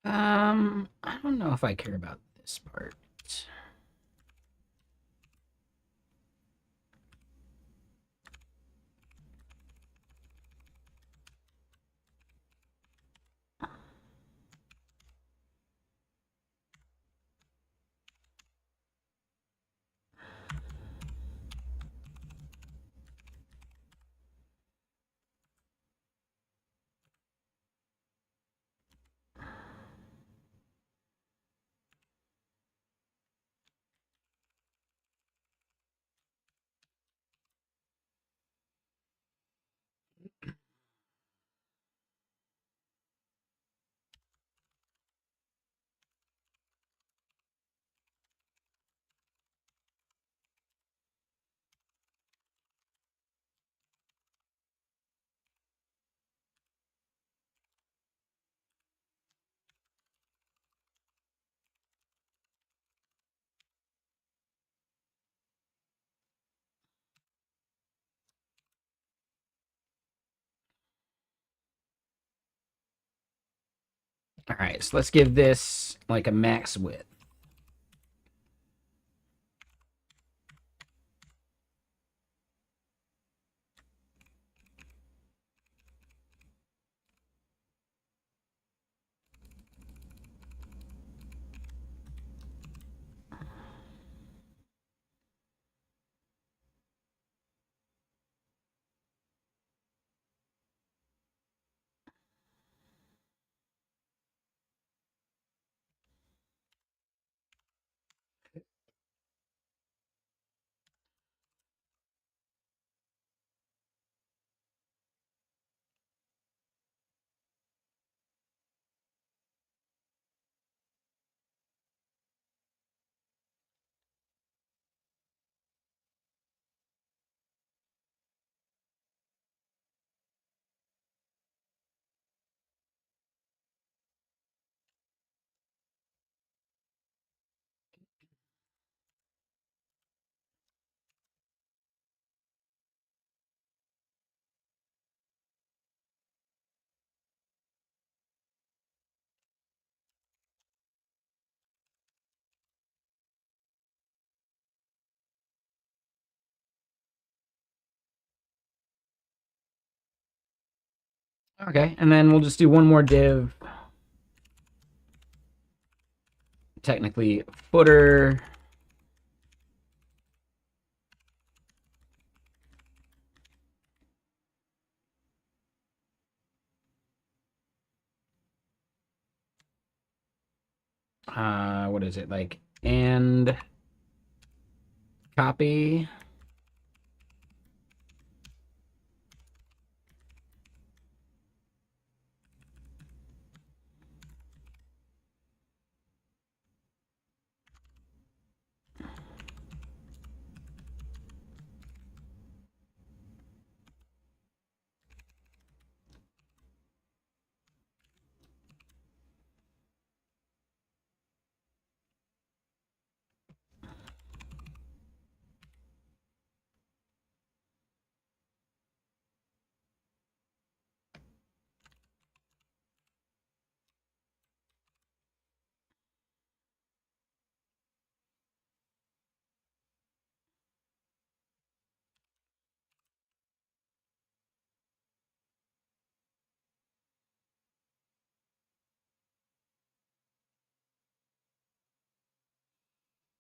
A: I don't know if I care about this part. All right, so let's give this like a max width. Okay, and then we'll just do one more div. Technically, footer. What is it like? And copy.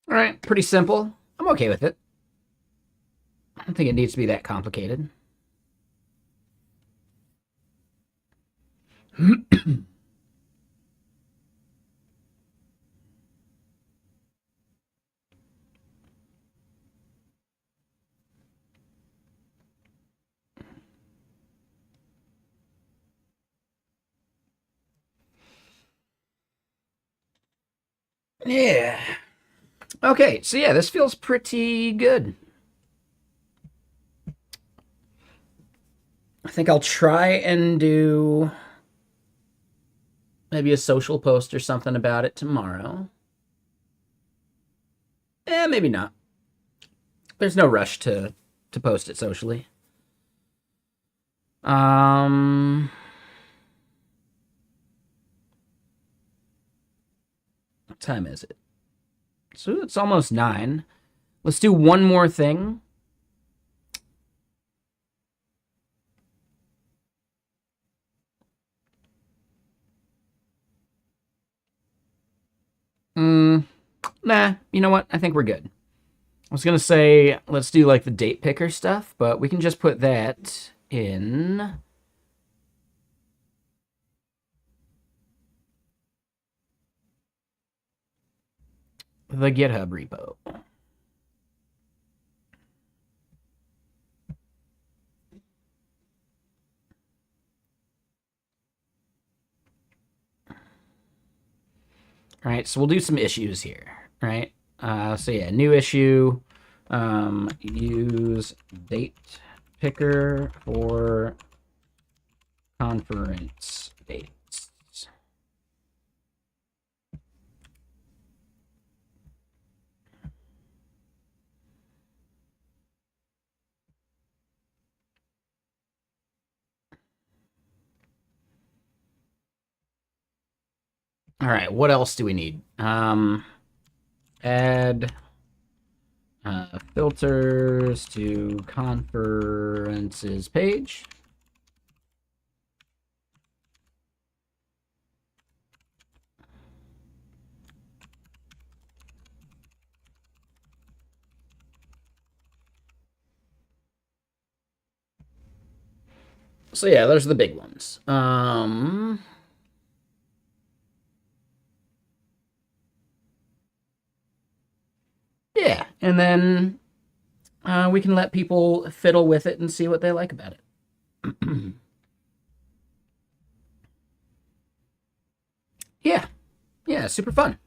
A: All right, pretty simple. I'm okay with it. I don't think it needs to be that complicated. Yeah. Okay, so yeah, this feels pretty good. I think I'll try and do maybe a social post or something about it tomorrow. Maybe not. There's no rush to post it socially. Um What time is it? So it's almost 9. Let's do one more thing. Nah, you know what? I think we're good. I was going to say, let's do like the date picker stuff, but we can just put that in the GitHub repo. All right, so we'll do some issues here, right? So yeah, new issue, use date picker for conference dates. All right, what else do we need? Add filters to conferences page. So yeah, those are the big ones. Yeah, and then we can let people fiddle with it and see what they like about it. Yeah, yeah, super fun.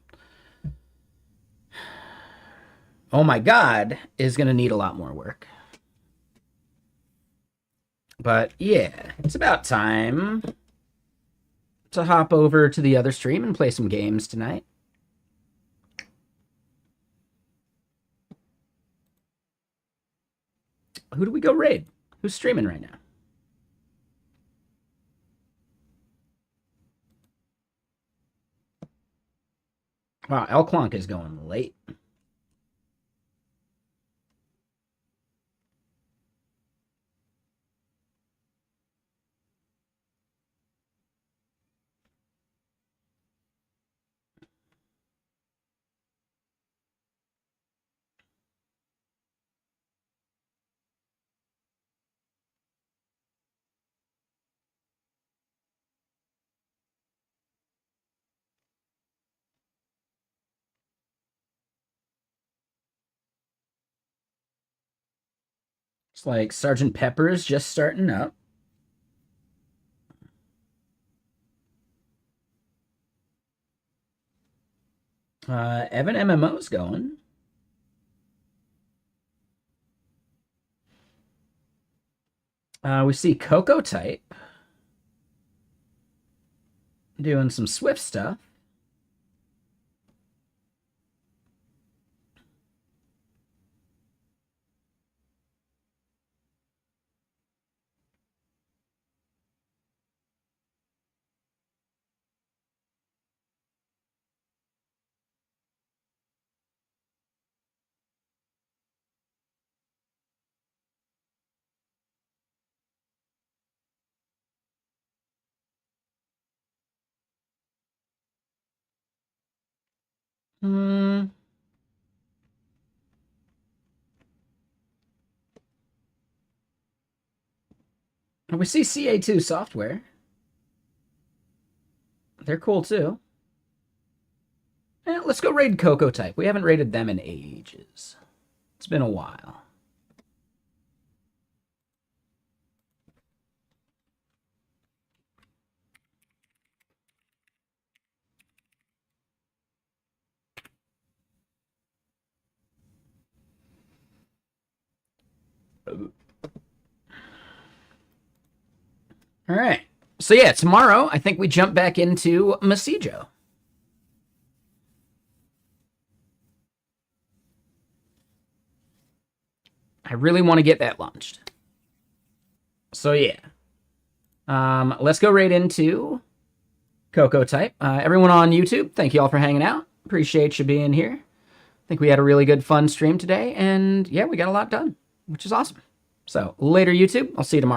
A: Oh my God is going to need a lot more work. But yeah, it's about time to hop over to the other stream and play some games tonight. Who do we go raid? Who's streaming right now? Wow, El Clonk is going late. It's like Sergeant Pepper's just starting up. Evan MMO's going. We see Coco Type doing some Swift stuff. Hmm. We see CA2 Software. They're cool too. Let's go raid Coco Type. We haven't raided them in ages. It's been a while. All right. So yeah, tomorrow I think we jump back into Masijo. I really want to get that launched. So yeah. Let's go right into Coco Type. Everyone on YouTube, thank you all for hanging out. Appreciate you being here. I think we had a really good fun stream today, and yeah, we got a lot done, which is awesome. So later, YouTube. I'll see you tomorrow.